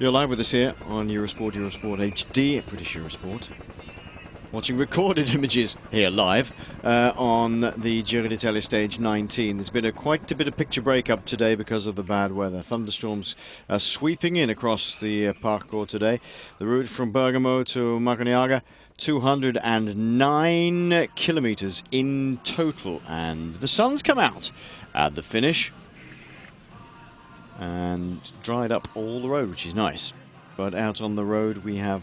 You're live with us here on Eurosport HD, British Eurosport. Watching recorded images here live on the Giro d'Italia stage 19. There's been quite a bit of picture breakup today because of the bad weather. Thunderstorms are sweeping in across the parcours today. The route from Bergamo to Makanyaga, 209 kilometers in total, and the sun's come out at the finish and dried up all the road, which is nice. But out on the road we have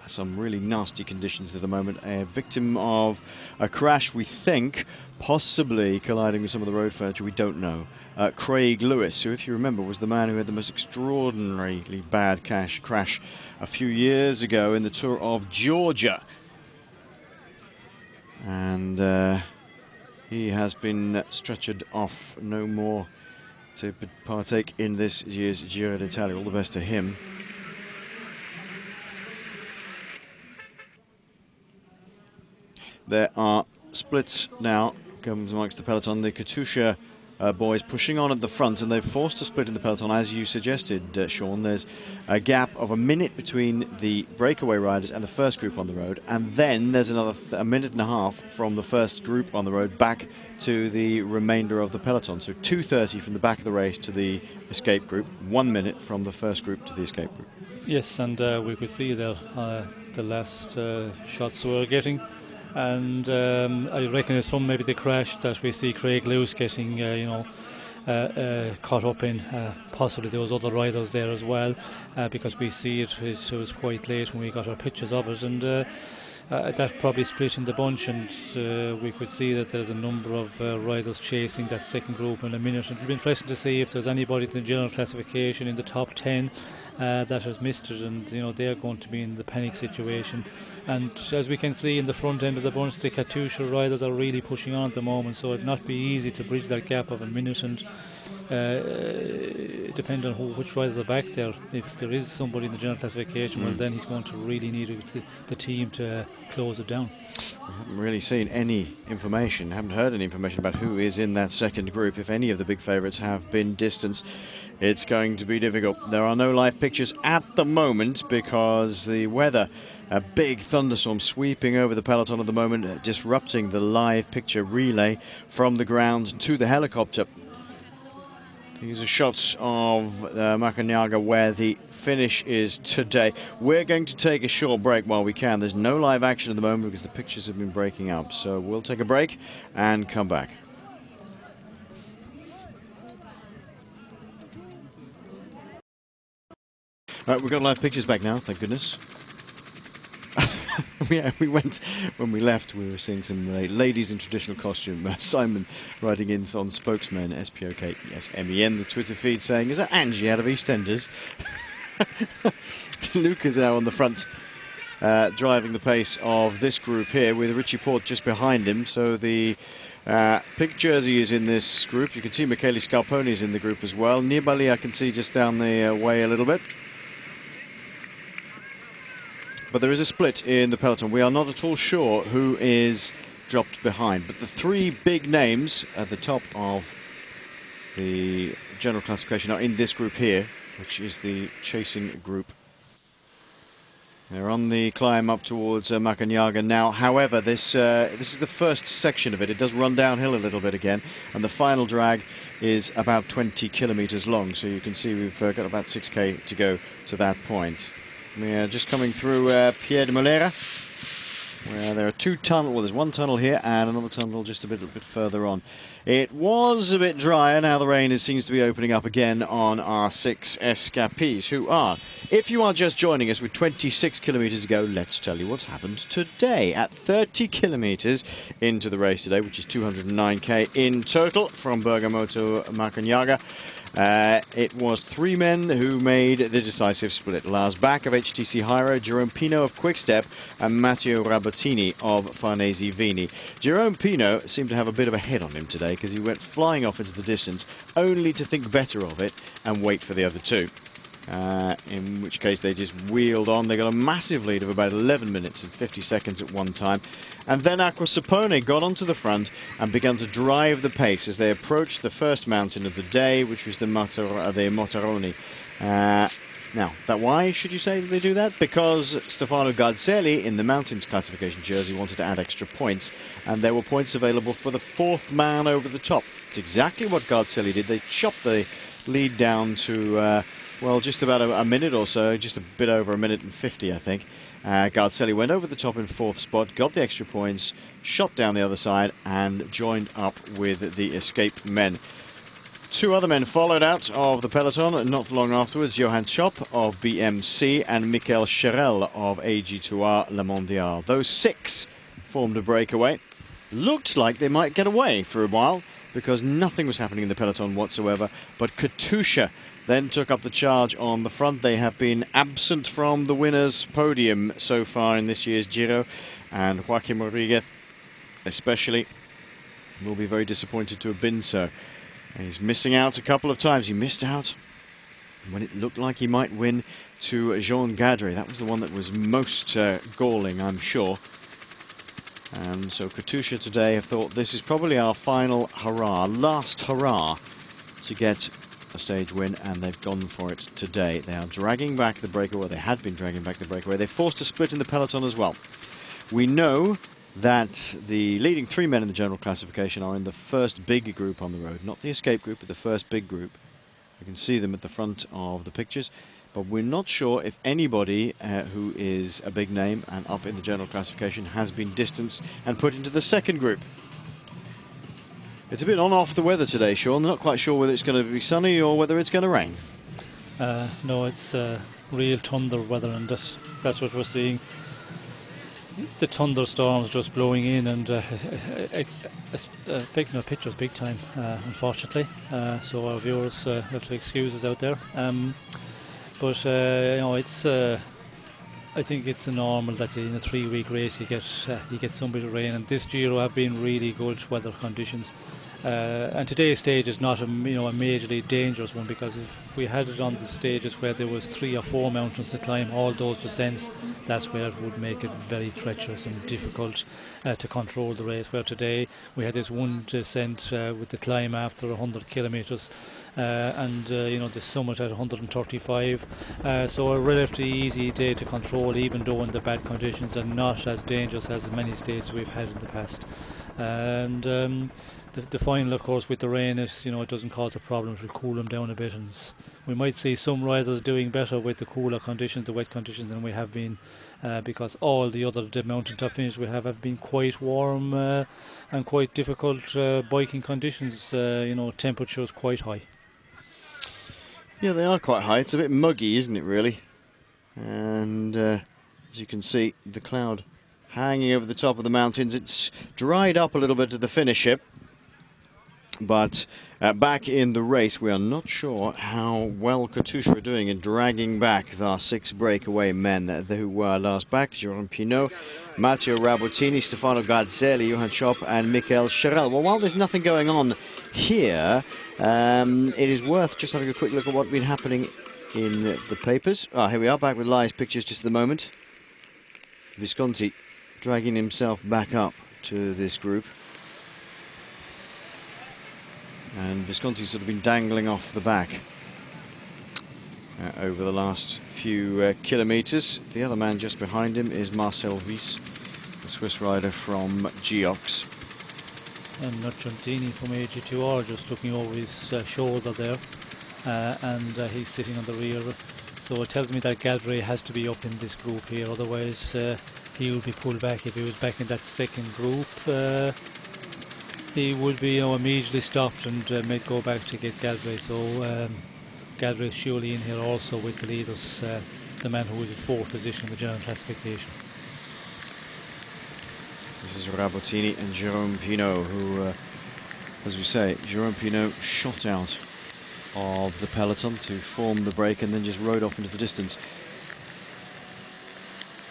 some really nasty conditions at the moment. A victim of a crash, we think, possibly colliding with some of the road furniture, we don't know. Craig Lewis, who, if you remember, was the man who had the most extraordinarily bad crash a few years ago in the Tour of Georgia. And he has been stretchered off, no more to partake in this year's Giro d'Italia. All the best to him. There are splits now, comes amongst the peloton. The Katusha boys pushing on at the front, and they've forced a split in the peloton, as you suggested, Sean. There's a gap of a minute between the breakaway riders and the first group on the road, and then there's another a minute and a half from the first group on the road back to the remainder of the peloton. So 2:30 from the back of the race to the escape group, 1 minute from the first group to the escape group. Yes, and we could see there the last shots we were getting. And I reckon it's from maybe the crash that we see Craig Lewis getting, caught up in. Possibly there was other riders there as well, because we see it was quite late when we got our pictures of it, and that probably split in the bunch, and we could see that there's a number of riders chasing that second group in a minute. It'll be interesting to see if there's anybody in the general classification in the top 10 that has missed it, and they're going to be in the panic situation. And as we can see in the front end of the bunch, the Katusha riders are really pushing on at the moment, so it'd not be easy to bridge that gap of a minute, and depending on which riders are back there, if there is somebody in the general classification, well, then he's going to really need the team to close it down. We haven't really seen any information, haven't heard any information about who is in that second group. If any of the big favourites have been distanced, it's going to be difficult. There are no live pictures at the moment because the weather, a big thunderstorm sweeping over the peloton at the moment, disrupting the live picture relay from the ground to the helicopter. These are shots of Makanyaga where the finish is today. We're going to take a short break while we can. There's no live action at the moment because the pictures have been breaking up. So we'll take a break and come back. Right, we've got live pictures back now, thank goodness. Yeah, we went, when we left, we were seeing some ladies in traditional costume. Simon writing in on spokesman, SPOKSMEN, the Twitter feed saying, is that Angie out of EastEnders? Luke is now on the front, driving the pace of this group here, with Richie Porte just behind him. So the pink jersey is in this group. You can see Michele Scarponi is in the group as well. Nibali I can see just down the way a little bit. But there is a split in the peloton. We are not at all sure who is dropped behind. But the three big names at the top of the general classification are in this group here, which is the chasing group. They're on the climb up towards Makanyaga now. However, this is the first section of it. It does run downhill a little bit again, and the final drag is about 20 kilometers long. So you can see we've got about 6k to go to that point. We are just coming through Pier de Molera, where there are two tunnels. Well, there's one tunnel here and another tunnel just a bit further on. It was a bit drier. Now the rain seems to be opening up again on our 6 escapees, who are, if you are just joining us with 26 kilometers to go, let's tell you what's happened today. At 30 kilometers into the race today, which is 209k in total from Bergamo to Makanyaga, it was three men who made the decisive split. Lars Bak of HTC Hiro, Jerome Pino of Quickstep, and Matteo Rabottini of Farnese Vini. Jerome Pino seemed to have a bit of a head on him today because he went flying off into the distance, only to think better of it and wait for the other two. In which case they just wheeled on. They got a massive lead of about 11 minutes and 50 seconds at one time. And then Acqua Sapone got onto the front and began to drive the pace as they approached the first mountain of the day, which was the Motoroni. Now, why should you say they do that? Because Stefano Gardeccia in the mountains classification jersey wanted to add extra points, and there were points available for the fourth man over the top. It's exactly what Gardeccia did. They chopped the lead down to, well, just about a minute or so, just a bit over a minute and 50, I think. Gardeccia went over the top in fourth spot, got the extra points, shot down the other side, and joined up with the escaped men. Two other men followed out of the peloton not long afterwards, Johan Chop of BMC and Michael Cherel of AG2R Le Mondial. Those six formed a breakaway. Looked like they might get away for a while because nothing was happening in the peloton whatsoever, but Katusha then took up the charge on the front. They have been absent from the winners' podium so far in this year's Giro, and Joaquim Rodriguez especially will be very disappointed to have been so. He's missing out a couple of times. He missed out when it looked like he might win to Jean Gadre. That was the one that was most galling, I'm sure. And so Katusha today have thought this is probably our final hurrah, last hurrah to get a stage win, and they've gone for it today. They are dragging back the breakaway. They had been dragging back the breakaway. They forced a split in the peloton as well. We know that the leading three men in the general classification are in the first big group on the road, not the escape group, but the first big group. You can see them at the front of the pictures, but we're not sure if anybody who is a big name and up in the general classification has been distanced and put into the second group. It's a bit on-off the weather today, Sean. Not quite sure whether it's going to be sunny or whether it's going to rain. No, it's real thunder weather, and that's what we're seeing. The thunderstorms just blowing in and affecting our pictures big time, unfortunately. So our viewers have to excuse us out there. But you know, it's. I think it's normal that in a 3-week race you get some bit of rain, and this Giro have been really good weather conditions. And today's stage is not a majorly dangerous one, because if we had it on the stages where there was 3 or 4 mountains to climb, all those descents, that's where it would make it very treacherous and difficult to control the race. Where today we had this one descent with the climb after 100 kilometres. And the summit at 135, so a relatively easy day to control, even though in the bad conditions, and not as dangerous as many stages we've had in the past. And the final, of course, with the rain, it doesn't cause a problem. It will cool them down a bit, and we might see some riders doing better with the cooler conditions, the wet conditions, than we have been, because all the other mountaintop finishes we have been quite warm and quite difficult biking conditions. Temperatures quite high. Yeah, they are quite high. It's a bit muggy, isn't it, really? And as you can see, the cloud hanging over the top of the mountains. It's dried up a little bit at the finish here. But back in the race, we are not sure how well Katusha are doing in dragging back the 6 breakaway men who were last back. Jérôme Pinault, Matteo Rabotini, Stefano Gardeccia, Johan Chop and Michael Cherel. Well, while there's nothing going on here, it is worth just having a quick look at what's been happening in the papers. Here we are, back with live pictures just at the moment. Visconti dragging himself back up to this group. And Visconti's sort of been dangling off the back over the last few kilometres. The other man just behind him is Marcel Wyss, the Swiss rider from Geox. And Nocciantini from AG2R just looking over his shoulder there, and he's sitting on the rear. So it tells me that Gadre has to be up in this group here, otherwise he would be pulled back. If he was back in that second group, he would be immediately stopped and may go back to get Gadre. So Gadre is surely in here also with the leaders, the man who is in 4th position in the general classification. This is Rabotini and Jérôme Pinault, who, as we say, Jérôme Pinault shot out of the peloton to form the break and then just rode off into the distance.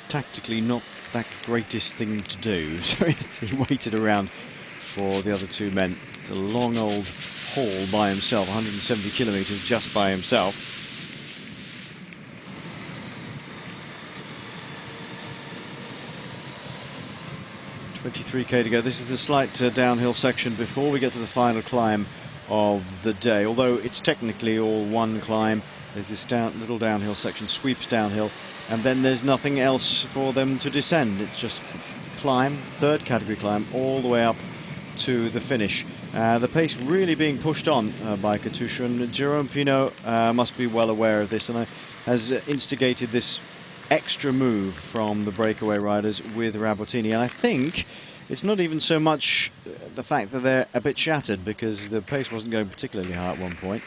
Tactically not that greatest thing to do, so he waited around for the other 2 men. It's a long old haul by himself, 170 kilometres just by himself. 23k to go. This is the slight downhill section before we get to the final climb of the day. Although it's technically all one climb, There's this little downhill section, sweeps downhill, and then there's nothing else for them to descend. It's just climb, third category climb, all the way up to the finish. The pace really being pushed on by Katusha, and Jerome Pinot must be well aware of this, and has instigated this extra move from the breakaway riders with Rabottini. And I think it's not even so much the fact that they're a bit shattered, because the pace wasn't going particularly high at one point.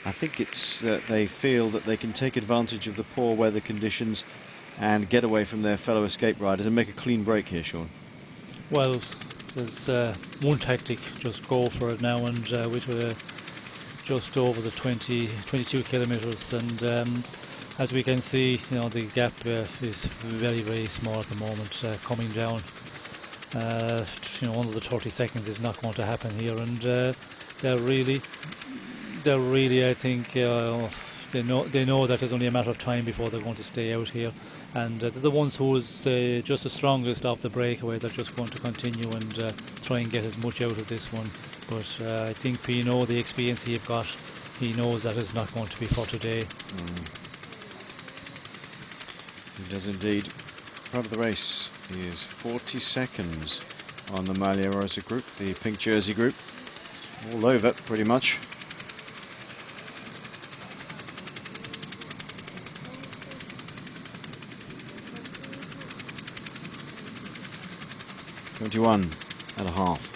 I think it's that they feel that they can take advantage of the poor weather conditions and get away from their fellow escape riders and make a clean break here, Sean. Well, there's one tactic, just go for it now, and which were just over the 22 kilometres, and as we can see, you know, the gap is very, very small at the moment, coming down. You know, under the 30 seconds is not going to happen here, and they're really, I think, they know that it's only a matter of time before they're going to stay out here, and they're the ones who is just the strongest of the breakaway. They're just going to continue and try and get as much out of this one. But I think Pinot, the experience he's got, he knows that it's not going to be for today. He does indeed. Part of the race is 40 seconds on the Maglia Rosa group, the pink jersey group. All over, pretty much.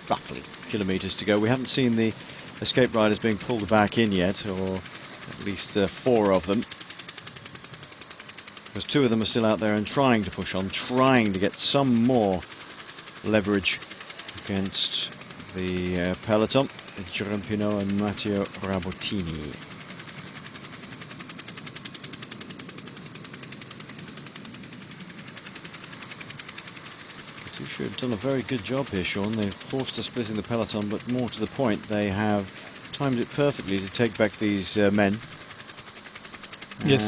roughly kilometres to go. We haven't seen the escape riders being pulled back in yet, or at least 4 of them. Because 2 of them are still out there and trying to push on, trying to get some more leverage against the peloton. Jerome Pinot and Matteo Rabottini. Katusha have done a very good job here, Sean. They've forced a split in the peloton, but more to the point, they have timed it perfectly to take back these men. Yes.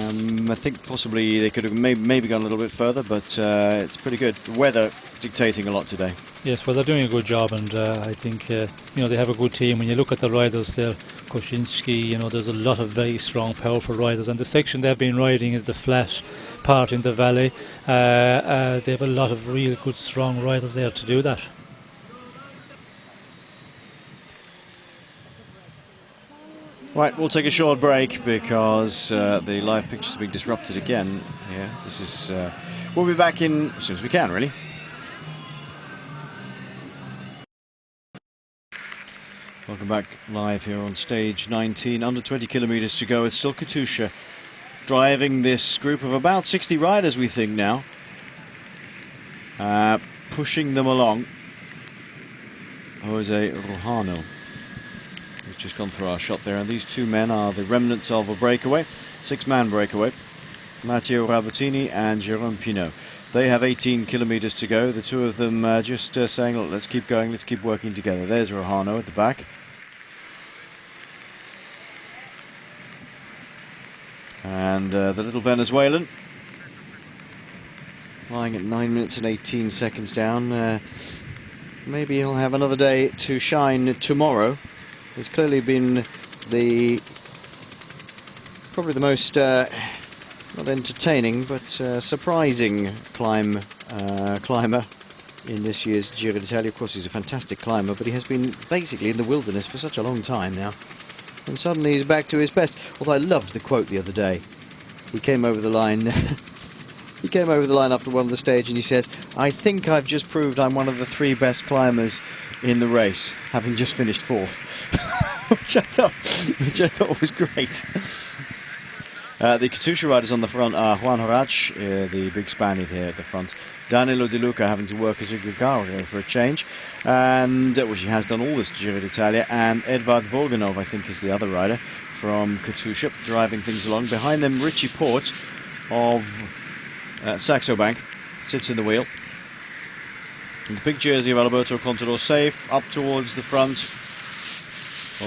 I think possibly they could have maybe gone a little bit further, but it's pretty good. The weather dictating a lot today. Yes, well, they're doing a good job, and I think you know, they have a good team. When you look at the riders there, Kosinski, you know, there's a lot of very strong, powerful riders, and the section they've been riding is the flat part in the valley. They have a lot of real good, strong riders there to do that. Right, we'll take a short break because the live pictures are being disrupted again. Yeah, this is. We'll be back in as soon as we can, really. Welcome back live here on stage 19. Under 20 kilometres to go. It's still Katusha driving this group of about 60 riders, we think now. Pushing them along. Jose Rojano, who's just gone through our shot there. And these 2 men are the remnants of a breakaway, 6-man breakaway. Matteo Rabottini and Jerome Pinot. They have 18 kilometres to go. The 2 of them just saying, look, let's keep going, let's keep working together. There's Rojano at the back. And the little Venezuelan, lying at 9 minutes and 18 seconds down. Maybe he'll have another day to shine tomorrow. He's clearly been probably the most, not entertaining, but surprising climber in this year's Giro d'Italia. Of course, he's a fantastic climber, but he has been basically in the wilderness for such a long time now. And suddenly he's back to his best. Although I loved the quote the other day. He came over the line. He came over the line after one of the stage, and he said, "I think I've just proved I'm one of the 3 best climbers in the race, having just finished 4th." which I thought was great. The Katusha riders on the front are Juan Horach, the big Spaniard here at the front. Danilo Di Luca having to work as a Gugaro for a change, and which he has done all this Giro d'Italia. And Edvard Voganov, I think, is the other rider from Katusha, driving things along. Behind them, Richie Port of Saxo Bank sits in the wheel. And the big jersey of Alberto Contador safe up towards the front,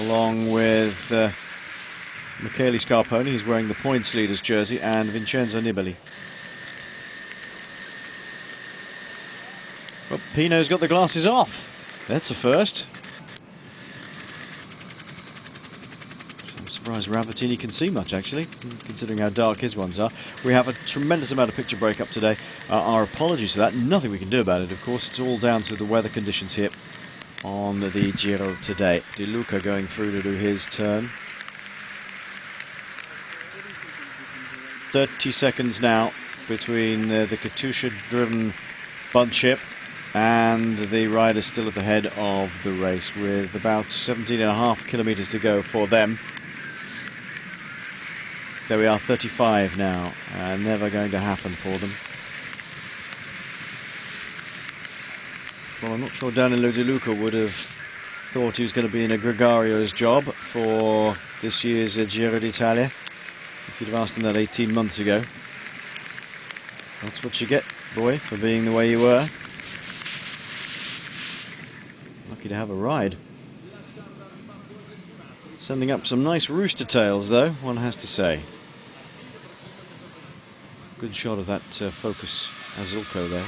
along with Michele Scarponi, who's wearing the points leaders jersey, and Vincenzo Nibali. Well, Pinot's got the glasses off. That's a first. I'm surprised Ravatini can see much, actually, considering how dark his ones are. We have a tremendous amount of picture breakup today. Our apologies for that. Nothing we can do about it, of course. It's all down to the weather conditions here on the Giro today. De Luca going through to do his turn. 30 seconds now between the Katusha-driven bunch here and the riders still at the head of the race, with about 17.5 kilometres to go for them. There we are, 35 now. Never going to happen for them. Well, I'm not sure Danilo De Luca would have thought he was going to be in a Gregario's job for this year's Giro d'Italia. If you'd have asked him that 18 months ago. That's what you get, boy, for being the way you were. Lucky to have a ride. Sending up some nice rooster tails, though, one has to say. Good shot of that Focus Azulco there.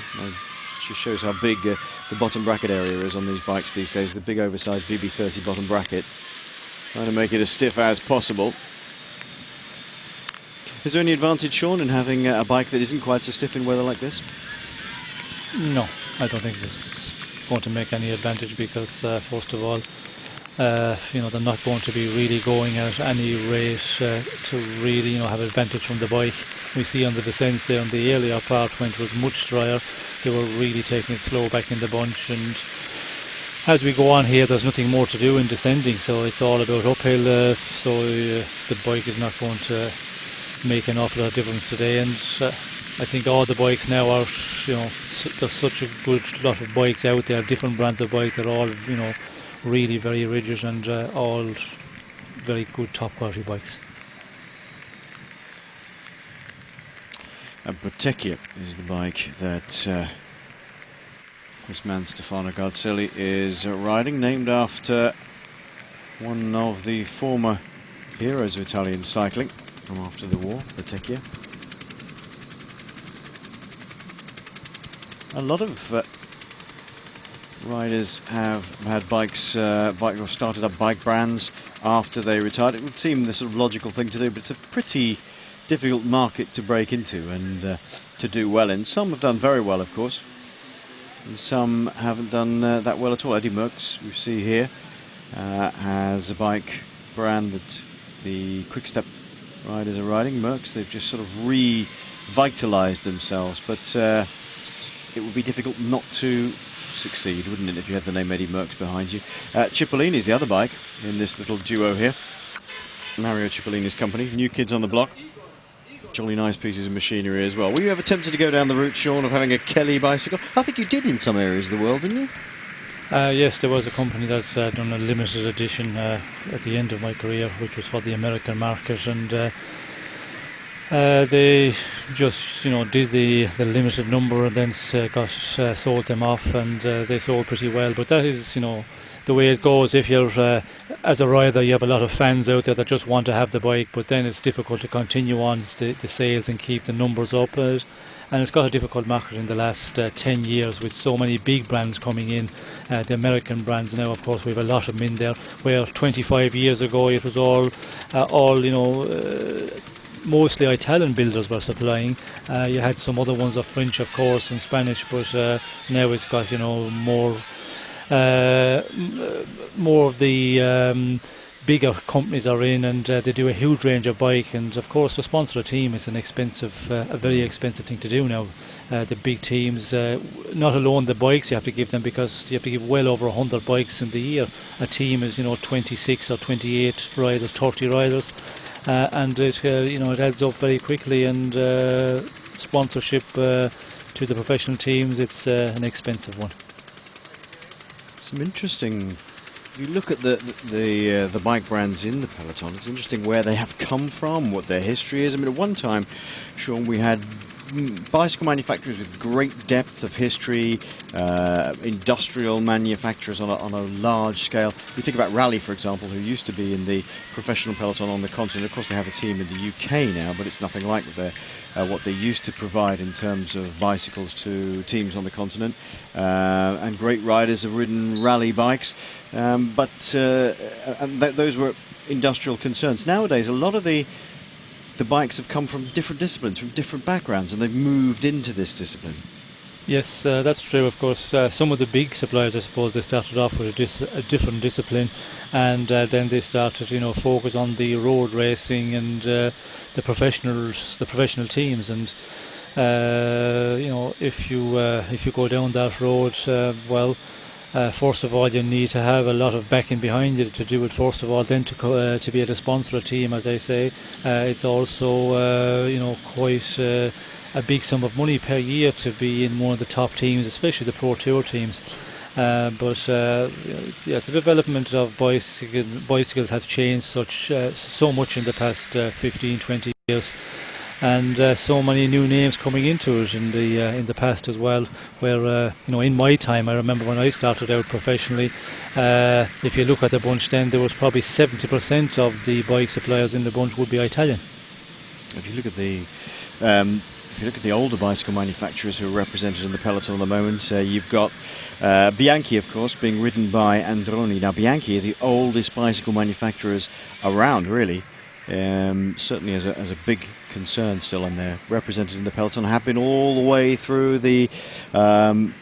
Just shows how big the bottom bracket area is on these bikes these days. The big oversized VB30 bottom bracket. Trying to make it as stiff as possible. Is there any advantage, Sean, in having a bike that isn't quite so stiff in weather like this? No, I don't think it's going to make any advantage because, first of all, they're not going to be really going at any rate to really, have advantage from the bike. We see on the descents there on the earlier part when it was much drier, they were really taking it slow back in the bunch, and as we go on here, there's nothing more to do in descending, so it's all about uphill. So the bike is not going to make an awful lot of difference today, and I think all the bikes now are, there's such a good lot of bikes out there, different brands of bike. They're all, really very rigid and all very good top quality bikes. And Breakaway is the bike that this man Stefano Garzelli is riding, named after one of the former heroes of Italian cycling from after the war, Breakaway. A lot of riders have had bikes, started up bike brands after they retired. It would seem the sort of logical thing to do, but it's a pretty difficult market to break into and to do well in. Some have done very well, of course, and some haven't done that well at all. Eddie Merckx, we see here, has a bike brand that the Quick-Step riders are riding. Merckx, they've just sort of revitalised themselves, but it would be difficult not to succeed, wouldn't it, if you had the name Eddie Merckx behind you. Cipollini is the other bike in this little duo here. Mario Cipollini's company. New kids on the block. Jolly nice pieces of machinery as well. Were you ever tempted to go down the route, Sean, of having a Kelly bicycle? I think you did in some areas of the world, didn't you? Yes, there was a company that's done a limited edition at the end of my career, which was for the American market, and they just, did the limited number and then sold them off, and they sold pretty well. But that is, the way it goes. If you're as a rider, you have a lot of fans out there that just want to have the bike, but then it's difficult to continue on the sales and keep the numbers up. And it's got a difficult market in the last 10 years with so many big brands coming in. The American brands now, of course, we have a lot of them in there, where 25 years ago it was all mostly Italian builders were supplying. You had some other ones of French, of course, and Spanish, but now it's got more of the bigger companies are in, and they do a huge range of bike. And of course, to sponsor a team is a very expensive thing to do now. The big teams, not alone the bikes you have to give them, because you have to give well over 100 bikes in the year. A team is 26 or 28 riders, 30 riders. And it it adds up very quickly, and sponsorship to the professional teams, it's an expensive one. Some interesting. You look at the bike brands in the peloton. It's interesting where they have come from, what their history is. I mean, at one time, Sean, we had bicycle manufacturers with great depth of history, industrial manufacturers on a large scale. We think about Raleigh, for example, who used to be in the professional peloton on the continent. Of course, they have a team in the UK now, but it's nothing like what they used to provide in terms of bicycles to teams on the continent. And great riders have ridden Raleigh bikes, but those were industrial concerns. Nowadays, a lot of the bikes have come from different disciplines, from different backgrounds, and they've moved into this discipline. Yes, that's true. Of course, some of the big suppliers, I suppose, they started off with a different discipline, and then they started, focus on the road racing and the professional teams. And if you go down that road, first of all, you need to have a lot of backing behind you to do it. First of all, then to be able to sponsor a team, as I say, it's also quite a big sum of money per year to be in one of the top teams, especially the Pro Tour teams. The development of bicycles has changed so much in the past 15, 20 years. And so many new names coming into it in the past as well. Where in my time, I remember when I started out professionally. If you look at the bunch, then there was probably 70% of the bike suppliers in the bunch would be Italian. If you look at the older bicycle manufacturers who are represented in the peloton at the moment, you've got Bianchi, of course, being ridden by Androni. Now, Bianchi are the oldest bicycle manufacturers around, really. Certainly as a big concern still, and they're represented in the peloton, have been all the way through the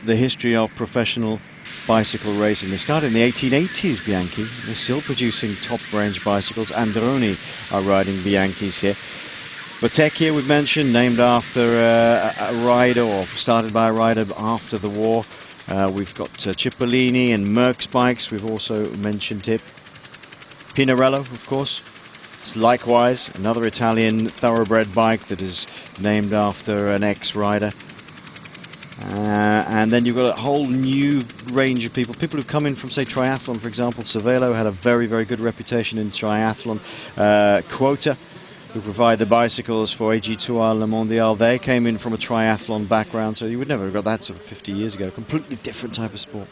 history of professional bicycle racing. They started in the 1880s, Bianchi. They're still producing top range bicycles. Androni are riding Bianchis here. Bottecchia, we've mentioned, named after a rider, or started by a rider after the war. We've got Cipollini and Merckx bikes. We've also mentioned it. Pinarello, of course. Likewise, another Italian thoroughbred bike that is named after an ex-rider. And then you've got a whole new range of people who've come in from, say, triathlon, for example. Cervelo had a very, very good reputation in triathlon. Quota, who provide the bicycles for AG2R Le Mondial, they came in from a triathlon background, so you would never have got that sort of 50 years ago. Completely different type of sport.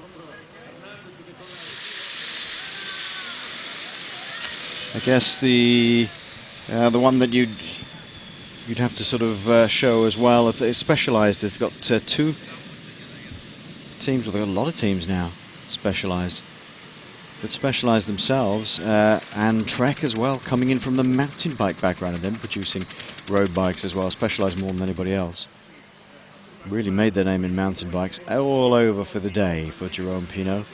I guess the one that you'd have to sort of show as well, if it's specialised, they've got two teams, well, they've got a lot of teams now specialised, that specialise themselves, and Trek as well, coming in from the mountain bike background and then producing road bikes as well, specialise more than anybody else. Really made their name in mountain bikes all over for the day for Jerome Pino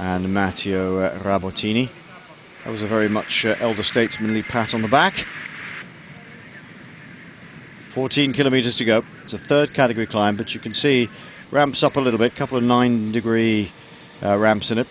and Matteo Rabottini. That was a very much elder statesmanly pat on the back. 14 kilometres to go. It's a third category climb, but you can see ramps up a little bit, a couple of 9-degree ramps in it.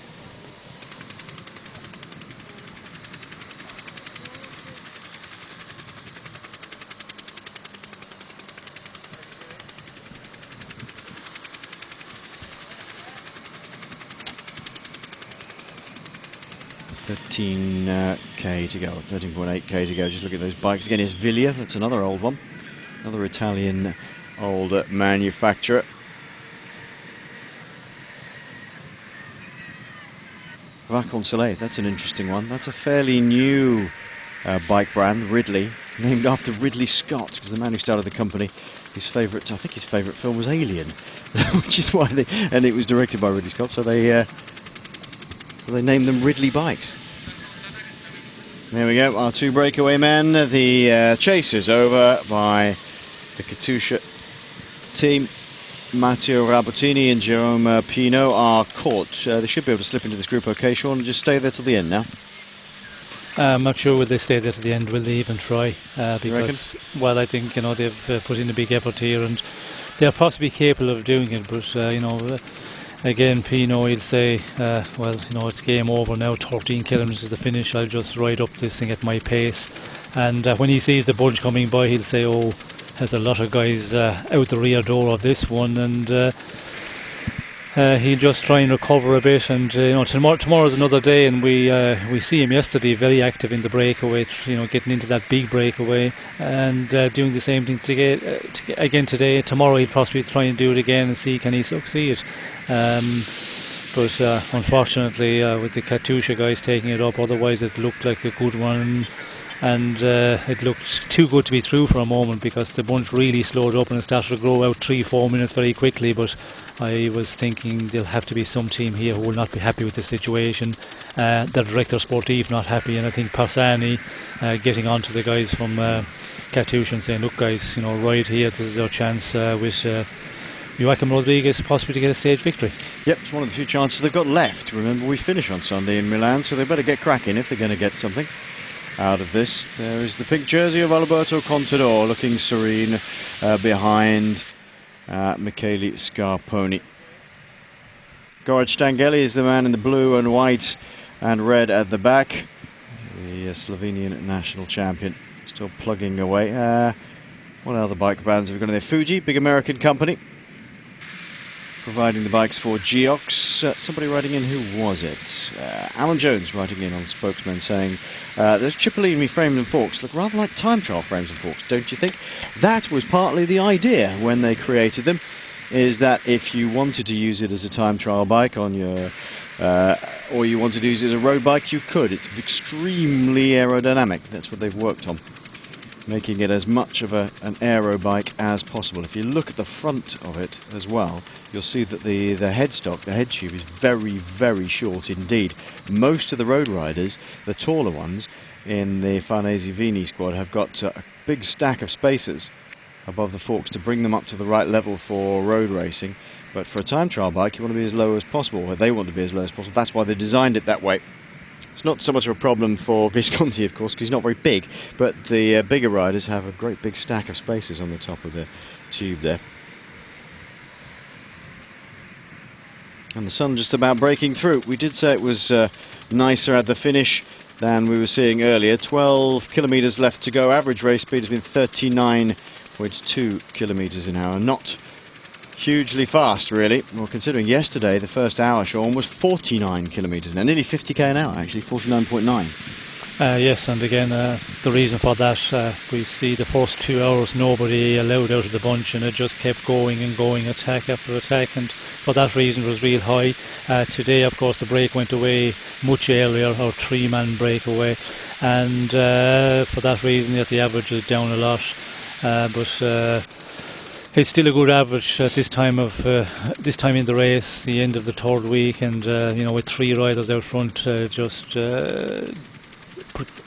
K to go, 13.8k to go. Just look at those bikes again. Here's Viglia, that's another old one, another Italian old manufacturer. Vacansoleil, that's an interesting one. That's a fairly new bike brand, Ridley, named after Ridley Scott, because the man who started the company, his favourite film was Alien, which is why and it was directed by Ridley Scott, so they named them Ridley bikes. There we go, our two breakaway men. The chase is over by the Katusha team. Matteo Rabottini and Jerome Pino are caught. They should be able to slip into this group okay, Sean, and just stay there till the end now. I'm not sure will they stay there to the end. Will they even try? Because, well, I think they've put in a big effort here, and they're possibly capable of doing it. But again, Pino, he'll say, it's game over now. 13 kilometres is the finish. I'll just ride up this thing at my pace. And when he sees the bunch coming by, he'll say, "Oh, there's a lot of guys out the rear door of this one," and he'll just try and recover a bit. And tomorrow's another day, and we see him yesterday very active in the breakaway, getting into that big breakaway, and doing the same thing again today. Tomorrow he'll possibly try and do it again and see can he succeed. But unfortunately, with the Katusha guys taking it up, otherwise it looked like a good one. And it looked too good to be true for a moment, because the bunch really slowed up and it started to grow out 3-4 minutes very quickly. But I was thinking there'll have to be some team here who will not be happy with the situation, the director sportif not happy, and I think Parsani getting on to the guys from Katusha and saying, look guys, right here, this is our chance with Joachim Rodriguez possibly to get a stage victory. Yep, it's one of the few chances they've got left. Remember, we finish on Sunday in Milan, so they better get cracking if they're going to get something out of this. There is the pink jersey of Alberto Contador looking serene behind Michele Scarponi. Goran Stangelli is the man in the blue and white and red at the back. The Slovenian national champion still plugging away. What other bike brands have we got in there? Fuji, big American company, providing the bikes for Geox. Somebody writing in, who was it? Alan Jones writing in on spokesman saying, those Cipollini frames and forks look rather like time trial frames and forks, don't you think? That was partly the idea when they created them, is that if you wanted to use it as a time trial bike on your, or you wanted to use it as a road bike, you could. It's extremely aerodynamic. That's what they've worked on, making it as much of an aero bike as possible. If you look at the front of it as well, you'll see that the headstock, the head tube, is very, very short indeed. Most of the road riders, the taller ones in the Farnese Vini squad, have got a big stack of spacers above the forks to bring them up to the right level for road racing. But for a time trial bike, you want to be as low as possible, or they want to be as low as possible. That's why they designed it that way. It's not so much of a problem for Visconti, of course, because he's not very big, but the bigger riders have a great big stack of spacers on the top of the tube there. And the sun just about breaking through. We did say it was nicer at the finish than we were seeing earlier. 12 kilometres left to go. Average race speed has been 39.2 kilometres an hour. Not hugely fast, really. Well, considering yesterday, the first hour, Sean, was 49 kilometres an hour. Nearly 50k an hour, actually, 49.9. Yes, and again, the reason for that, we see the first 2 hours nobody allowed out of the bunch, and it just kept going and going, attack after attack, and for that reason it was real high. Today, of course, the break went away much earlier, our 3-man breakaway, and for that reason the average is down a lot, but it's still a good average at this time of this time in the race, the end of the third week, and with 3 riders out front,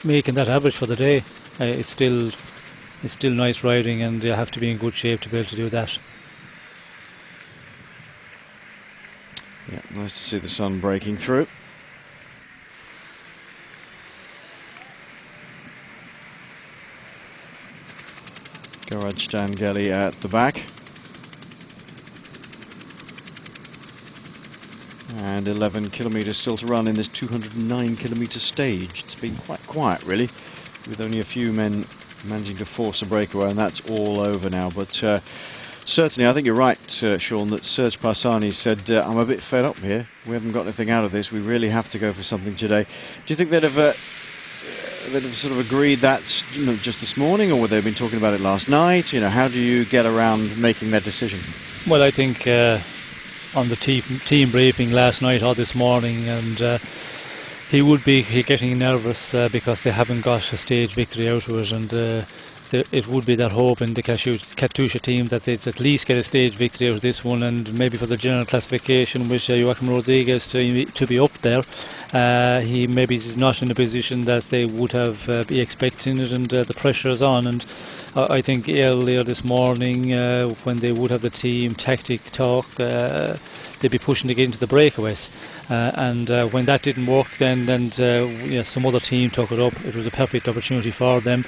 making that average for the day. It's still nice riding, and you have to be in good shape to be able to do that. Yeah, nice to see the sun breaking through. Goran Stangelli at the back. And 11 kilometres still to run in this 209 kilometre stage. It's been quite quiet, really, with only a few men managing to force a breakaway, and that's all over now. But certainly, I think you're right, Sean, that Serge Parsani said, I'm a bit fed up here. We haven't got anything out of this. We really have to go for something today. Do you think they'd have sort of agreed that just this morning, or would they have been talking about it last night? How do you get around making that decision? Well, I think on the team briefing last night or this morning, and he would be getting nervous because they haven't got a stage victory out of it, and it would be that hope in the Katusha team that they'd at least get a stage victory out of this one, and maybe for the general classification with Joachim Rodriguez to be up there. He maybe is not in a position that they would have be expecting it, and the pressure is on. And I think earlier this morning, when they would have the team tactic talk, they'd be pushing to get into the breakaways. And when that didn't work, then some other team took it up. It was a perfect opportunity for them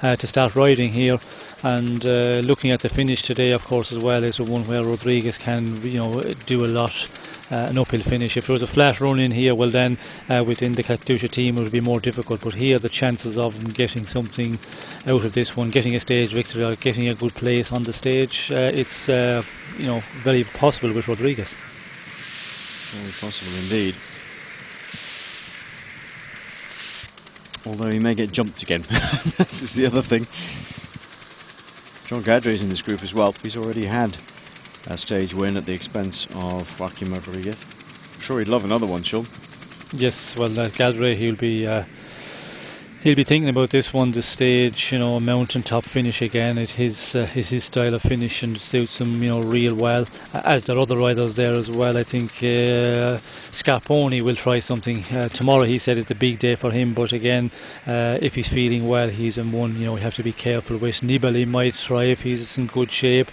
to start riding here. And looking at the finish today, of course, as well, is the one where Rodriguez can do a lot. An uphill finish. If there was a flat run in here, well then within the Katusha team it would be more difficult, but here the chances of them getting something out of this one, getting a stage victory or getting a good place on the stage, it's very possible with Rodriguez. Very possible indeed. Although he may get jumped again. This is the other thing. Jean Gadret is in this group as well. He's already had a stage win at the expense of Joachim Rodriguez. I'm sure he'd love another one, Sean. Yes, well, Gadret, He'll be thinking about this one, this stage, a mountaintop finish again. It is his style of finish and suits him, real well. As there are other riders there as well. I think Scarponi will try something. Tomorrow, he said, is the big day for him. But again, if he's feeling well, he's in one. We have to be careful with. Nibali might try if he's in good shape.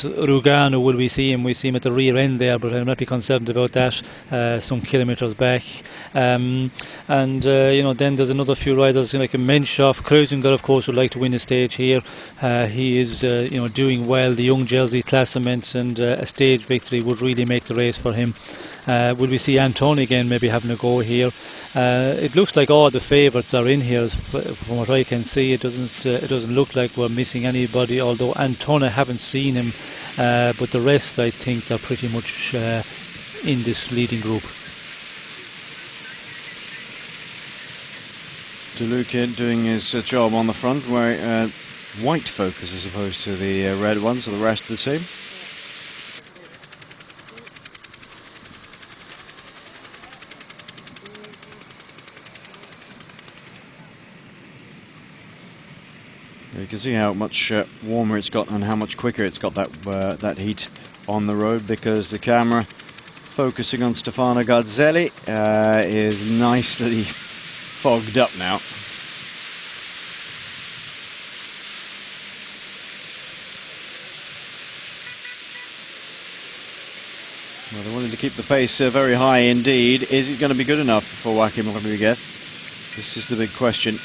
Rugano, will we see him? We see him at the rear end there, but I'm not be concerned about that. Some kilometres back. Then there's another few riders like Menchoff. Kreuziger, of course, would like to win a stage here. He is doing well. The young jersey classement, and a stage victory would really make the race for him. Will we see Anton again maybe having a go here? It looks like all the favourites are in here. From what I can see, it doesn't look like we're missing anybody, although Anton, I haven't seen him, but the rest I think are pretty much in this leading group. Deluca doing his job on the front, wearing white focus as opposed to the red ones of the rest of the team. You can see how much warmer it's got and how much quicker it's got that heat on the road, because the camera focusing on Stefano Garzelli is nicely fogged up now. Well, they're willing to keep the pace very high indeed. Is it going to be good enough for Joachim Rodriguez? This is the big question.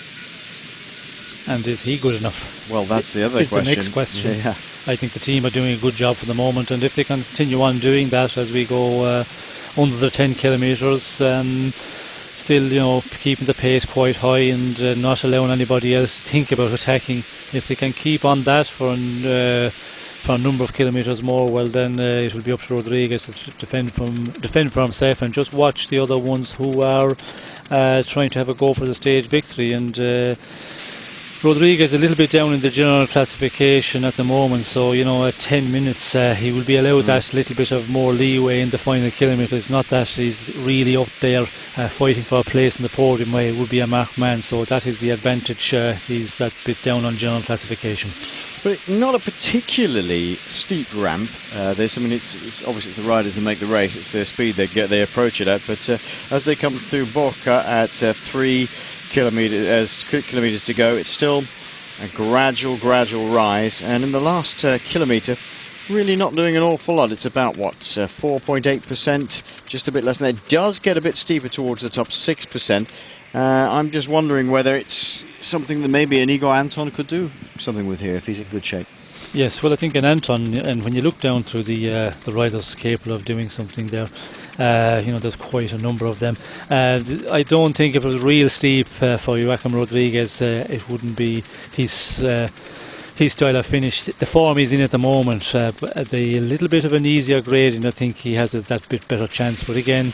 And is he good enough? Well, that's the other question. The next question. Yeah. I think the team are doing a good job for the moment, and if they continue on doing that as we go under the 10 kilometres, still, keeping the pace quite high and not allowing anybody else to think about attacking. If they can keep on that for a number of kilometres more, well, then it will be up to Rodriguez to defend for himself and just watch the other ones who are trying to have a go for the stage victory. And Rodriguez a little bit down in the general classification at the moment, so at 10 minutes he will be allowed that little bit of more leeway in the final kilometres. Not that he's really up there fighting for a place in the podium where he would be a marked man, so that is the advantage. He's that bit down on general classification. But not a particularly steep ramp. It's obviously the riders that make the race. It's their speed they approach it at. But as they come through Bocca at 3 kilometres to go, it's still a gradual rise. And in the last kilometre, really not doing an awful lot. It's about 4.8%, just a bit less than that. It does get a bit steeper towards the top 6%. I'm just wondering whether it's something that maybe an Igor Anton could do something with here if he's in good shape. Yes, well, I think an Anton, and when you look down through the riders capable of doing something there, there's quite a number of them. I don't think if it was real steep for Joachim Rodriguez, it wouldn't be his style of finish. The form he's in at the moment, the little bit of an easier grading, I think he has that bit better chance. But again,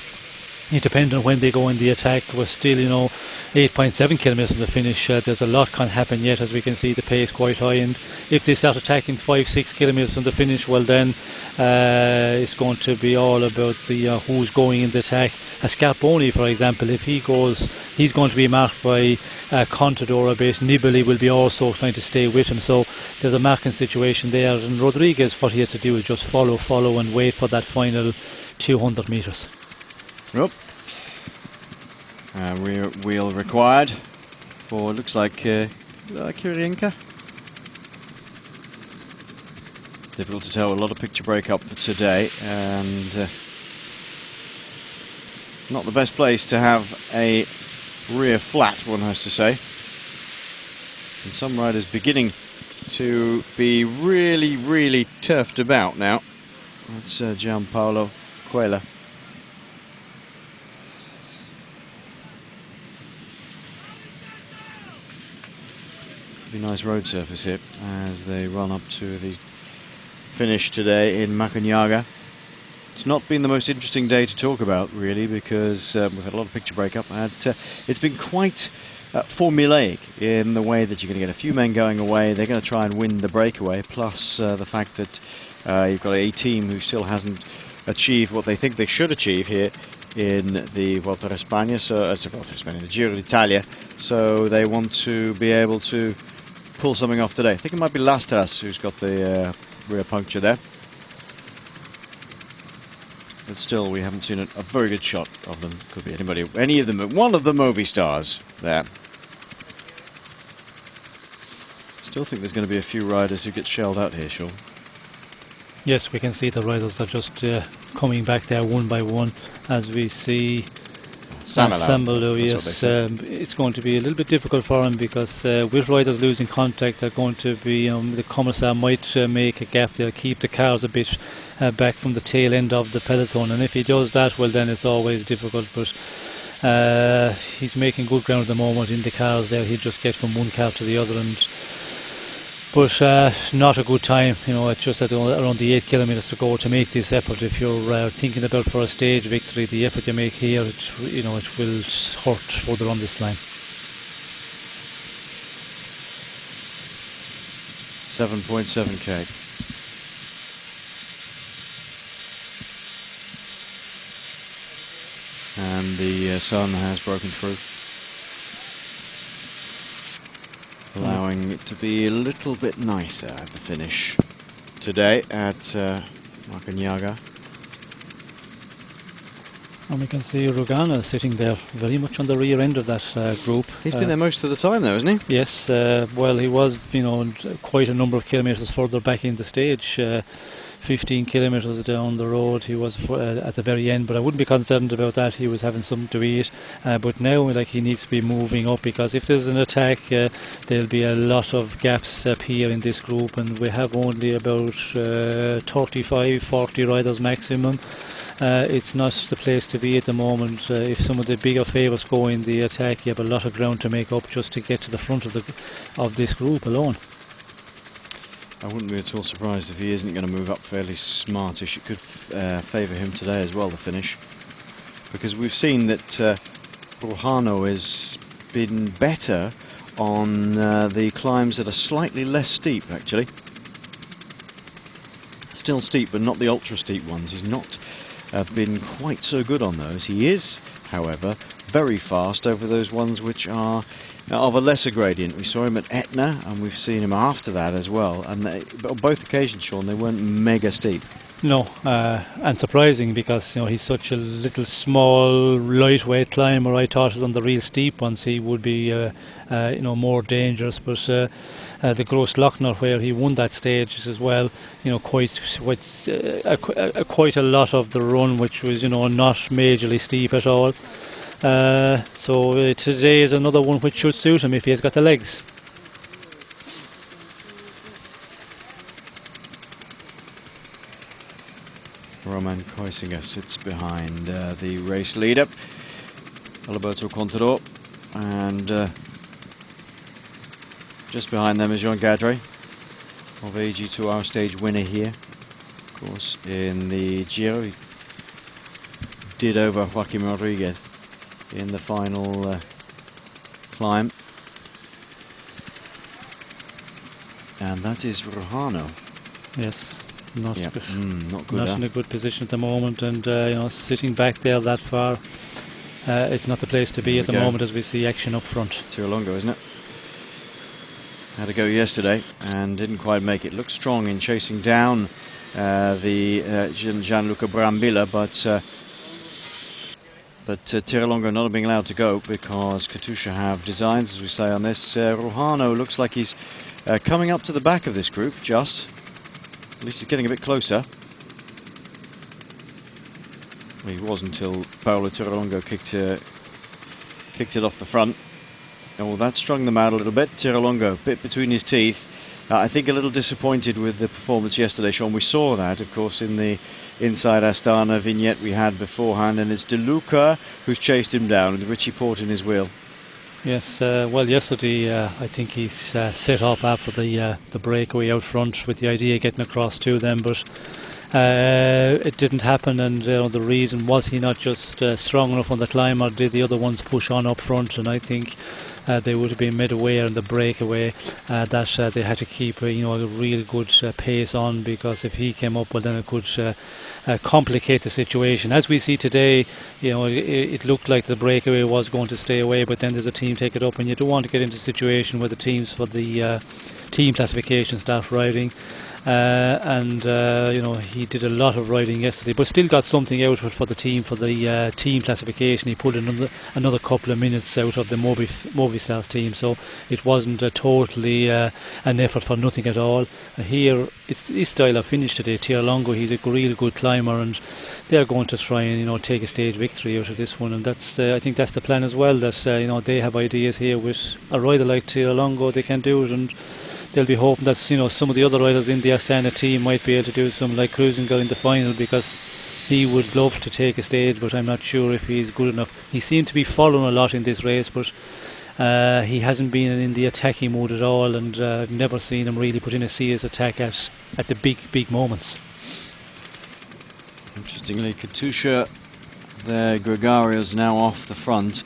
it depends on when they go in the attack. We're still, 8.7 kilometres in the finish. There's a lot can happen yet, as we can see the pace quite high. And if they start attacking 5-6 kilometres in the finish, well then it's going to be all about the who's going in the attack. Scarponi, for example, if he goes, he's going to be marked by Contador a bit. Nibali will be also trying to stay with him. So there's a marking situation there. And Rodriguez, what he has to do is just follow and wait for that final 200 metres. Yep. Rear wheel required for, looks like Kiryienka. Difficult to tell, a lot of picture break-up today, and not the best place to have a rear flat, one has to say. And some riders beginning to be really turfed about now. That's Gianpaolo Quella. Nice road surface here as they run up to the finish today in Makanyaga. It's not been the most interesting day to talk about, really, because we've had a lot of picture break-up, and it's been quite formulaic in the way that you're going to get a few men going away. They're going to try and win the breakaway, plus the fact that you've got a team who still hasn't achieved what they think they should achieve here in the Volta a España, so the Giro d'Italia. So they want to be able to pull something off today. I think it might be Lastras who's got the rear puncture there. But still, we haven't seen a very good shot of them. Could be anybody, any of them, one of the Movistars there. Still think there's going to be a few riders who get shelled out here, Sean. Yes, we can see the riders are just coming back there one by one as we see Sambalou. Yes, it's going to be a little bit difficult for him because with riders losing contact, they're going to be, the commissar might make a gap. They'll keep the cars a bit back from the tail end of the peloton, and if he does that, well, then it's always difficult. But he's making good ground at the moment in the cars there. He'll just get from one car to the other, but not a good time. It's just at around the 8 kilometres to go to make this effort. If you're thinking about for a stage victory, the effort you make here, it will hurt further on this line. 7.7k. And the sun has broken through, allowing it to be a little bit nicer at the finish today at Makanyaga. And we can see Rugana sitting there very much on the rear end of that group. He's been there most of the time though, hasn't he? Yes, well, he was quite a number of kilometres further back in the stage. 15 kilometres down the road he was at the very end, but I wouldn't be concerned about that. He was having something to eat, but now he needs to be moving up, because if there's an attack there'll be a lot of gaps up here in this group, and we have only about 35-40 riders maximum. It's not the place to be at the moment. If some of the bigger favourites go in the attack, you have a lot of ground to make up just to get to the front of this group alone. I wouldn't be at all surprised if he isn't going to move up fairly smartish. It could favour him today as well, the finish, because we've seen that Rujano has been better on the climbs that are slightly less steep, actually. Still steep, but not the ultra steep ones. He's not been quite so good on those. He is, however, very fast over those ones which are of a lesser gradient. We saw him at Etna, and we've seen him after that as well. And on both occasions, Sean, they weren't mega steep. No, and surprising, because he's such a little small, lightweight climber. I thought on the real steep ones he would be more dangerous. But the Grossglockner, where he won that stage as well, quite a lot of the run, which was not majorly steep at all. So today is another one which should suit him if he has got the legs. Roman Koisinger sits behind the race leader, Alberto Contador, and just behind them is Jean Gadre of AG2R stage winner here. Of course, in the Giro, he did over Joaquim Rodriguez in the final climb. And that is Rujano. Yes. Not good. Not in a good position at the moment, and sitting back there that far, it's not the place to be at the moment as we see action up front. Tirolongo, isn't it? Had a go yesterday and didn't quite make it. Looked strong in chasing down the Gianluca Brambilla, but Tirolongo not being allowed to go because Katusha have designs, as we say on this. Rujano looks like he's coming up to the back of this group, just. At least he's getting a bit closer. Well, he was until Paolo Tirolongo kicked it off the front. Oh, that strung them out a little bit. Tirolongo, bit between his teeth. I think a little disappointed with the performance yesterday, Sean. We saw that, of course, in the Inside Astana vignette we had beforehand, and it's De Luca who's chased him down with Richie Port in his wheel. Yes, well, yesterday I think he's set up after the breakaway out front with the idea of getting across to them, but it didn't happen, and the reason was he not just strong enough on the climb, or did the other ones push on up front? And I think they would have been midway in the breakaway. That they had to keep a really good pace on, because if he came up, well, then it could complicate the situation. As we see today, it looked like the breakaway was going to stay away, but then there's a team take it up, and you don't want to get into a situation where the teams for the team classification start riding. He did a lot of riding yesterday, but still got something out of it for the team team classification. He pulled another couple of minutes out of the Movistar team, so it wasn't totally an effort for nothing at all. Here, it's his style of finish today. Tirlongo, he's a really good climber, and they're going to try and take a stage victory out of this one, and that's I think that's the plan as well. That they have ideas here with a rider like Tirlongo, they can do it, and they'll be hoping that some of the other riders in the Astana team might be able to do something like Grossglockner in the final, because he would love to take a stage, but I'm not sure if he's good enough. He seemed to be following a lot in this race, but he hasn't been in the attacking mode at all, and I've never seen him really put in a serious attack at the big moments. Interestingly, Katusha, the Gregarios now off the front.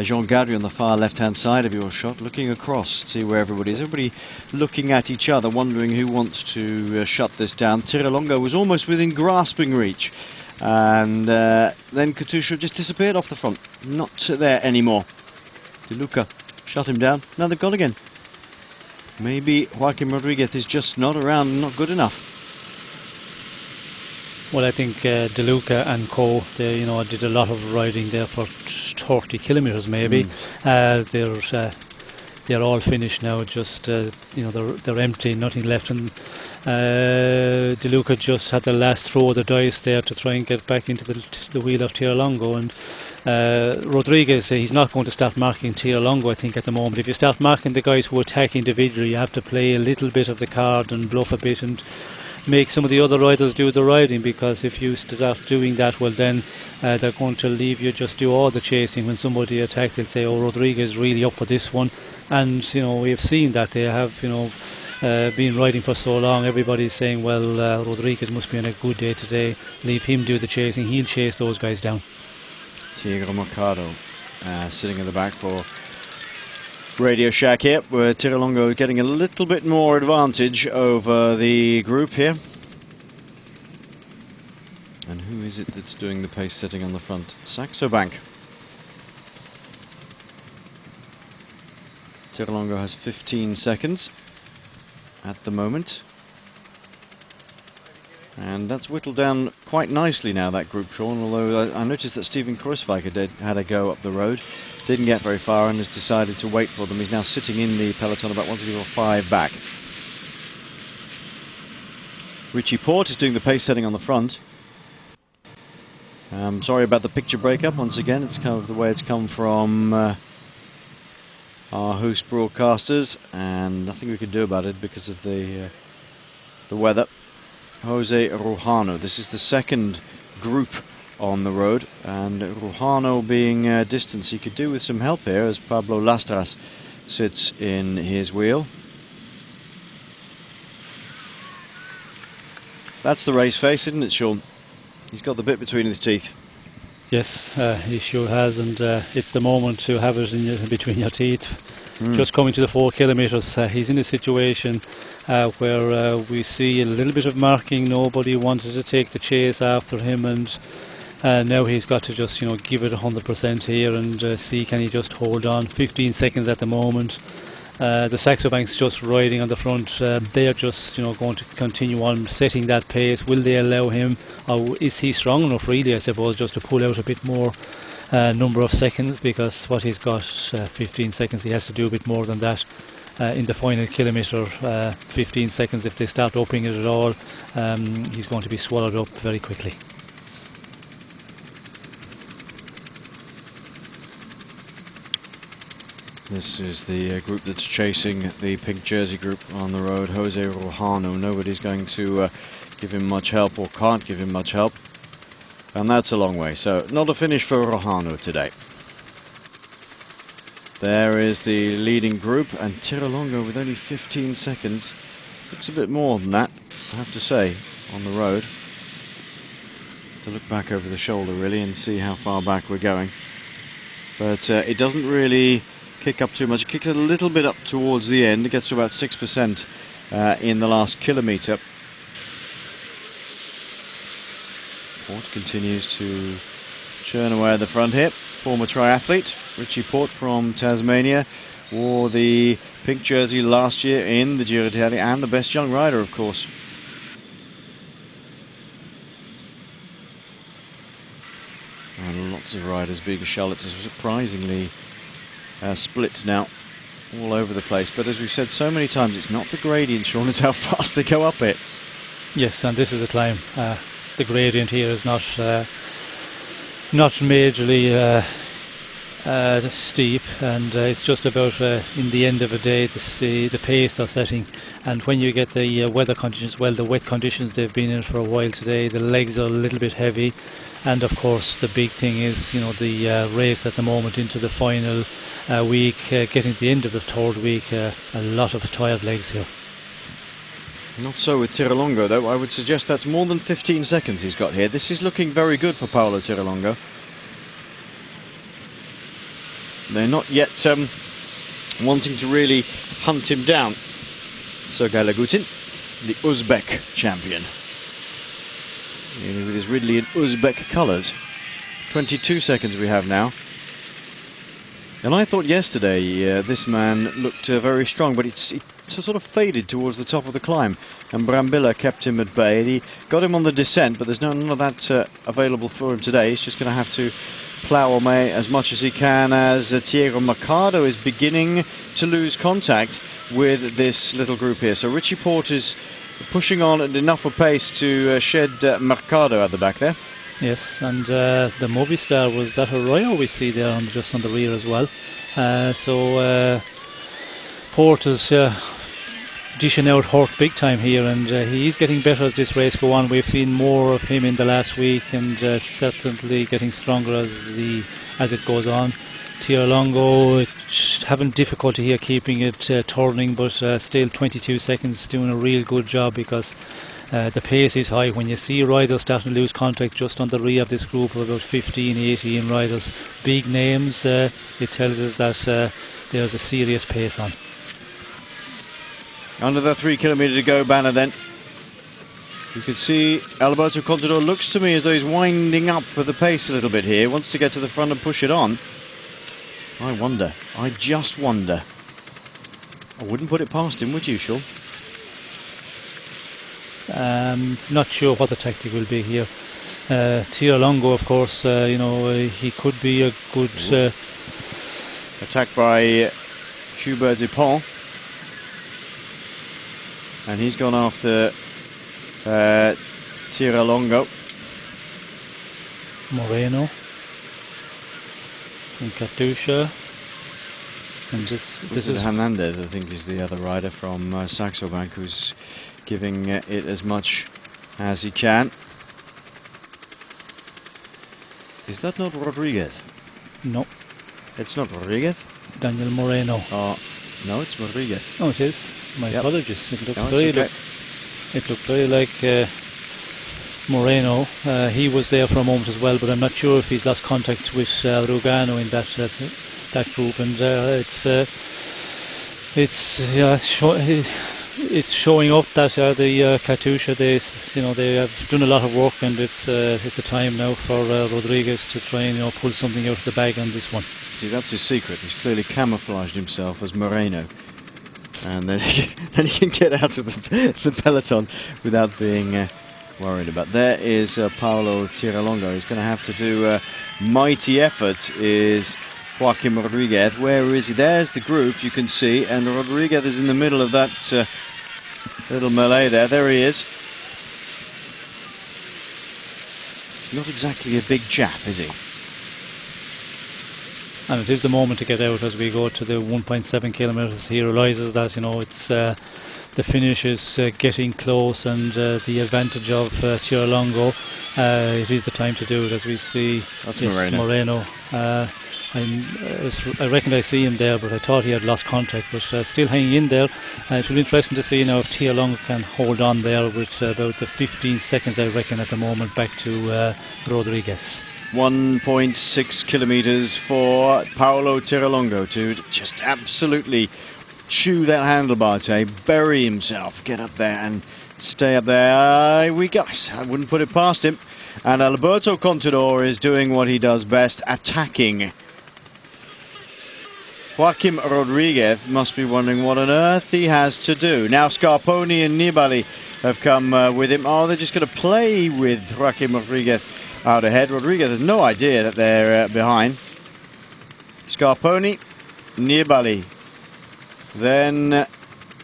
Jean Gadry on the far left-hand side of your shot, looking across to see where everybody is. Everybody looking at each other, wondering who wants to shut this down. Tirlongo was almost within grasping reach, and then Katusha just disappeared off the front. Not there anymore. De Luca shut him down. Now they've gone again. Maybe Joaquim Rodriguez is just not around, not good enough. Well, I think De Luca and co, they did a lot of riding there for 30 kilometres maybe. They're all finished now. Just they're empty, nothing left, and De Luca just had the last throw of the dice there to try and get back into the wheel of Tirlongo. And Rodriguez, he's not going to start marking Tirlongo, I think, at the moment. If you start marking the guys who attack individually, you have to play a little bit of the card and bluff a bit and make some of the other riders do the riding, because if you start doing that, well, then they're going to leave you just do all the chasing. When somebody attacks, they'll say, oh, Rodriguez is really up for this one, and we've seen that they have been riding for so long. Everybody's saying, well, Rodriguez must be on a good day today, leave him do the chasing, he'll chase those guys down. Tigre Mercado sitting in the back for Radio Shack here, where Tirlongo getting a little bit more advantage over the group here. And who is it that's doing the pace setting on the front? Saxo Bank. Tirlongo has 15 seconds at the moment. And that's whittled down quite nicely now, that group, Sean, although I noticed that Steven Kruiswijk had a go up the road. Didn't get very far and has decided to wait for them. He's now sitting in the peloton about 1, 2, 3, 4, 5 back. Richie Port is doing the pace setting on the front. Sorry about the picture breakup once again. It's kind of the way it's come from our host broadcasters, and nothing we can do about it because of the weather. Jose Rujano, this is the second group on the road, and Rujano being distance, he could do with some help here as Pablo Lastras sits in his wheel. That's the race face, isn't it, Sean? He's got the bit between his teeth. Yes, he sure has, and it's the moment to have it between your teeth. Just coming to the 4 kilometres, he's in a situation where we see a little bit of marking. Nobody wanted to take the chase after him, and now he's got to just give it 100% here and see can he just hold on. 15 seconds at the moment. The Saxo Bank's just riding on the front. They are just going to continue on setting that pace. Will they allow him, or is he strong enough really, I suppose, just to pull out a bit more number of seconds, because what he's got 15 seconds, he has to do a bit more than that in the final kilometre. 15 seconds, if they start upping it at all, he's going to be swallowed up very quickly. This is the group that's chasing the pink jersey group on the road. Jose Rujano, nobody's going to give him much help, or can't give him much help, and that's a long way, so not a finish for Rujano today. There is the leading group, and Tirlongo with only 15 seconds. Looks a bit more than that, I have to say, on the road. To look back over the shoulder really and see how far back we're going, but it doesn't really kick up too much. It kicks a little bit up towards the end. It gets to about 6% in the last kilometre. Port continues to churn away at the front here. Former triathlete Richie Port from Tasmania wore the pink jersey last year in the Giro d'Italia, and the best young rider, of course. And lots of riders being Charlotte's surprisingly split now all over the place. But as we've said so many times, it's not the gradient, Sean, it's how fast they go up it. Yes, and this is the climb. The gradient here is not majorly steep, and it's just about in the end of the day the pace they're setting. And when you get the weather conditions, well, the wet conditions they've been in for a while today, the legs are a little bit heavy. And of course the big thing is, you know, the race at the moment into the final week, getting to the end of the third week, a lot of tired legs here. Not so with Tirolongo, though. I would suggest that's more than 15 seconds he's got here. This is looking very good for Paolo Tirolongo. They're not yet wanting to really hunt him down. Sergei Lagutin, the Uzbek champion, with his Ridley and Uzbek colours. 22 seconds we have now. And I thought yesterday this man looked very strong, but it sort of faded towards the top of the climb, and Brambilla kept him at bay. He got him on the descent, but there's none of that available for him today. He's just going to have to plough away as much as he can, as Thierry Mercado is beginning to lose contact with this little group here. So Richie Port is pushing on at enough a pace to shed Mercado at the back there. Yes, and the Movistar, was that Arroyo we see there just on the rear as well. So Port is dishing out hurt big time here, and he's getting better as this race go on. We've seen more of him in the last week, and certainly getting stronger as it goes on. Tirolongo having difficulty here keeping it turning, but still 22 seconds, doing a real good job, because the pace is high. When you see riders starting to lose contact just on the rear of this group of about 15, 18 riders, big names, it tells us that there's a serious pace on. Under the 3 kilometre to go banner then. You can see Alberto Contador looks to me as though he's winding up for the pace a little bit here. Wants to get to the front and push it on. I just wonder. I wouldn't put it past him, would you, Sean? Not sure what the tactic will be here. Tirolongo, of course, he could be a good... Attacked by Hubert Dupont. And he's gone after Tirolongo. Moreno. And Katusha. And this is Hernandez, I think, is the other rider from Saxo Bank, who's giving it as much as he can. Is that not Rodriguez? No. It's not Rodriguez? Daniel Moreno. No, it's Rodriguez. Oh, it is. My apologies. It looked very very like Moreno. He was there for a moment as well, but I'm not sure if he's lost contact with Rugano in that group, and it's showing up that the Katusha, they have done a lot of work, and it's a time now for Rodriguez to try and pull something out of the bag on this one. See, that's his secret. He's clearly camouflaged himself as Moreno, and then he can get out of the peloton without being worried about. There is Paolo Tirolongo. He's going to have to do a mighty effort. Is Joaquim Rodriguez. Where is he? There's the group, you can see, and Rodriguez is in the middle of that little melee there. There he is. He's not exactly a big chap, is he? And it is the moment to get out as we go to the 1.7 kilometres. He realises that it's the finish is getting close, and the advantage of Tirolongo, it is the time to do it, as we see. That's Moreno. I reckon I see him there, but I thought he had lost contact, but still hanging in there. It will be interesting to see now if Tirolongo can hold on there with about the 15 seconds, I reckon, at the moment, back to Rodriguez. 1.6 kilometers for Paolo Tiralongo to just absolutely chew that handlebar tape, bury himself, get up there and stay up there. Here we go. I wouldn't put it past him. And Alberto Contador is doing what he does best, attacking. Joaquim Rodriguez must be wondering what on earth he has to do. Now Scarponi and Nibali have come with him. Oh, they're just going to play with Joaquim Rodriguez out ahead. Rodriguez has no idea that they're behind. Scarponi, Nibali, then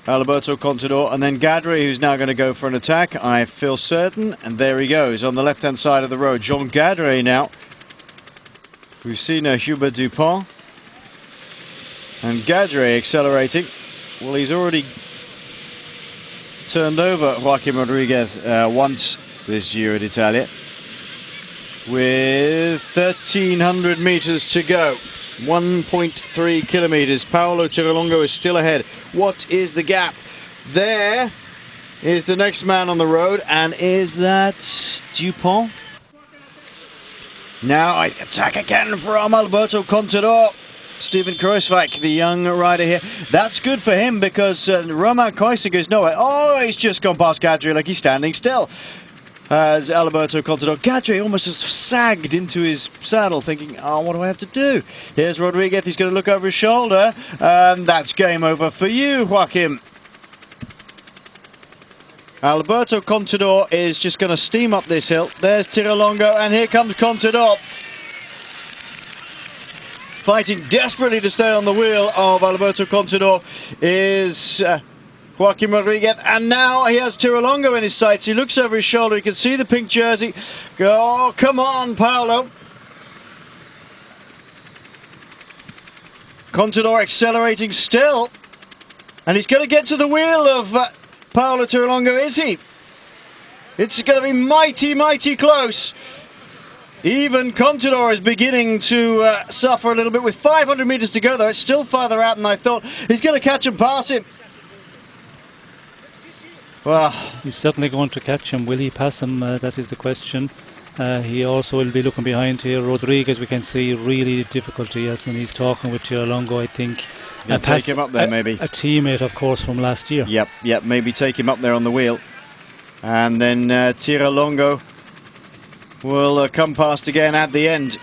Alberto Contador, and then Gadri, who's now going to go for an attack, I feel certain. And there he goes on the left-hand side of the road. Jean Gadri now. We've seen Hubert Dupont. And Gadri accelerating. Well, he's already turned over Joaquim Rodriguez once this Giro d'Italia. With 1,300 meters to go. 1.3 kilometers. Paolo Tiralongo is still ahead. What is the gap? There is the next man on the road, and is that Dupont? Now attack again from Alberto Contador. Steven Kruijswijk, the young rider here. That's good for him because Romain Koisinger is nowhere. Oh, he's just gone past Gadri like he's standing still. As Alberto Contador, Gadri almost has sagged into his saddle thinking, oh, what do I have to do? Here's Rodriguez, he's going to look over his shoulder. That's game over for you, Joaquim. Alberto Contador is just going to steam up this hill. There's Tiralongo, and here comes Contador. Fighting desperately to stay on the wheel of Alberto Contador is Joaquim Rodriguez, and now he has Tiralongo in his sights. He looks over his shoulder, he can see the pink jersey. Oh, come on, Paolo. Contador accelerating still, and he's going to get to the wheel of Paolo Tiralongo, is he? It's going to be mighty, mighty close. Even Contador is beginning to suffer a little bit. With 500 meters to go, though, it's still farther out than I thought. He's going to catch and pass him. Well, he's certainly going to catch him. Will he pass him? That is the question. He also will be looking behind here. Rodriguez, we can see really difficulty, yes, and he's talking with Tiralongo, I think. Take him up there, maybe. A teammate, of course, from last year. Yep, maybe take him up there on the wheel. And then Tiralongo will come past again at the end.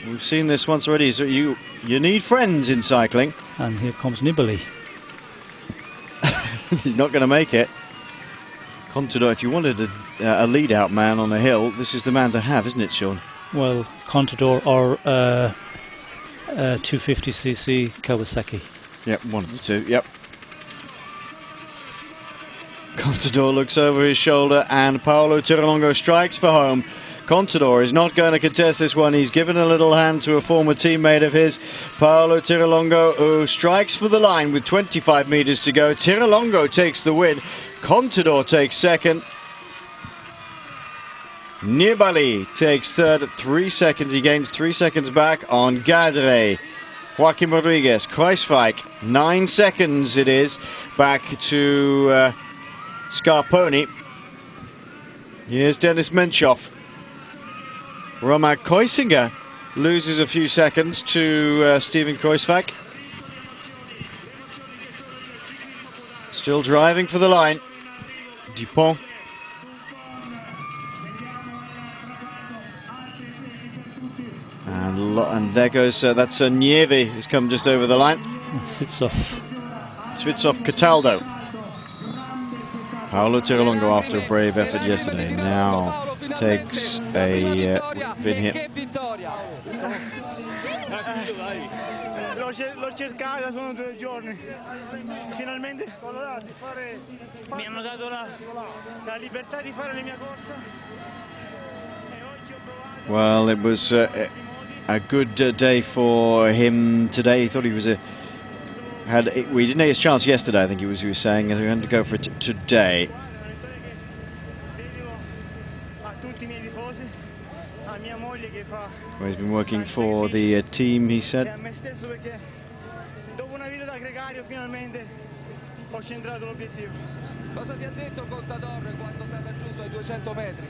We've seen this once already. So you need friends in cycling. And here comes Nibali. He's not going to make it. Contador, if you wanted a lead-out man on a hill, this is the man to have, isn't it, Sean? Well, Contador or 250cc Kawasaki. Yep, one of the two, yep. Contador looks over his shoulder, and Paolo Tiralongo strikes for home. Contador is not going to contest this one. He's given a little hand to a former teammate of his, Paolo Tiralongo, who strikes for the line with 25 meters to go. Tiralongo takes the win. Contador takes second. Nibali takes third at 3 seconds. He gains 3 seconds back on Gadre. Joaquim Rodriguez, Kruijswijk, 9 seconds it is back to Scarponi. Here's Dennis Menchov. Romain Koisinger loses a few seconds to Steven Kruijswijk. Still driving for the line. Dupont. And there goes, that's Nieve, who's come just over the line. Svitsov Cataldo. Paolo Tiralongo, after a brave effort yesterday, now takes a win here. L'ho cercata, sono 2 giorni. Finalmente mi hanno dato la libertà di fare la mia corsa. Well, it was a good day for him today. He thought he was we didn't have his chance yesterday, I think he was saying, and he had to go for it today. Well, he's been working for the team, he said. Cosa ti ha detto Contador quando ti ha raggiunto ai 200 metri?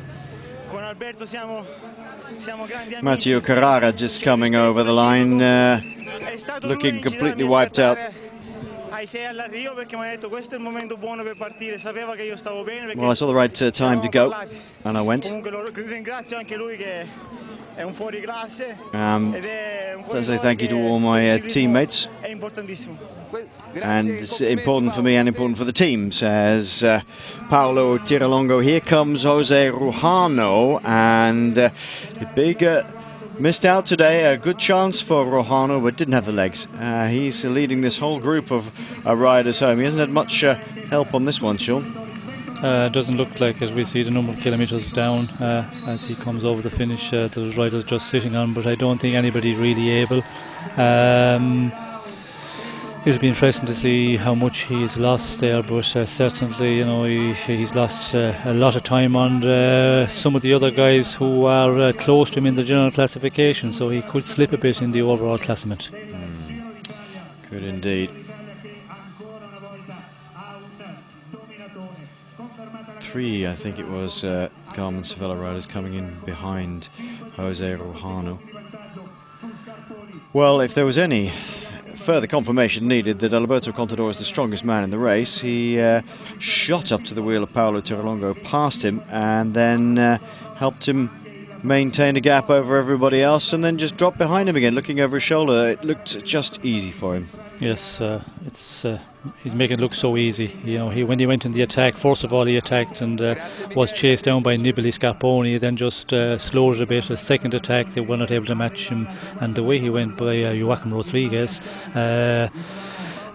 con Alberto siamo grandi amici. Matteo Carrara just coming over the line, È stato lui looking a completely incitarmi a wiped out. scattare ai 6 all'arrivo perché mi ha detto questo è il momento buono per partire, sapeva che io stavo bene perché Well, I saw the right time to go, and I went. Comunque lo ringrazio anche lui che è un fuoriclasse ed è un So I say corridore thank you to che all per my il ciclismo teammates. è importantissimo. And it's important for me and important for the team, says Paolo Tiralongo. Here comes Jose Rujano, and big missed out today. A good chance for Rujano, but didn't have the legs. He's leading this whole group of riders home. He hasn't had much help on this one, Sean. Doesn't look like it. We see the number of kilometres down as he comes over the finish. The riders just sitting on, but I don't think anybody really able. It'll be interesting to see how much he's lost there, but certainly, you know, he's lost a lot of time on some of the other guys who are close to him in the general classification, so he could slip a bit in the overall classement. Good indeed. 3, I think it was, Garmin Sevilla riders coming in behind Jose Rujano. Well, if there was any further confirmation needed that Alberto Contador is the strongest man in the race, he shot up to the wheel of Paolo Tiralongo, passed him, and then helped him maintain a gap over everybody else, and then just dropped behind him again, looking over his shoulder. It looked just easy for him. Yes, he's making it look so easy. You know, when he went in the attack, first of all he attacked and was chased down by Nibali Scarponi, then just slowed it a bit. A second attack, they were not able to match him, and the way he went by Joaquim Rodriguez,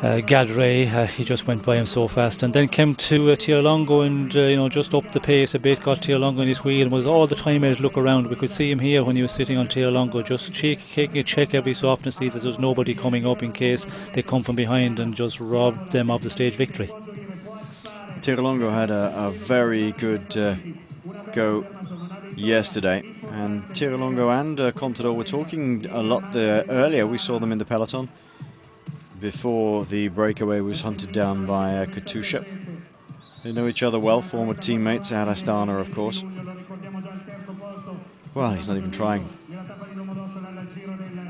Gardeccia, he just went by him so fast, and then came to Tiralongo and just upped the pace a bit, got Tiralongo in his wheel, and was all the time able to look around. We could see him here when he was sitting on Tiralongo, just taking a check every so often to see that there's nobody coming up in case they come from behind and just rob them of the stage victory. Tiralongo had a very good go yesterday, and Tiralongo and Contador were talking a lot earlier. We saw them in the peloton before the breakaway was hunted down by Katusha. They know each other well, former teammates at Astana, of course. Well, he's not even trying.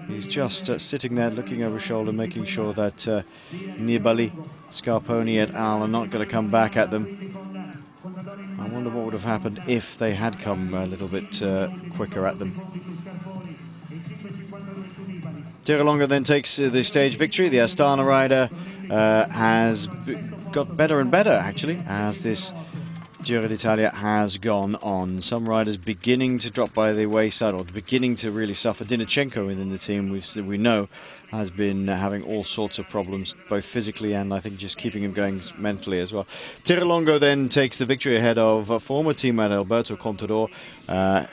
He's just sitting there looking over his shoulder, making sure that Nibali, Scarponi et al. Are not going to come back at them. I wonder what would have happened if they had come a little bit quicker at them. Tiralongo then takes the stage victory. The Astana rider has got better and better, actually, as this Giro d'Italia has gone on. Some riders beginning to drop by the wayside, or beginning to really suffer. Dinachenko within the team, we know, has been having all sorts of problems, both physically and I think just keeping him going mentally as well. Tiralongo then takes the victory ahead of former teammate Alberto Contador,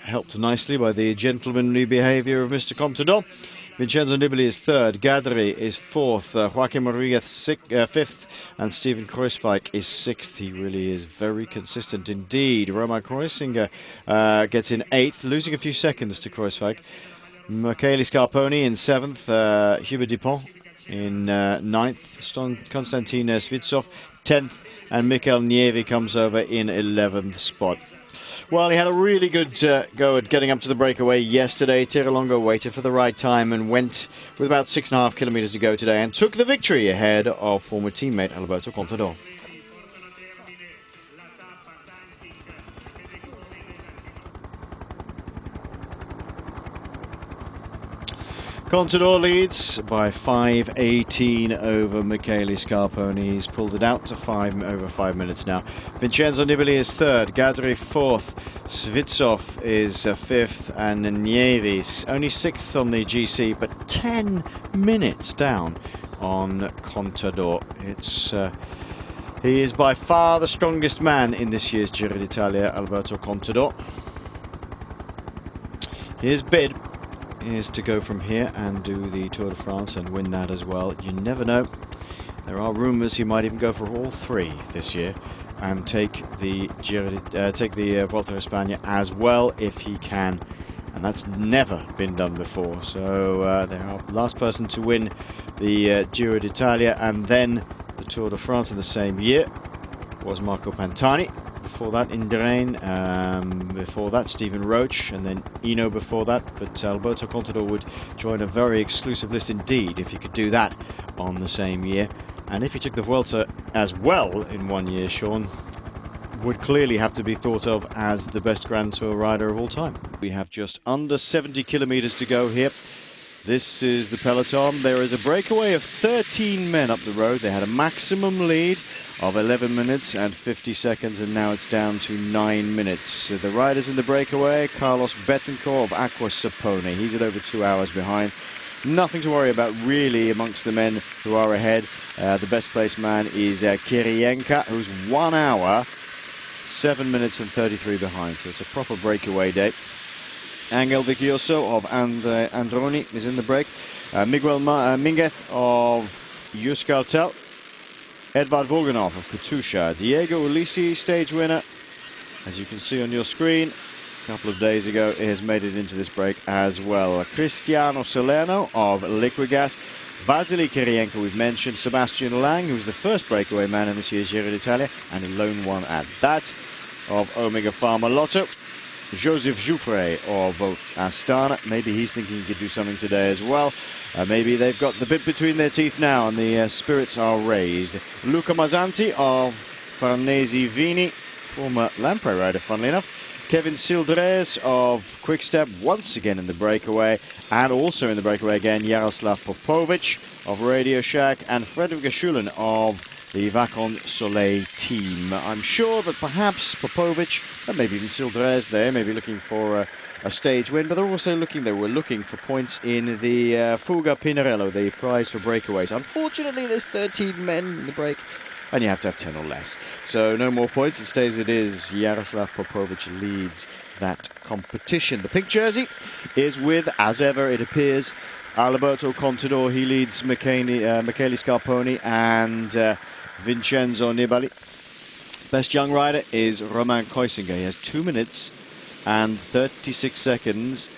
helped nicely by the gentlemanly behaviour of Mr. Contador. Vincenzo Nibali is third, Gadri is fourth, Joaquim Rodriguez fifth, and Steven Kruijswijk is sixth. He really is very consistent indeed. Roman Kreuziger gets in eighth, losing a few seconds to Kruijswijk. Michele Scarponi in seventh, Hubert Dupont in ninth, Konstantin Svitsov 10th, and Mikel Nieve comes over in 11th spot. Well, he had a really good go at getting up to the breakaway yesterday. Tiralongo waited for the right time and went with about 6.5 kilometers to go today and took the victory ahead of former teammate Alberto Contador. Contador leads by 5:18 over Michele Scarponi. He's pulled it out to over 5 minutes now. Vincenzo Nibali is third, Gadri fourth, Svitsov is fifth, and Nieves only sixth on the GC, but 10 minutes down on Contador. He is by far the strongest man in this year's Giro d'Italia, Alberto Contador. His bid is to go from here and do the Tour de France and win that as well. You never know. There are rumours he might even go for all three this year and take the Vuelta a España as well if he can. And that's never been done before. So the last person to win the Giro d'Italia and then the Tour de France in the same year was Marco Pantani. before that, Indurain, before that, Stephen Roach, and then Eno before that. But Alberto Contador would join a very exclusive list indeed if he could do that on the same year. And if he took the Vuelta as well in 1 year, Sean would clearly have to be thought of as the best Grand Tour rider of all time. We have just under 70 kilometers to go here. This is the peloton. There is a breakaway of 13 men up the road. They had a maximum lead of 11 minutes and 50 seconds, and now it's down to 9 minutes. The riders in the breakaway, Carlos Betancourt of Aqua Sapone. He's at over 2 hours behind. Nothing to worry about really amongst the men who are ahead. The best placed man is Kiryienka, who's 1 hour, 7 minutes and 33 behind. So it's a proper breakaway day. Angel Vicioso of Androni is in the break. Miguel Minguez of Euskaltel. Edvard Voganov of Katusha. Diego Ulisi, stage winner, as you can see on your screen. A couple of days ago, he has made it into this break as well. Cristiano Salerno of Liquigas. Vasily Kiryienka, we've mentioned. Sebastian Lang, who's the first breakaway man in this year's Giro d'Italia, and a lone one at that, of Omega Pharma Lotto. Joseph Jouffre of Astana. Maybe he's thinking he could do something today as well. Maybe they've got the bit between their teeth now and the spirits are raised. Luca Mazzanti of Farnese Vini, former Lamprey rider, funnily enough. Kevin Sildres of Quickstep, once again in the breakaway. And also in the breakaway again, Jaroslav Popovic of Radio Shack and Fredrik Schulen of the Vacon Soleil team. I'm sure that perhaps Popovic and maybe even Sildres there may be looking for a stage win, but they were looking for points in the Fuga Pinarello, the prize for breakaways. Unfortunately, there's 13 men in the break, and you have to have 10 or less. So no more points. It stays as it is. Jaroslav Popovic leads that competition. The pink jersey is with, as ever, it appears, Alberto Contador. He leads Michele Scarponi and Vincenzo Nibali. Best young rider is Romain Koisinger. He has 2 minutes and 36 seconds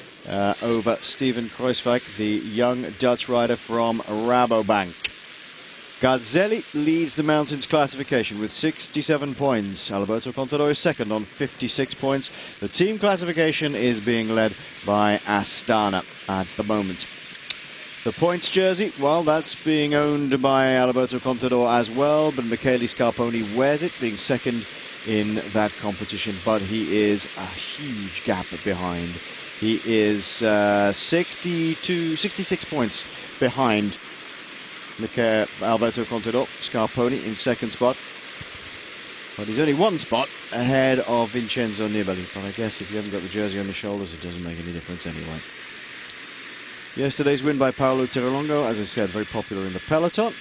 over Steven Kruijswijk, the young Dutch rider from Rabobank. Garzelli leads the mountains classification with 67 points. Alberto Contador is second on 56 points. The team classification is being led by Astana at the moment. The points jersey, well, that's being owned by Alberto Contador as well, but Michele Scarponi wears it, being second in that competition, but he is a huge gap behind. He is 66 points behind Alberto Contador. Scarponi in second spot, but he's only 1 spot ahead of Vincenzo Nibali. But I guess if you haven't got the jersey on the shoulders, it doesn't make any difference anyway. Yesterday's win by Paolo Tirolongo, as I said, very popular in the peloton.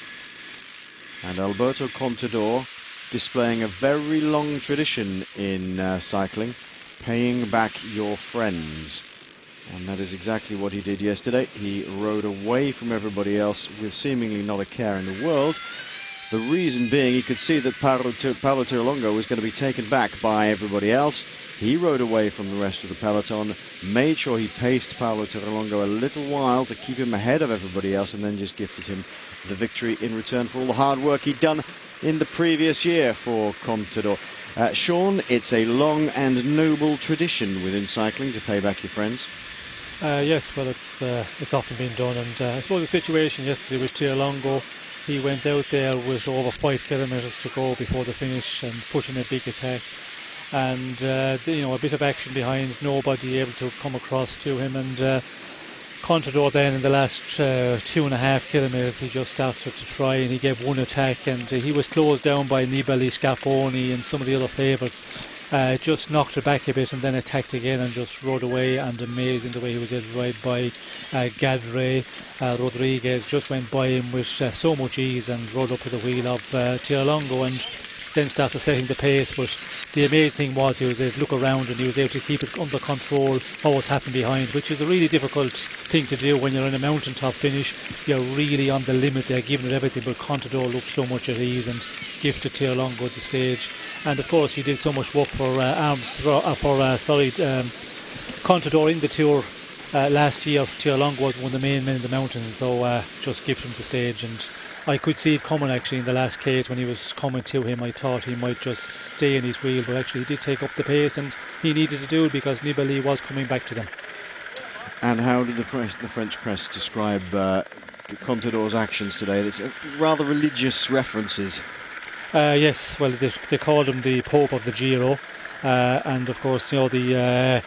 And Alberto Contador displaying a very long tradition in cycling, paying back your friends. And that is exactly what he did yesterday. He rode away from everybody else with seemingly not a care in the world. The reason being he could see that Paolo Tirolongo was going to be taken back by everybody else. He rode away from the rest of the peloton, made sure he paced Paolo Tirolongo a little while to keep him ahead of everybody else, and then just gifted him the victory in return for all the hard work he'd done in the previous year for Contador. Sean, it's a long and noble tradition within cycling to pay back your friends. Yes, well, it's often been done, and I suppose the situation yesterday with Tirolongo, he went out there with over 5 kilometres to go before the finish and put in a big attack. And a bit of action behind, nobody able to come across to him, and Contador then in the last 2.5 kilometres he just started to try, and he gave one attack, and he was closed down by Nibali, Scarponi and some of the other favourites. Just knocked it back a bit and then attacked again and just rode away, and amazing the way he was able to ride by Gadre. Rodriguez just went by him with so much ease and rode up to the wheel of Tirolongo and then started setting the pace. But the amazing thing was he was able to look around and he was able to keep it under control, what was happening behind, which is a really difficult thing to do when you're in a mountaintop finish. You're really on the limit there, giving it everything, but Contador looked so much at ease and gifted Tirolongo the stage. And of course he did so much work for Contador in the Tour last year. Tirolongo was one of the main men in the mountains, so just gifted him the stage, and I could see it coming actually in the last cage when he was coming to him. I thought he might just stay in his wheel, but actually he did take up the pace, and he needed to do it because Nibali was coming back to them. And how did the French press describe Contador's actions today? There's rather religious references. Yes, well, they called him the Pope of the Giro, and of course, the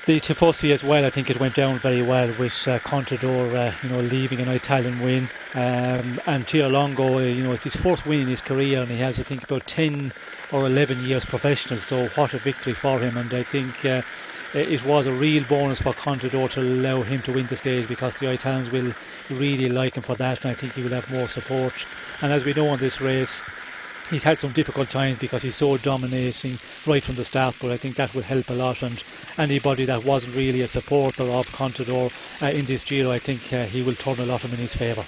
Tifosi as well. I think it went down very well with Contador, leaving an Italian win, and Tiro Longo, it's his first win in his career, and he has, I think, about 10 or 11 years professional. So what a victory for him! And I think it was a real bonus for Contador to allow him to win the stage, because the Italians will really like him for that, and I think he will have more support. And as we know in this race, he's had some difficult times because he's so dominating right from the start, but I think that will help a lot. And anybody that wasn't really a supporter of Contador in this Giro, I think he will turn a lot of them in his favour.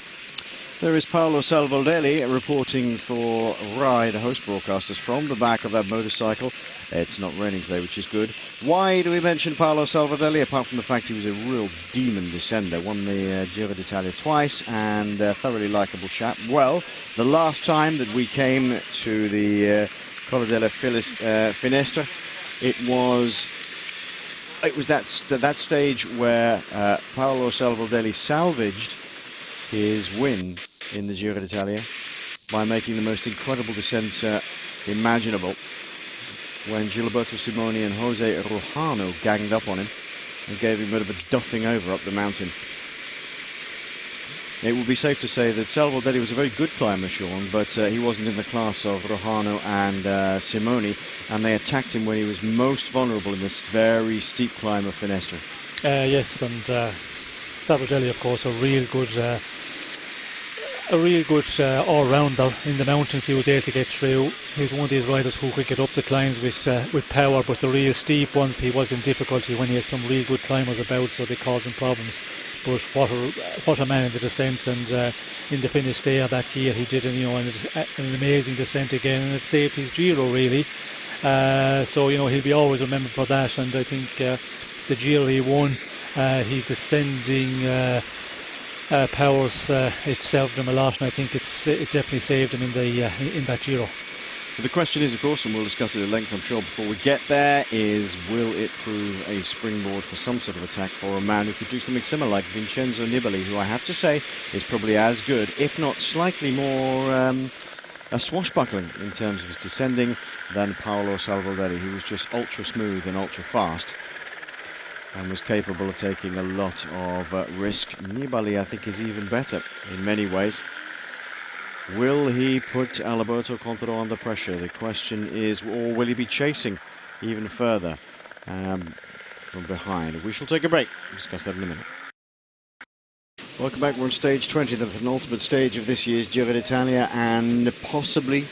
There is Paolo Salvoldelli reporting for Rai, the host broadcasters, from the back of that motorcycle. It's not raining today, which is good. Why do we mention Paolo Salvoldelli, apart from the fact he was a real demon descender? Won the Giro d'Italia twice, and a thoroughly likeable chap. Well, the last time that we came to the Col della Finestre, it was that stage where Paolo Salvoldelli salvaged his win in the Giro d'Italia by making the most incredible descent imaginable, when Gilberto Simoni and Jose Rojano ganged up on him and gave him a bit of a duffing over up the mountain. It would be safe to say that Salvoldelli was a very good climber, Sean, but he wasn't in the class of Rojano and Simoni, and they attacked him when he was most vulnerable in this very steep climb of Finestre. Yes, and Salvoldelli, of course, a real good all-rounder. In the mountains he was able to get through. He was one of these riders who could get up the climbs with power, but the real steep ones he was in difficulty when he had some real good climbers about, so they caused him problems. But what a man in the descent, and in the Finestre that year he did an amazing descent again, and it saved his Giro really. So he'll be always remembered for that, and I think the Giro he won, his descending powers, it served him a lot, and I think it definitely saved him in that Giro. The question is, of course, and we'll discuss it at length, I'm sure, before we get there, is will it prove a springboard for some sort of attack for a man who could do something similar, like Vincenzo Nibali, who I have to say is probably as good, if not slightly more swashbuckling in terms of his descending, than Paolo Salvoldelli, who was just ultra smooth and ultra fast and was capable of taking a lot of risk. Nibali, I think, is even better in many ways. Will he put Alberto Contador under pressure? The question is, or will he be chasing even further from behind? We shall take a break. We'll discuss that in a minute. Welcome back. We're on stage 20, the penultimate stage of this year's Giro d'Italia, and possibly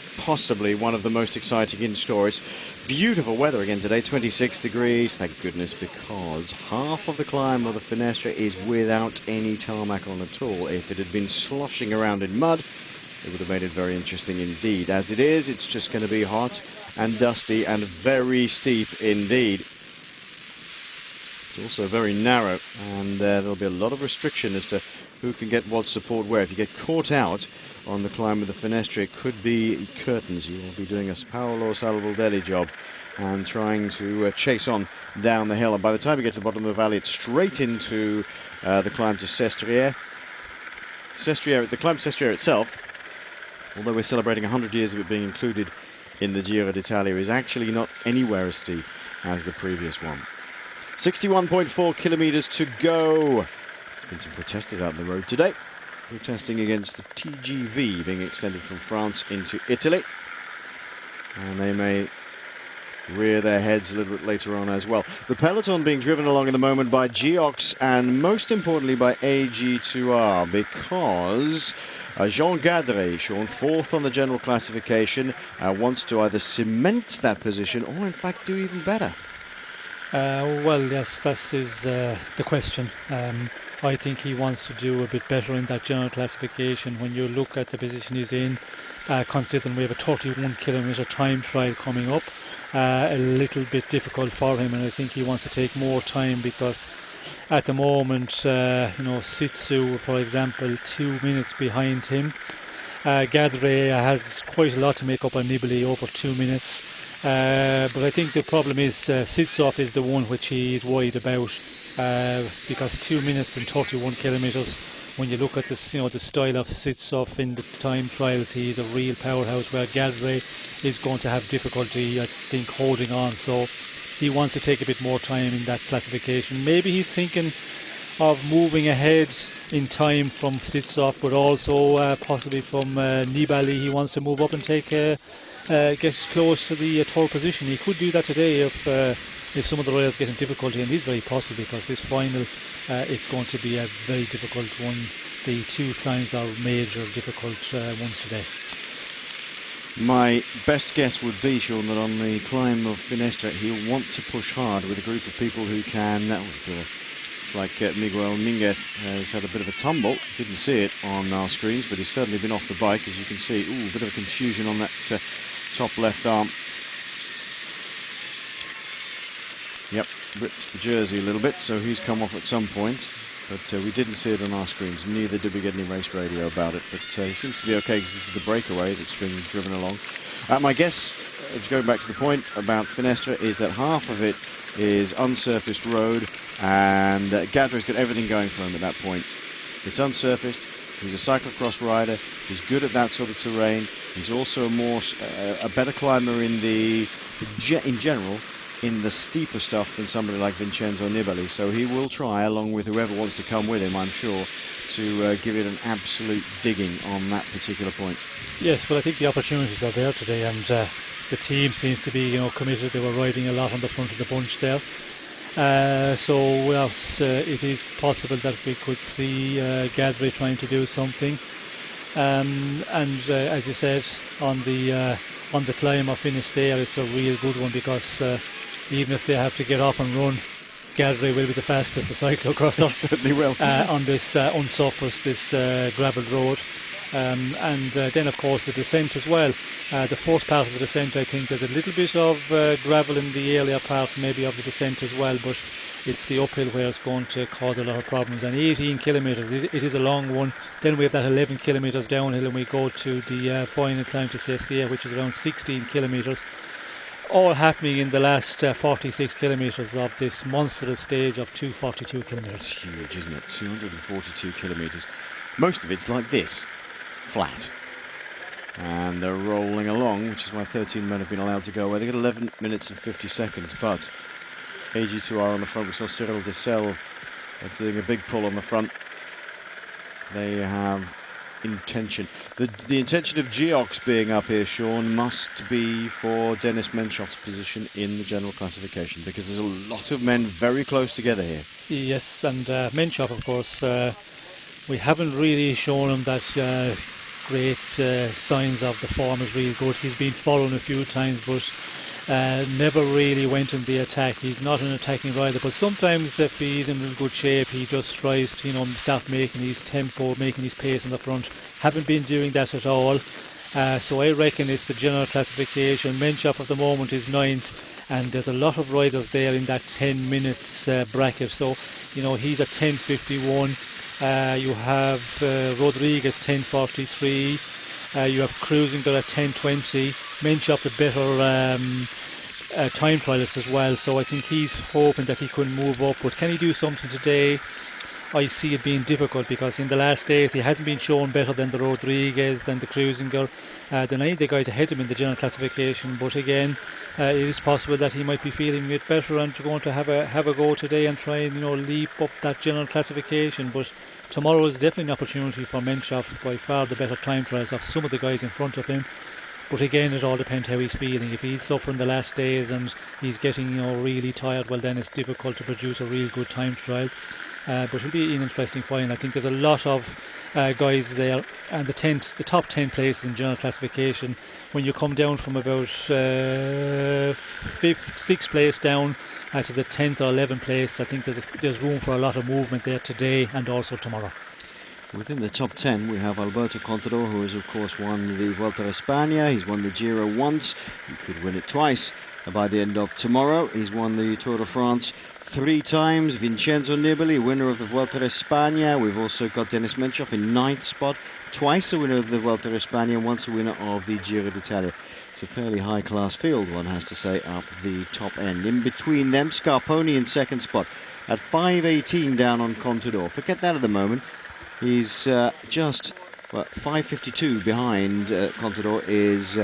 one of the most exciting in store. It's beautiful weather again today, 26 degrees, thank goodness, because half of the climb of the Finestre is without any tarmac on at all. If it had been sloshing around in mud, it would have made it very interesting indeed. As it is, it's just going to be hot and dusty and very steep indeed. It's also very narrow, and there'll be a lot of restriction as to who can get what support where. If you get caught out on the climb of the Finestre, it could be curtains. You will be doing a Paolo Salvoldelli job and trying to chase on down the hill. And by the time you get to the bottom of the valley, it's straight into the climb to Sestriere. The climb to Sestriere itself, although we're celebrating 100 years of it being included in the Giro d'Italia, is actually not anywhere as steep as the previous one. 61.4 kilometres to go. There's been some protesters out on the road today, protesting against the TGV being extended from France into Italy. And they may rear their heads a little bit later on as well. The peloton being driven along at the moment by Geox and most importantly by AG2R, because Jean Gadret, shown fourth on the general classification, wants to either cement that position or in fact do even better. Well, yes, that is the question. I think he wants to do a bit better in that general classification. When you look at the position he's in, considering we have a 31 kilometre time trial coming up, a little bit difficult for him, and I think he wants to take more time because at the moment, Sitsu, for example, 2 minutes behind him. Gardeccia has quite a lot to make up on Nibali, over 2 minutes. But I think the problem is Sitsov is the one which he's worried about, because 2 minutes and 31 kilometres. When you look at this, the style of Sitsov in the time trials, he's a real powerhouse. Where Gardeccia is going to have difficulty, I think, holding on. So he wants to take a bit more time in that classification. Maybe he's thinking of moving ahead in time from Sitsov, but also possibly from Nibali. He wants to move up and get close to the third position. He could do that today if some of the riders get in difficulty, and it's very possible because this final it's going to be a very difficult one. The 2 climbs are major difficult ones today. My best guess would be, Sean, that on the climb of Finestre he'll want to push hard with a group of people who can. It's like Miguel Minguez has had a bit of a tumble. Didn't see it on our screens, but he's certainly been off the bike, as you can see. Ooh, a bit of a contusion on that top left arm. Yep, ripped the jersey a little bit, so he's come off at some point. But we didn't see it on our screens, neither did we get any race radio about it. But he seems to be okay, because this is the breakaway that's been driven along. My guess, going back to the point about Finestre, is that half of it is unsurfaced road, and Gardeccia's got everything going for him at that point. It's unsurfaced, he's a cyclocross rider, he's good at that sort of terrain, he's also a better climber in general, in the steeper stuff than somebody like Vincenzo Nibali, so he will try, along with whoever wants to come with him, I'm sure, to give it an absolute digging on that particular point. Yes, well, I think the opportunities are there today, and the team seems to be committed. They were riding a lot on the front of the bunch there. So yes, it is possible that we could see Gardeccia trying to do something. And as you said, on the climb of Finestre, it's a real good one, because even if they have to get off and run, Gardeccia will be the fastest of cyclocrossers. Certainly will. On this unsurfaced, this gravelled road. And then, of course, the descent as well. The first part of the descent, I think there's a little bit of gravel in the earlier part, maybe, of the descent as well, but it's the uphill where it's going to cause a lot of problems. And 18 kilometres, it is a long one. Then we have that 11 kilometres downhill, and we go to the final climb to Sestriere, which is around 16 kilometres. All happening in the last 46 kilometres of this monstrous stage of 242 kilometres. That's huge, isn't it? 242 kilometres. Most of it's like this, flat. And they're rolling along, which is why 13 men have been allowed to go away. They get 11 minutes and 50 seconds, but AG2R on the front. We saw Cyril Dessel doing a big pull on the front. They have intention. The intention of Geox being up here, Sean, must be for Dennis Menchoff's position in the general classification, because there's a lot of men very close together here. Yes, and Menchoff, of course, we haven't really shown him that great signs of the form is really good. He's been following a few times, but never really went in the attack. He's not an attacking rider, but sometimes if he's in good shape, he just tries to start making his tempo, making his pace in the front. Haven't been doing that at all. So I reckon it's the general classification. Menchoff at the moment is 9th, and there's a lot of riders there in that 10 minutes bracket. So he's at 10:51. You have Rodriguez 10:43. You have Cruisinger at 10:20. Menchoff the better time trialist as well, so I think he's hoping that he can move up. But can he do something today? I see it being difficult, because in the last days he hasn't been shown better than the Rodriguez, than the Cruisinger, than any of the guys ahead of him in the general classification. But again, it is possible that he might be feeling a bit better and going to have a go today and try and leap up that general classification. But tomorrow is definitely an opportunity for Menchoff, by far the better time trials of some of the guys in front of him. But again, it all depends how he's feeling. If he's suffering the last days and he's getting really tired, well, then it's difficult to produce a real good time trial. But it'll be an interesting final. I think there's a lot of guys there, and the top 10 places in general classification, when you come down from about 5th, 6th place down to the 10th or 11th place, I think there's room for a lot of movement there today and also tomorrow. Within the top 10 we have Alberto Contador, who has of course won the Vuelta a España. He's won the Giro once, he could win it twice, by the end of tomorrow. He's won the Tour de France 3 times. Vincenzo Nibali, winner of the Vuelta a España. We've also got Denis Menchov in 9th spot, twice a winner of the Vuelta a España and once a winner of the Giro d'Italia. It's a fairly high-class field, one has to say, up the top end. In between them, Scarponi in 2nd spot at 5:18 down on Contador. Forget that at the moment. He's just 5:52 behind Contador is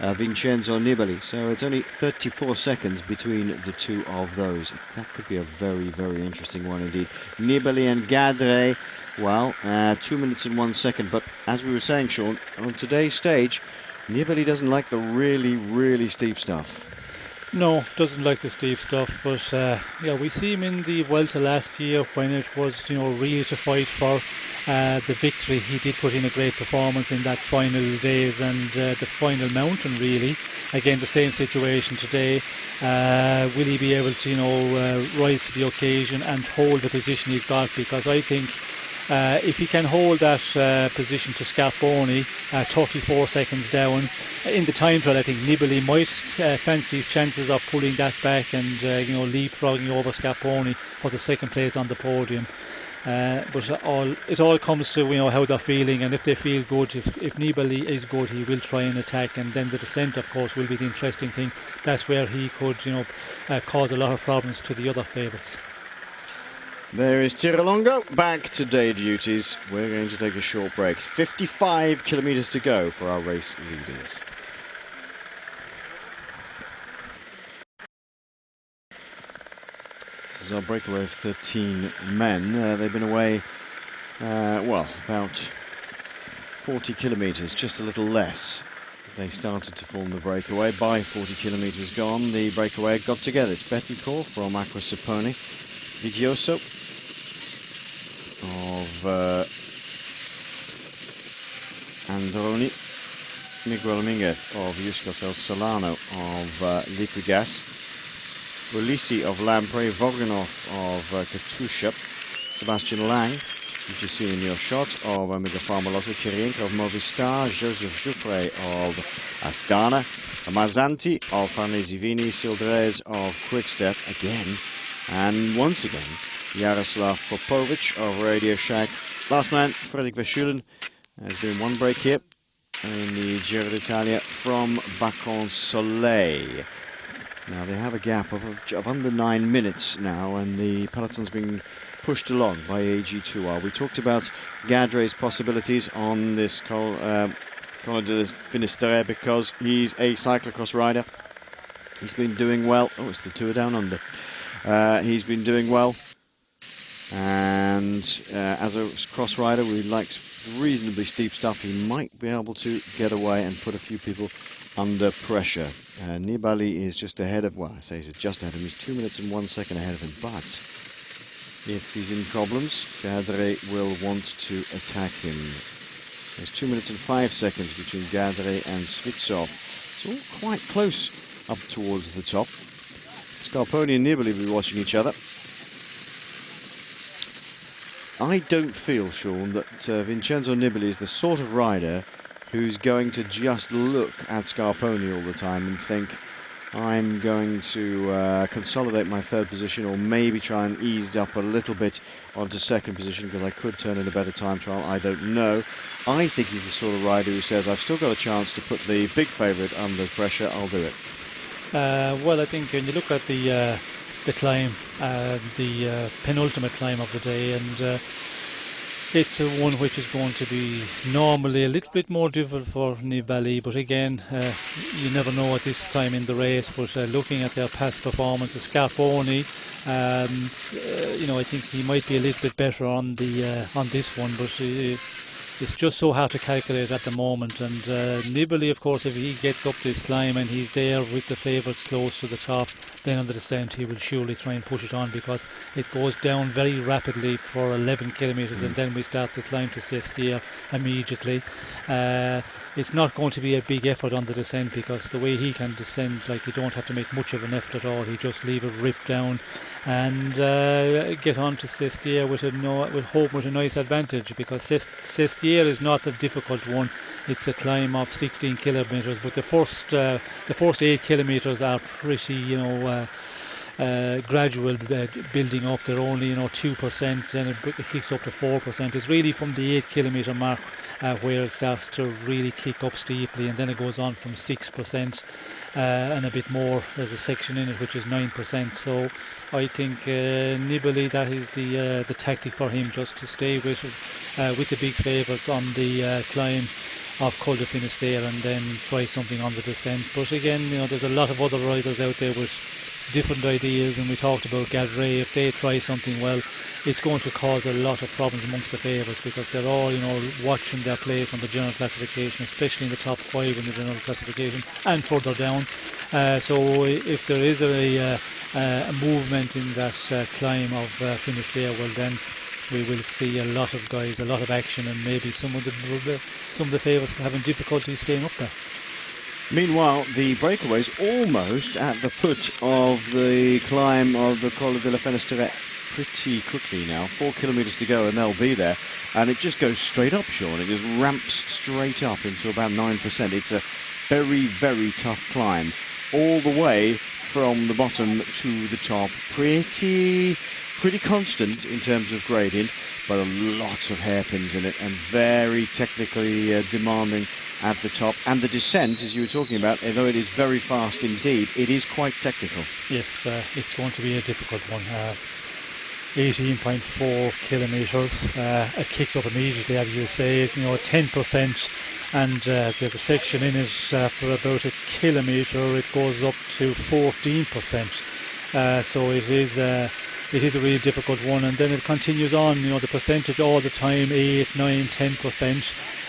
Vincenzo Nibali, so it's only 34 seconds between the two of those. That could be a very, very interesting one indeed. Nibali and Gadre, well, 2 minutes and 1 second, but as we were saying, Sean, on today's stage, Nibali doesn't like the really, really steep stuff. No, doesn't like the steep stuff, but yeah, we see him in the Vuelta last year when it was, really to fight for the victory. He did put in a great performance in that final days and the final mountain, really. Again, the same situation today. Will he be able to, rise to the occasion and hold the position he's got? Because I think if he can hold that position to Scarponi, 34 seconds down in the time trial, I think Nibali might fancy his chances of pulling that back and leapfrogging over Scarponi for the 2nd place on the podium. But it all comes to how they're feeling, and if they feel good, if Nibali is good, he will try and attack, and then the descent, of course, will be the interesting thing. That's where he could cause a lot of problems to the other favourites. There is Tiralongo back to day duties. We're going to take a short break. 55 kilometres to go for our race leaders. This is our breakaway of 13 men. They've been away, about 40 kilometres, just a little less. They started to form the breakaway. By 40 kilometres gone, the breakaway got together. It's Betancourt from Acqua Sapone, Vigioso of Androni, Miguel Minguez of Euskaltel Solano of Liquigas, Ulisi of Lamprey, Voganov of Katusha, Sebastian Lang, which you see in your shot, of Omega Pharma Lotto, Kiryienka of Movistar, Joseph Joupre of Astana, Mazzanti of Farnese Vini, Sildrez of Quickstep again, and once again, Jaroslav Popovic of Radio Shack. Last man, Fredrik Verschulen, is doing one break here in the Giro d'Italia from Bacon Soleil. Now they have a gap of under 9 minutes now, and the peloton's being pushed along by AG2R. We talked about Gadre's possibilities on this Col de Finestre because he's a cyclocross rider. He's been doing well. Oh, it's the Tour Down Under. He's been doing well, and as a cross rider who likes reasonably steep stuff, he might be able to get away and put a few people under pressure. Nibali is just ahead of, I say he's just ahead of him, he's 2 minutes and 1 second ahead of him, but if he's in problems, Gadre will want to attack him. There's 2 minutes and 5 seconds between Gadre and Svitsov. It's all quite close up towards the top. Scarponi and Nibali will be watching each other. I don't feel, Sean, that Vincenzo Nibali is the sort of rider who's going to just look at Scarponi all the time and think, I'm going to consolidate my 3rd position, or maybe try and ease up a little bit onto 2nd position because I could turn in a better time trial. I don't know. I think he's the sort of rider who says, I've still got a chance to put the big favourite under pressure, I'll do it. Well, I think when you look at the climb, the penultimate climb of the day, and it's one which is going to be normally a little bit more difficult for Nibali, but again, you never know at this time in the race. But looking at their past performances, Scarponi, I think he might be a little bit better on this one, but it's just so hard to calculate at the moment. And Nibali, of course, if he gets up this climb and he's there with the favourites close to the top, then on the descent he will surely try and push it on, because it goes down very rapidly for 11 kilometres and then we start the climb to Sestriere immediately. It's not going to be a big effort on the descent, because the way he can descend, like, you don't have to make much of an effort at all. He just leave it rip down and get on to Sestriere with a nice advantage, because Sestriere is not a difficult one. It's a climb of 16 kilometres, but the first 8 kilometres are pretty, gradual building up. They're only 2%, then it kicks up to 4%. It's really from the 8 kilometre mark where it starts to really kick up steeply, and then it goes on from 6% and a bit more. There's a section in it which is 9%. So I think Nibali, that is the tactic for him, just to stay with the big favourites on the climb of Col de Finestre and then try something on the descent. But again, there's a lot of other riders out there with different ideas, and we talked about Gardeccia. If they try something well, it's going to cause a lot of problems amongst the favourites, because they're all watching their place on the general classification, especially in the top 5 in the general classification and further down. So if there is a movement in that climb of Finestre, well then we will see a lot of guys, a lot of action, and maybe some of the favourites having difficulty staying up there. Meanwhile, the Breakaway is almost at the foot of the climb of the Col de la Finestre pretty quickly now. 4 kilometres to go and they'll be there. And it just goes straight up, Sean. It just ramps straight up into about 9%. It's a very, very tough climb. All the way from the bottom to the top. Pretty constant in terms of gradient, but a lot of hairpins in it and very technically demanding at the top. And the descent, as you were talking about, although it is very fast indeed, it is quite technical. Yes, it's going to be a difficult one. 18.4 kilometres. It kicks up immediately, as you say, 10%. And there's a section in it for about a kilometre. It goes up to 14%. So it is a really difficult one, and then it continues on, the percentage all the time, 8, 9, 10%.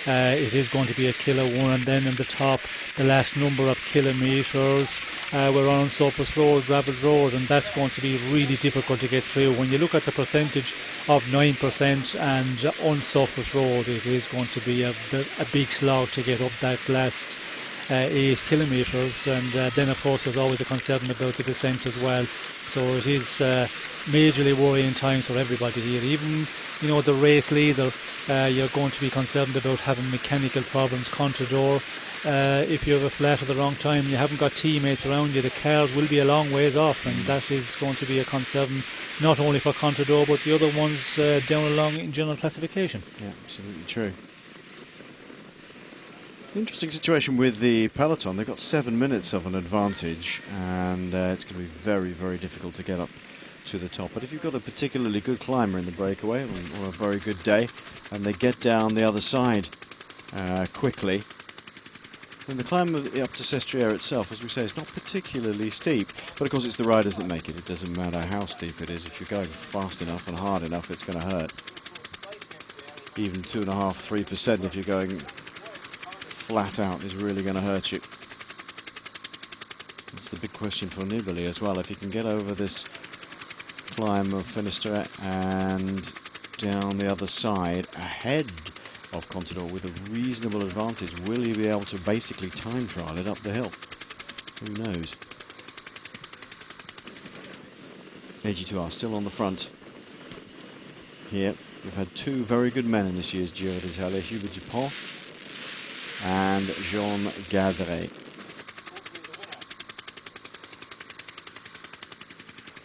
It is going to be a killer one, and then in the top, the last number of kilometres, we're on surface road, gravel road, and that's going to be really difficult to get through. When you look at the percentage of 9% and unsurface road, it is going to be a big slog to get up that last 8 kilometres, and then of course there's always a concern about the descent as well. So it is majorly worrying times for everybody here. Even the race leader, you're going to be concerned about having mechanical problems. Contador, if you have a flat at the wrong time, you haven't got teammates around you, the cars will be a long ways off, and that is going to be a concern not only for Contador but the other ones down along in general classification. Yeah, absolutely true. Interesting situation with the peloton. They've got 7 minutes of an advantage, and it's going to be very, very difficult to get up to the top. But if you've got a particularly good climber in the Breakaway, or a very good day, and they get down the other side quickly, then the climb up to Sestriere itself, as we say, is not particularly steep. But of course it's the riders that make it. It doesn't matter how steep it is. If you're going fast enough and hard enough, it's going to hurt. Even 2.5–3% if you're going flat out is really going to hurt you. That's the big question for Nibali as well. If he can get over this climb of Finestre and down the other side ahead of Contador with a reasonable advantage, will he be able to basically time trial it up the hill? Who knows? AG2R still on the front here. We've had 2 very good men in this year's Giro d'Italia, Hubert Dupont and Jean Gardeccia.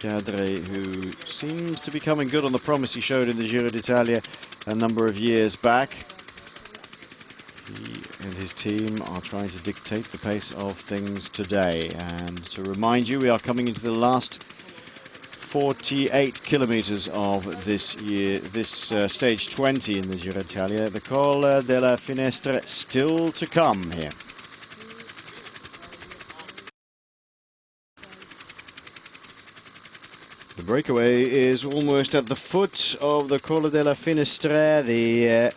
Gardeccia, who seems to be coming good on the promise he showed in the Giro d'Italia a number of years back. He and his team are trying to dictate the pace of things today. And to remind you, we are coming into the last 48 kilometers of this stage 20 in the Giro d'Italia. The Col de la Finestre still to come here. The Breakaway is almost at the foot of the Col de la Finestre, the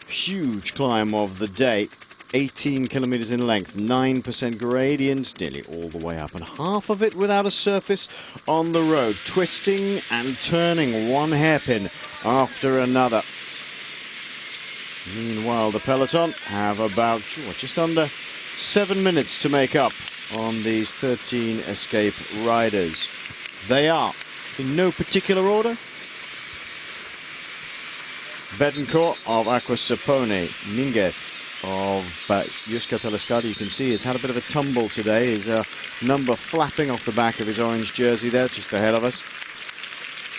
huge climb of the day. 18 kilometers in length, 9% gradient, nearly all the way up, and half of it without a surface on the road, twisting and turning one hairpin after another. Meanwhile, the peloton have about just under 7 minutes to make up on these 13 escape riders. They are, in no particular order, Betancourt of Aquasapone, Minguez of Juska Telescada. You can see he's had a bit of a tumble today. His number flapping off the back of his orange jersey there, just ahead of us.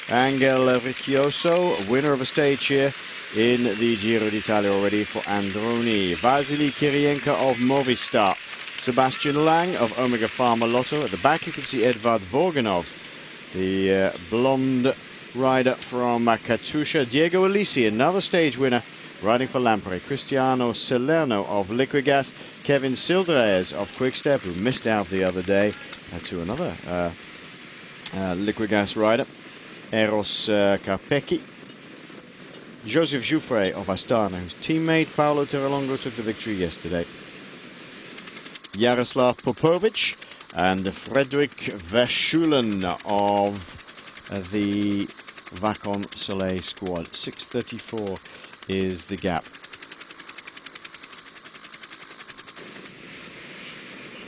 Angel Ricchioso, winner of a stage here in the Giro d'Italia already for Androni. Vasily Kiryienka of Movistar. Sebastian Lang of Omega Pharma Lotto. At the back you can see Edvard Voganov, the blonde rider from Katusha. Diego Alisi, another stage winner, riding for Lampre. Cristiano Salerno of Liquigas. Kevin Sildrez of Quickstep, who missed out the other day to another Liquigas rider. Eros Capecchi. Joseph Jouffre of Astana, whose teammate Paolo Terralongo took the victory yesterday. Jaroslav Popovic and Frederick Verschulen of the Vacon Soleil squad. 6:34 is the gap.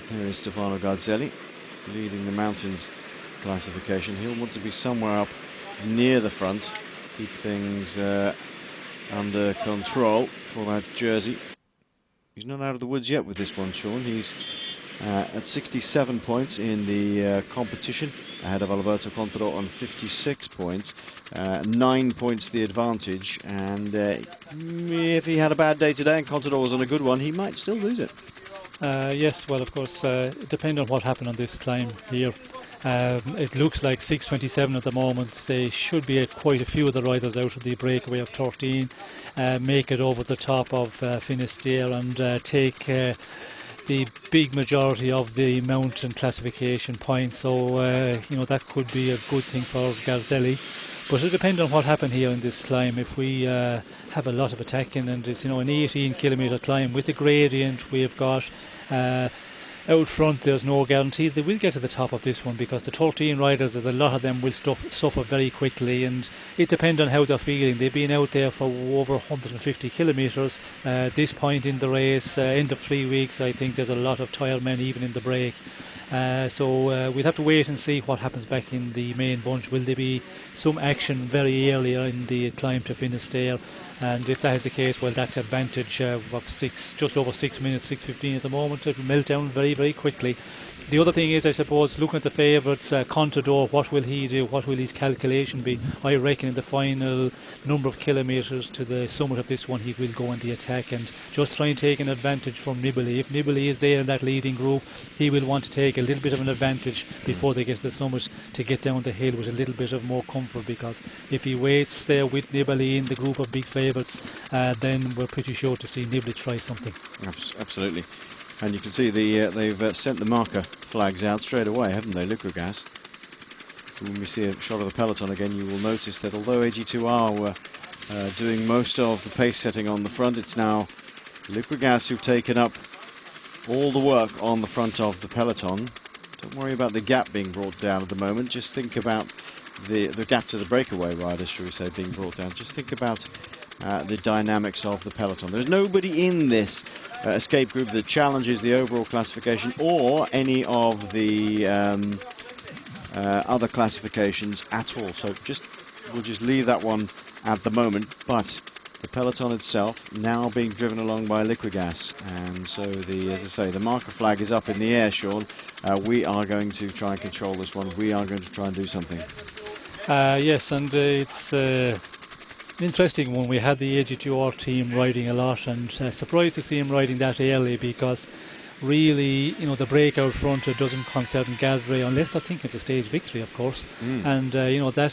There is Stefano Garzelli leading the mountains classification. He'll want to be somewhere up near the front, keep things under control for that jersey. He's not out of the woods yet with this one, Sean. He's at 67 points in the competition, ahead of Alberto Contador on 56 points. 9 points the advantage, and if he had a bad day today and Contador was on a good one, he might still lose it. Yes, well, of course, depending on what happened on this climb here. It looks like 6:27 at the moment. They should be quite a few of the riders out of the breakaway of 13, make it over the top of Finestre and take the big majority of the mountain classification points. So, that could be a good thing for Garzelli. But it depends on what happened here in this climb. If we have a lot of attacking and it's an 18 kilometre climb with the gradient we've got, out front there's no guarantee they will get to the top of this one, because the 13 riders, there's a lot of them will suffer very quickly, and it depends on how they're feeling. They've been out there for over 150 kilometres. This point in the race, end of 3 weeks, I think there's a lot of tired men even in the break. So we'll have to wait and see what happens back in the main bunch. Will there be some action very earlier in the climb to Finestre? And if that is the case, well, that advantage of just over 6 minutes, 6:15 at the moment, it will melt down very, very quickly. The other thing is, I suppose, looking at the favourites, Contador, what will he do? What will his calculation be? I reckon in the final number of kilometres to the summit of this one, he will go on the attack and just try and take an advantage from Nibali. If Nibali is there in that leading group, he will want to take a little bit of an advantage before they get to the summit to get down the hill with a little bit of more comfort, because if he waits there with Nibali in the group of big favourites, then we're pretty sure to see Nibali try something. Absolutely. And you can see they've sent the marker flags out straight away, haven't they, Liquigas? When we see a shot of the peloton again, you will notice that although AG2R were doing most of the pace setting on the front, it's now Liquigas who've taken up all the work on the front of the peloton. Don't worry about the gap being brought down at the moment. Just think about the gap to the breakaway riders, shall we say, being brought down. Just think about the dynamics of the peloton. There's nobody in this escape group that challenges the overall classification or any of the other classifications at all. So we'll just leave that one at the moment. But the peloton itself now being driven along by Liquigas, and so as I say, the marker flag is up in the air, Sean. We are going to try and control this one. We are going to try and do something. Yes, and it's interesting when we had the AG2R team riding a lot, and surprised to see him riding that early, because really, the breakout front doesn't concern Gardeccia unless they're thinking it's a stage victory, of course. And that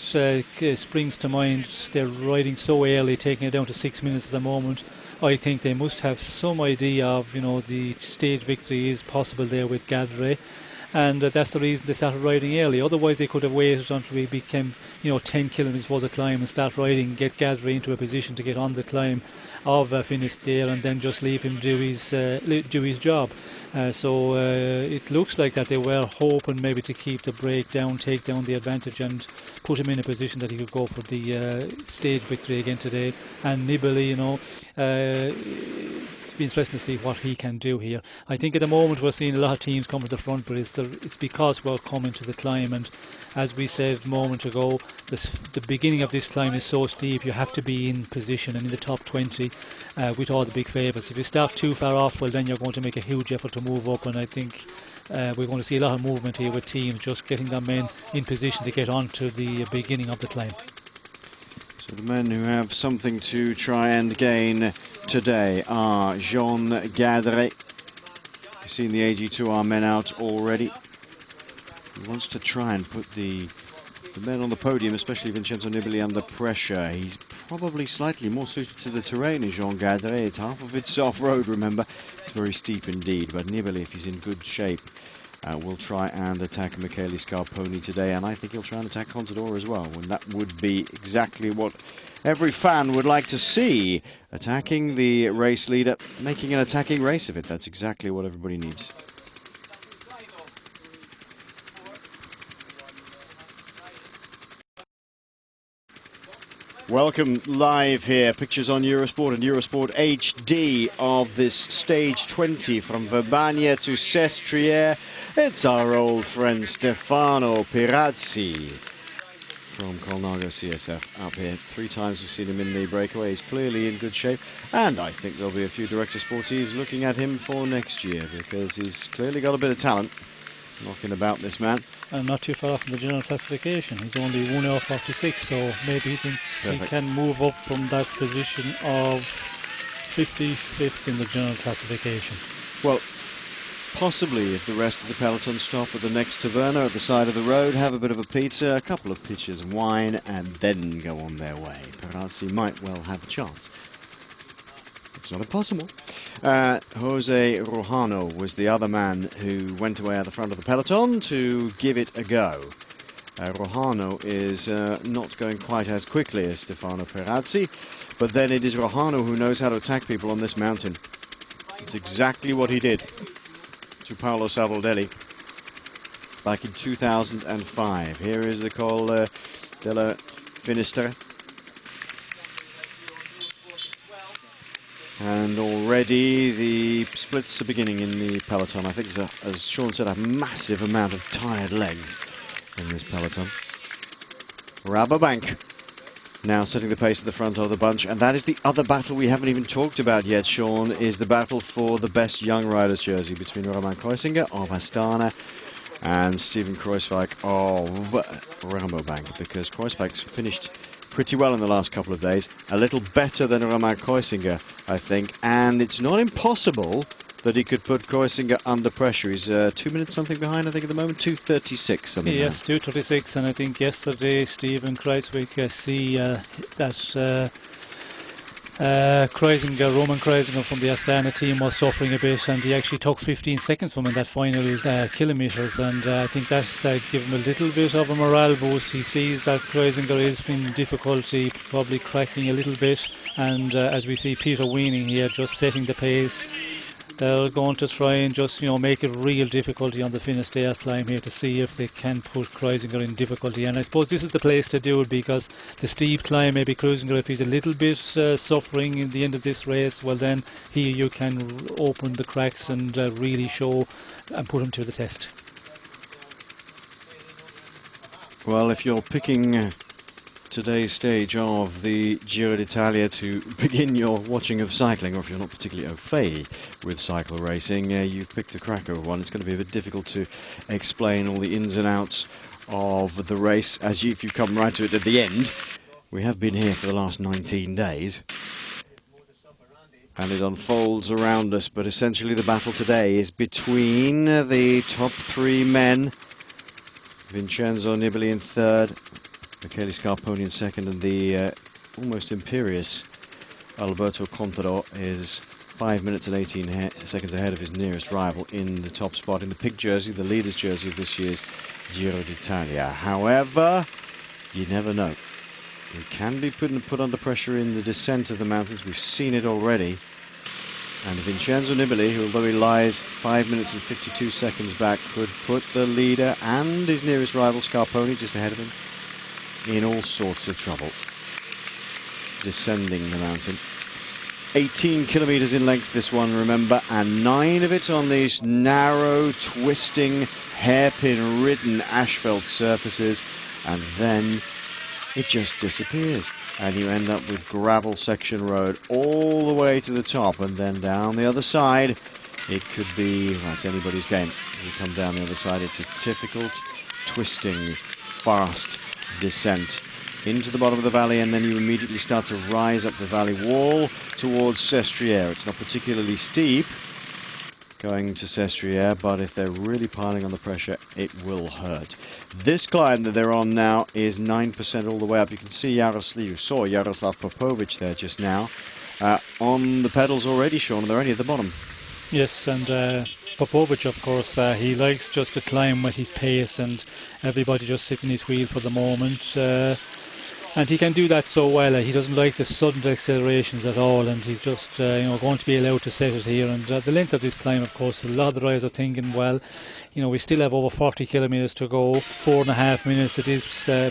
springs to mind. They're riding so early, taking it down to 6 minutes at the moment. I think they must have some idea of the stage victory is possible there with Gardeccia. And that's the reason they started riding early. Otherwise, they could have waited until we became, 10 kilometres for the climb and start riding, get Gardeccia into a position to get on the climb. of Finestre and then just leave him do his job. So it looks like that they were hoping maybe to keep the break down, take down the advantage, and put him in a position that he could go for the stage victory again today. And Nibali, it's be interesting to see what he can do here. I think at the moment we're seeing a lot of teams come to the front, but it's because we're coming to the climb, and as we said a moment ago, the beginning of this climb is so steep, you have to be in position and in the top 20 with all the big favourites. If you start too far off, well then you're going to make a huge effort to move up, and I think we're going to see a lot of movement here with teams just getting their men in position to get on to the beginning of the climb. So the men who have something to try and gain today are Jean Gardeccia. You've seen the AG2R men out already. He wants to try and put the men on the podium, especially Vincenzo Nibali, under pressure. He's probably slightly more suited to the terrain as Jean Gardeccia. It's half of it's off-road, remember. It's very steep indeed, but Nibali, if he's in good shape, will try and attack Michele Scarponi today, and I think he'll try and attack Contador as well, and that would be exactly what every fan would like to see. Attacking the race leader, making an attacking race of it. That's exactly what everybody needs. Welcome live here. Pictures on Eurosport and Eurosport HD of this stage 20 from Verbania to Sestriere. It's our old friend Stefano Pirazzi from Colnago CSF up here. 3 times we've seen him in the breakaway. He's clearly in good shape, and I think there'll be a few director sportives looking at him for next year, because he's clearly got a bit of talent knocking about, this man. And not too far off from the general classification. He's only 1 hour 46, so maybe he thinks he can move up from that position of 55th in the general classification. Well, possibly if the rest of the peloton stop at the next taverna at the side of the road, have a bit of a pizza, a couple of pitchers of wine, and then go on their way. Pirazzi might well have a chance. It's not impossible. Jose Rojano was the other man who went away at the front of the peloton to give it a go. Rojano is not going quite as quickly as Stefano Pirazzi, but then it is Rojano who knows how to attack people on this mountain. It's exactly what he did to Paolo Savoldelli back in 2005. Here is the Col della Finestre. And already the splits are beginning in the peloton. I think there's, as Sean said, a massive amount of tired legs in this peloton. Rabobank now setting the pace at the front of the bunch, and that is the other battle we haven't even talked about yet, Sean, is the battle for the best young riders jersey between Roman Kreuziger of Astana and Steven Kruijswijk of Rabobank, because Kruijswijk's finished pretty well in the last couple of days, a little better than Roman Kreuziger, I think, and it's not impossible that he could put Kreuziger under pressure. He's 2 minutes something behind, I think, at the moment, 2:36 something. Yes, 2:36, and I think yesterday Steven Kruijswijk see that Roman Kreuziger from the Astana team was suffering a bit, and he actually took 15 seconds from him in that final kilometres, and I think that's given him a little bit of a morale boost. He sees that Kreuziger is in difficulty, probably cracking a little bit, and as we see Peter Weening here just setting the pace, they're going to try and just, make it real difficulty on the Finisterre climb here to see if they can put Kreuziger in difficulty. And I suppose this is the place to do it, because the steep climb, maybe Kreuziger, if he's a little bit suffering in the end of this race, well then here you can open the cracks and really show and put him to the test. Well, if you're picking today's stage of the Giro d'Italia to begin your watching of cycling, or if you're not particularly au fait with cycle racing, you've picked a cracker of one. It's going to be a bit difficult to explain all the ins and outs of the race if you come right to it at the end. We have been here for the last 19 days, and it unfolds around us, but essentially the battle today is between the top 3 men. Vincenzo Nibali in third, Michele Scarponi in second, and the almost imperious Alberto Contador is 5 minutes and 18 seconds ahead of his nearest rival in the top spot in the pink jersey, the leader's jersey of this year's Giro d'Italia. However, you never know. He can be put under pressure in the descent of the mountains. We've seen it already. And Vincenzo Nibali, who although he lies 5 minutes and 52 seconds back, could put the leader and his nearest rival, Scarponi, just ahead of him, in all sorts of trouble. Descending the mountain. 18 kilometers in length, this one, remember, and 9 of it on these narrow, twisting, hairpin-ridden asphalt surfaces, and then it just disappears. And you end up with gravel section road all the way to the top, and then down the other side, it could be, well, it's anybody's game. You come down the other side, it's a difficult, twisting, fast descent into the bottom of the valley, and then you immediately start to rise up the valley wall towards Sestriere. It's not particularly steep going to Sestriere, but if they're really piling on the pressure, it will hurt. This climb that they're on now is 9% all the way up. You can see you saw Jaroslav Popovic there just now on the pedals already, Sean, and they're only at the bottom. Yes, and Popovic, of course, he likes just to climb with his pace, and everybody just sitting his wheel for the moment. And he can do that so well. He doesn't like the sudden accelerations at all, and he's just going to be allowed to set it here. And the length of this climb, of course, a lot of the riders are thinking, well, we still have over 40 kilometres to go, 4.5 minutes. It is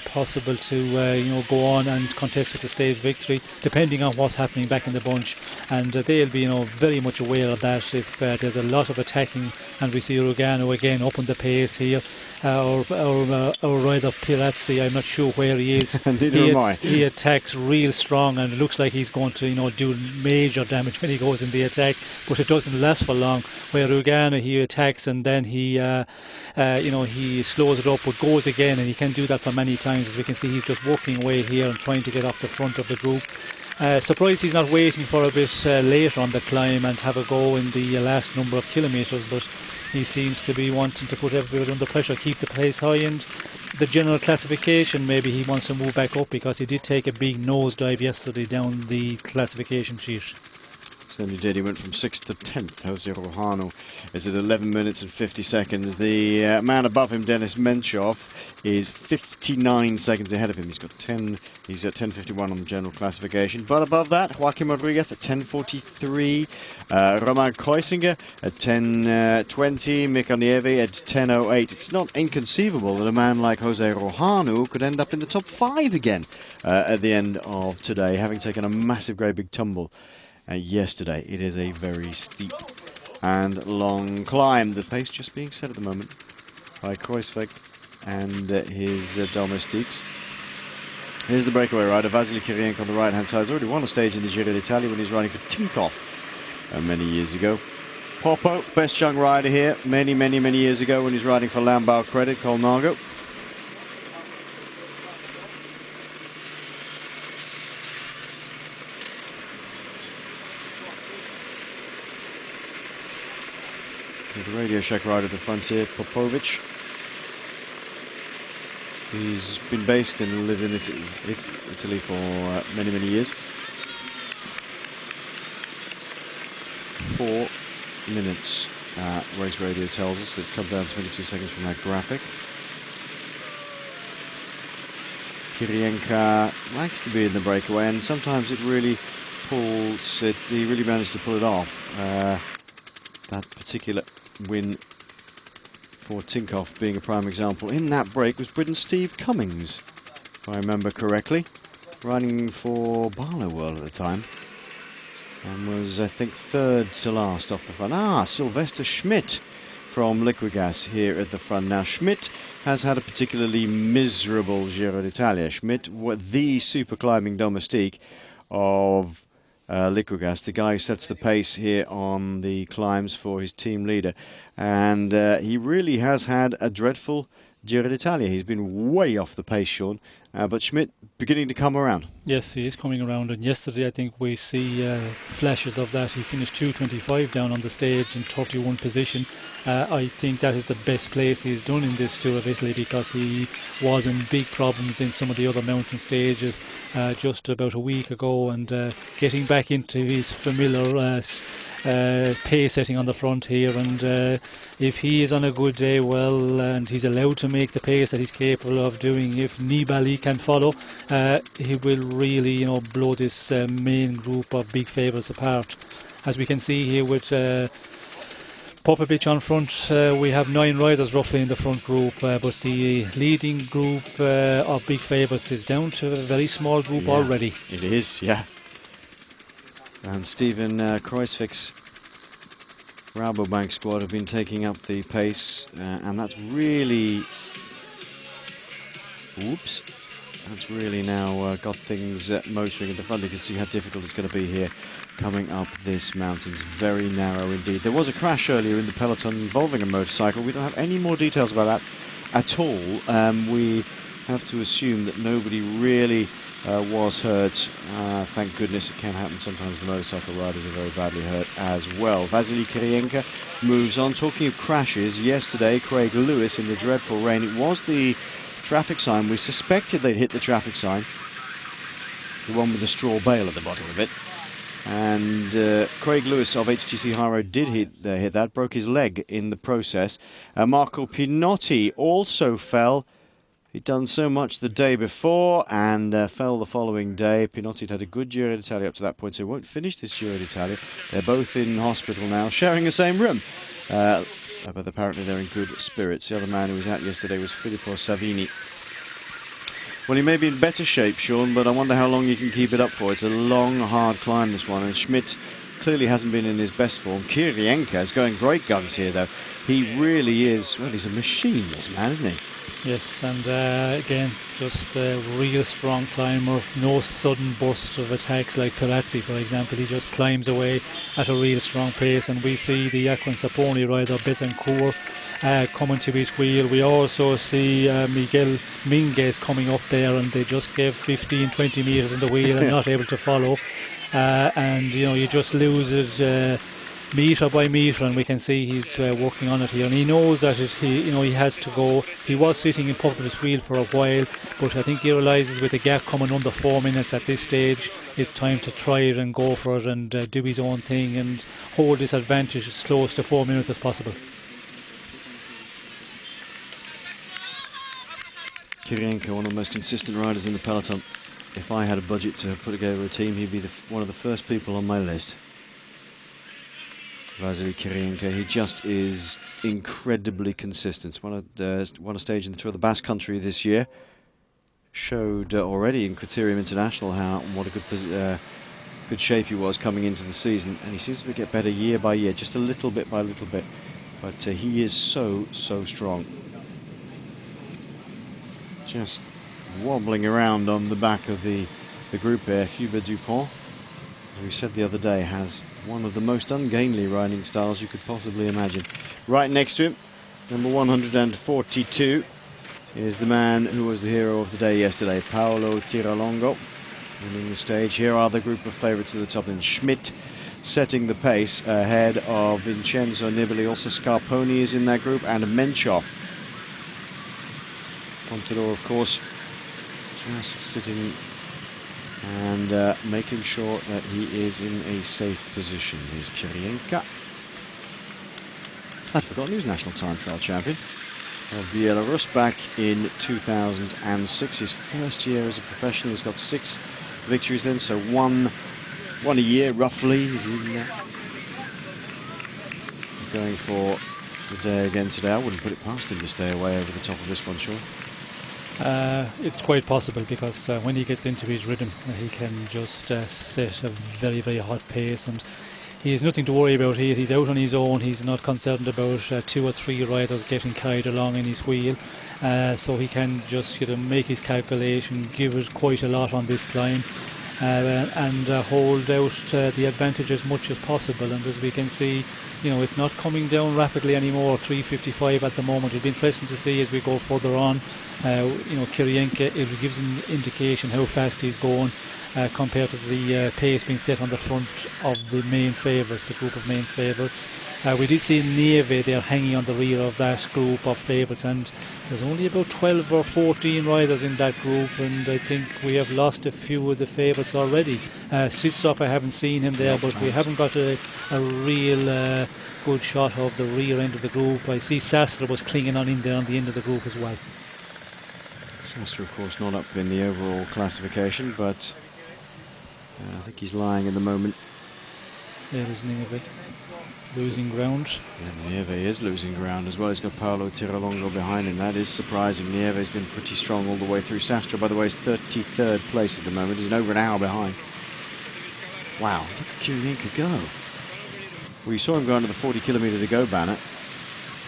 possible to go on and contest with the stage victory, depending on what's happening back in the bunch. And they'll be very much aware of that. If there's a lot of attacking, and we see Rugano again up on the pace here, or rider Pirazzi, I'm not sure where he is. Neither am I. He attacks real strong, and it looks like he's going to do major damage when he goes in the attack, but it doesn't last for long. Where Rugano, he attacks and then he slows it up, but goes again, and he can do that for many times. As we can see, he's just working away here and trying to get off the front of the group. Surprised he's not waiting for a bit later on the climb and have a go in the last number of kilometres, but he seems to be wanting to put everybody under pressure, keep the pace high, and the general classification, maybe he wants to move back up, because he did take a big nosedive yesterday down the classification sheet. Certainly did. He went from 6th to 10th. Jose Rojano is at 11 minutes and 50 seconds. The man above him, Denis Menchov, is 59 seconds ahead of him. He's got 10. He's at 10:51 on the general classification. But above that, Joaquim Rodriguez at 10:43. Roman Kreuziger at 10:20. Mika Nieve at 10:08. It's not inconceivable that a man like Jose Rojano could end up in the top 5 again at the end of today, having taken a massive, great big tumble yesterday. It is a very steep and long climb. The pace just being set at the moment by Kreuzfeld and his domestiques. Here's the breakaway rider, Vasily Kiryienka on the right-hand side. He's already won a stage in the Giro d'Italia when he was riding for Tinkoff many years ago. Popo, best young rider here, many years ago when he was riding for Lambau Credit, Colnago. The Radio Shack rider at the front here, Popovic. He's been based and lived in Italy for many years. 4 minutes, race radio tells us. It's come down 22 seconds from that graphic. Kiryienka likes to be in the breakaway, and sometimes it really pulls it. He really managed to pull it off. That particular win for Tinkoff being a prime example. In that break was Britain's Steve Cummings, if I remember correctly, riding for Barlow World at the time, and was, I think, 3rd to last off the front. Sylvester Schmidt from Liquigas here at the front. Now, Schmidt has had a particularly miserable Giro d'Italia. Schmidt, the super climbing domestique of Liquigas, the guy who sets the pace here on the climbs for his team leader, and he really has had a dreadful Giro d'Italia. He's been way off the pace, Sean, but Schmidt beginning to come around. Yes, he is coming around, and yesterday I think we see flashes of that. He finished 2:25 down on the stage in 31 position. I think that is the best place he's done in this Tour of Italy, because he was in big problems in some of the other mountain stages just about a week ago, and getting back into his familiar pace setting on the front here, and if he is on a good day, well, and he's allowed to make the pace that he's capable of doing, if Nibali can follow, he will really, blow this main group of big favourites apart. As we can see here with Popovic on front, we have 9 riders roughly in the front group, but the leading group of big favourites is down to a very small group already. It is, yeah. And Steven Kruijswijk's Rabobank squad have been taking up the pace, and that's really, that's really now got things motoring at the front. You can see how difficult it's going to be here coming up this mountain. It's very narrow indeed. There was a crash earlier in the peloton involving a motorcycle. We don't have any more details about that at all. We have to assume that nobody really was hurt. Thank goodness. It can happen sometimes. The motorcycle riders are very badly hurt as well. Vasily Kiryienka moves on. Talking of crashes, yesterday Craig Lewis in the dreadful rain, it was the traffic sign. We suspected they'd hit the traffic sign, the one with the straw bale at the bottom of it. And Craig Lewis of HTC High Road did hit that, broke his leg in the process. Marco Pinotti also fell. He'd done so much the day before and fell the following day. Pinotti had a good Giro d'Italia up to that point, so he won't finish this Giro d'Italia. They're both in hospital now, sharing the same room. But apparently they're in good spirits. The other man who was out yesterday was Filippo Savini. Well, he may be in better shape, Sean, but I wonder how long you can keep it up for. It's a long, hard climb, this one, and Schmidt clearly hasn't been in his best form. Kiryienka is going great guns here, though. He really is, well, he's a machine, this man, isn't he? Yes, and again, just a real strong climber. No sudden bursts of attacks like Perazzi, for example. He just climbs away at a real strong pace, and we see the Aquan Saponi rider Betancourt coming to his wheel. We also see Miguel Minguez coming up there, and they just gave 15-20 metres in the wheel and not able to follow. And you just lose it metre by metre, and we can see he's working on it here, and he knows that he has to go. He was sitting in Popovic's wheel for a while, but I think he realises with the gap coming under 4 minutes at this stage, it's time to try it and go for it and do his own thing and hold this advantage as close to 4 minutes as possible. Kiryienka, one of the most consistent riders in the peloton. If I had a budget to put together a team, he'd be one of the first people on my list. Vasily Kiryienka, he just is incredibly consistent. Won a stage in the Tour of the Basque Country this year. Showed already in Criterium International what a good shape he was coming into the season, and he seems to get better year by year, just a little bit by little bit. But he is so strong. Just wobbling around on the back of the group here. Hubert Dupont, as we said the other day, has one of the most ungainly riding styles you could possibly imagine. Right next to him, number 142, is the man who was the hero of the day yesterday, Paolo Tiralongo, winning the stage. Here are the group of favourites at the top, and Schmidt setting the pace ahead of Vincenzo Nibali. Also Scarponi is in that group, and Menchov. Contador, of course, just sitting and making sure that he is in a safe position. Here's Kiryienka. I'd forgotten he was national time trial champion of Belarus back in 2006. His first year as a professional. He's got 6 victories then, so one a year roughly. Going for the day again today. I wouldn't put it past him to stay away over the top of this one, sure. It's quite possible, because when he gets into his rhythm, he can just set a very hot pace, and he has nothing to worry about here. He's out on his own. He's not concerned about 2 or 3 riders getting carried along in his wheel, so he can just make his calculation, give it quite a lot on this climb, and hold out the advantage as much as possible. And as we can see, it's not coming down rapidly anymore. 3:55 at the moment. It'll be interesting to see as we go further on. Kiryienka, it gives an indication how fast he's going compared to the pace being set on the front of the main favourites, the group of main favourites. We did see Neve there hanging on the rear of that group of favourites, and There's only about 12 or 14 riders in that group, and I think we have lost a few of the favourites already. Sitsop, I haven't seen him there, but we haven't got a real good shot of the rear end of the group. I see Sestriere was clinging on in there on the end of the group as well. Sestriere, of course, not up in the overall classification, but I think he's lying at the moment. There is Nevegal losing ground. Yeah, Nieve is losing ground as well. He's got Paolo Tiralongo behind him. That is surprising. Nieve's been pretty strong all the way through. Sestriere, by the way, is 33rd place at the moment. He's over an hour behind. Wow, look at Kiryienka go. Well, you saw him go under the 40 kilometre to go banner,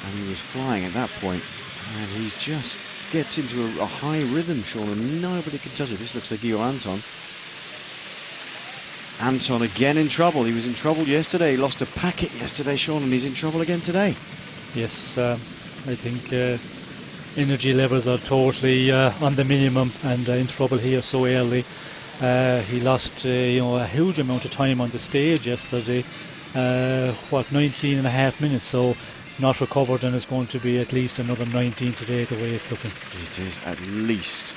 and he was flying at that point. And he's just gets into a high rhythm, Sean, and nobody can touch it. This looks like Guillaume Anton. Anton again in trouble. He was in trouble yesterday. He lost a packet yesterday, Sean, and he's in trouble again today. Yes, I think energy levels are totally on the minimum and in trouble here so early. He lost a huge amount of time on the stage yesterday. 19 and a half minutes, so not recovered, and it's going to be at least another 19 today the way it's looking. It is at least.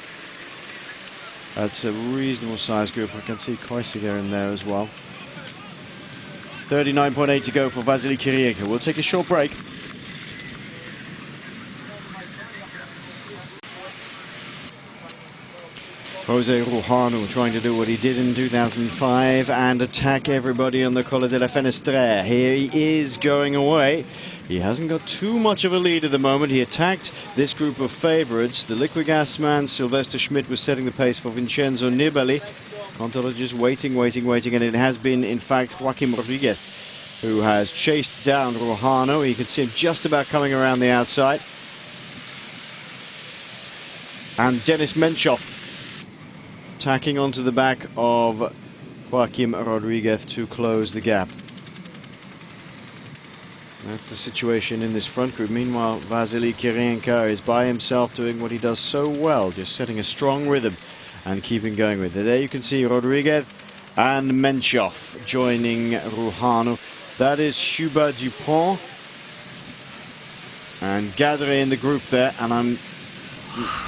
That's a reasonable size group. I can see Kreuziger in there as well. 39.8 to go for Vasily Kiryienka. We'll take a short break. Jose Rujano trying to do what he did in 2005 and attack everybody on the Colle della Finestre. Here he is going away. He hasn't got too much of a lead at the moment. He attacked this group of favourites. The Liquigas man, Sylvester Schmidt, was setting the pace for Vincenzo Nibali. Contador just waiting, and it has been, in fact, Joaquim Rodriguez who has chased down Rujano. You can see him just about coming around the outside. And Denis Menchov tacking onto the back of Joaquim Rodriguez to close the gap. That's the situation in this front group. Meanwhile, Vasily Kiryienka is by himself doing what he does so well, just setting a strong rhythm and keeping going with it. There you can see Rodriguez and Menchov joining Rujano. That is Hubert Dupont and Gadre in the group there, and I'm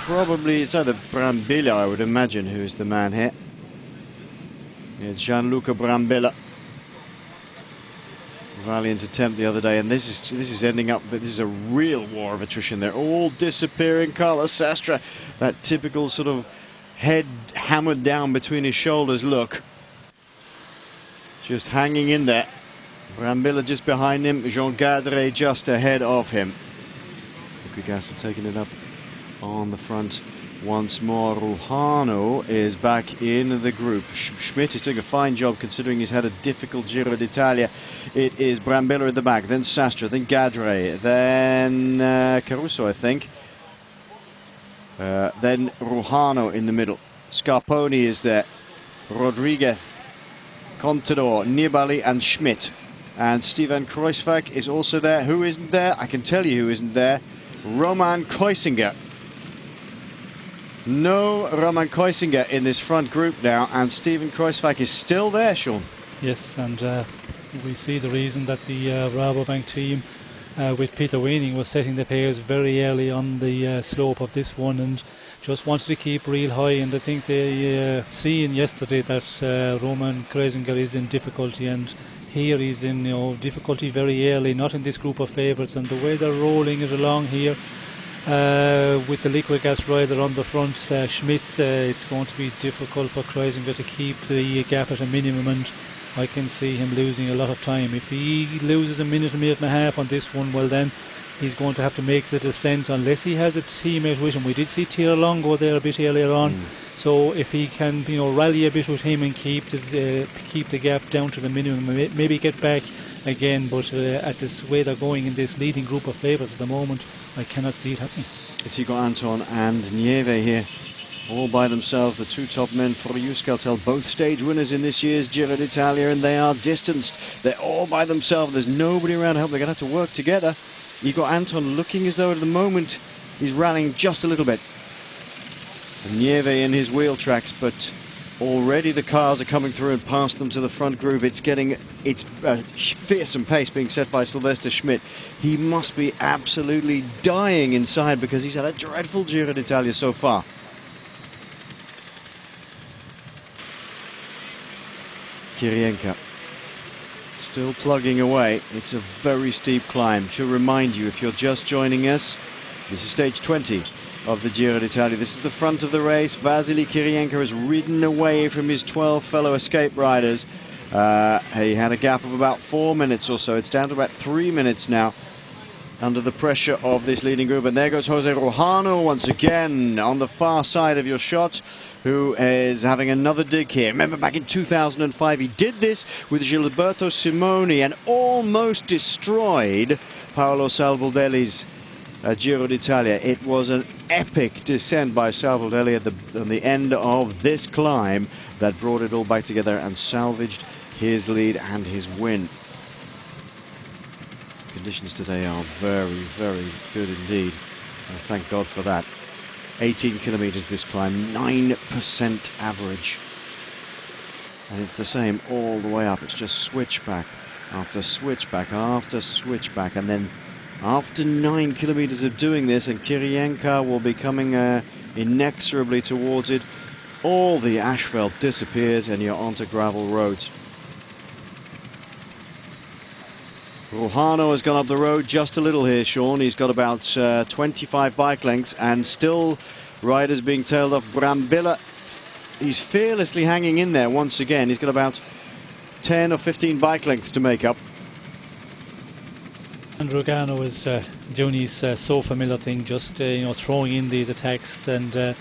probably, it's either Brambilla, I would imagine, who's the man here. It's Gianluca Brambilla. Valiant attempt the other day, and this is ending up, but this is a real war of attrition. They're all disappearing. Carlos Sastre, that typical sort of head hammered down between his shoulders look, just hanging in there. Brambilla just behind him, Jean Gadre just ahead of him. Liquigas have taken it up on the front once more. Rujano is back in the group. Schmidt is doing a fine job considering he's had a difficult Giro d'Italia. It is Brambilla at the back, then Sastre, then Gadre, then Caruso, I think. Then Rujano in the middle. Scarponi is there. Rodriguez, Contador, Nibali and Schmidt. And Steven Kruijswijk is also there. Who isn't there? I can tell you who isn't there. Roman Kreuziger. No Roman Kreuziger in this front group now, and Steven Kruijswijk is still there, Sean. Yes, and we see the reason that the Rabobank team with Peter Weening was setting the pace very early on the slope of this one and just wanted to keep real high, and I think they seen yesterday that Roman Kreuziger is in difficulty, and here he's in difficulty very early, not in this group of favourites, and the way they're rolling it along here with the Liquigas rider on the front, Schmidt, it's going to be difficult for Kreuziger to keep the gap at a minimum, and I can see him losing a lot of time. If he loses a minute and a half on this one, well then he's going to have to make the descent unless he has a teammate with him. We did see Tiralongo there a bit earlier on, so if he can rally a bit with him and keep the gap down to the minimum, maybe get back again, but at this way they're going in this leading group of favourites at the moment, I cannot see it happening. It's Igor Anton and Nieve here, all by themselves, the two top men for Euskaltel, both stage winners in this year's Giro d'Italia, and they are distanced. They're all by themselves. There's nobody around to help. They're going to have to work together. Igor Anton looking as though at the moment he's rallying just a little bit. And Nieve in his wheel tracks, but Already the cars are coming through and past them to the front groove. It's getting fearsome pace being set by Sylvester Schmidt. He must be absolutely dying inside because he's had a dreadful Giro d'Italia so far. Kiryienka still plugging away. It's a very steep climb. To remind you, if you're just joining us, this is stage 20 of the Giro d'Italia. This is the front of the race. Vasily Kiryienka has ridden away from his 12 fellow escape riders. He had a gap of about 4 minutes or so. It's down to about 3 minutes now under the pressure of this leading group. And there goes Jose Rojano once again on the far side of your shot, who is having another dig here. Remember, back in 2005, he did this with Gilberto Simoni and almost destroyed Paolo Salvoldelli's Giro d'Italia. It was an epic descent by Salvoldelli at the end of this climb that brought it all back together and salvaged his lead and his win. Conditions today are very, very good indeed. And thank God for that. 18 kilometers this climb, 9% average. And it's the same all the way up. It's just switchback after switchback after switchback. And then after 9 kilometers of doing this, and Kiryienka will be coming inexorably towards it, all the asphalt disappears and you're onto gravel roads. Rojano has gone up the road just a little here, Sean. He's got about 25 bike lengths, and still riders being tailed off. Brambilla, he's fearlessly hanging in there once again. He's got about 10 or 15 bike lengths to make up. And Rogano is doing his so familiar thing, just throwing in these attacks, and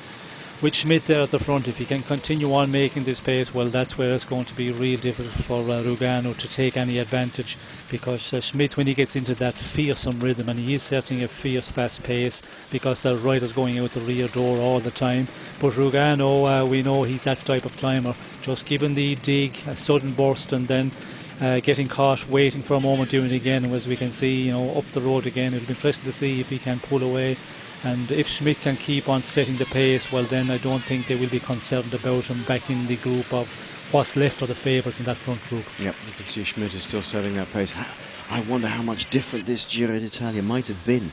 with Schmidt there at the front, if he can continue on making this pace, well, that's where it's going to be real difficult for Rogano to take any advantage, because Schmidt, when he gets into that fearsome rhythm, and he is setting a fierce fast pace because the rider's going out the rear door all the time, but Rogano, we know he's that type of climber, just giving the dig a sudden burst and then getting caught, waiting for a moment, doing it again. And as we can see, up the road again, it'll be interesting to see if he can pull away. And if Schmidt can keep on setting the pace, well, then I don't think they will be concerned about him back in the group of what's left of the favourites in that front group. Yep, you can see Schmidt is still setting that pace. I wonder how much different this Giro d'Italia might have been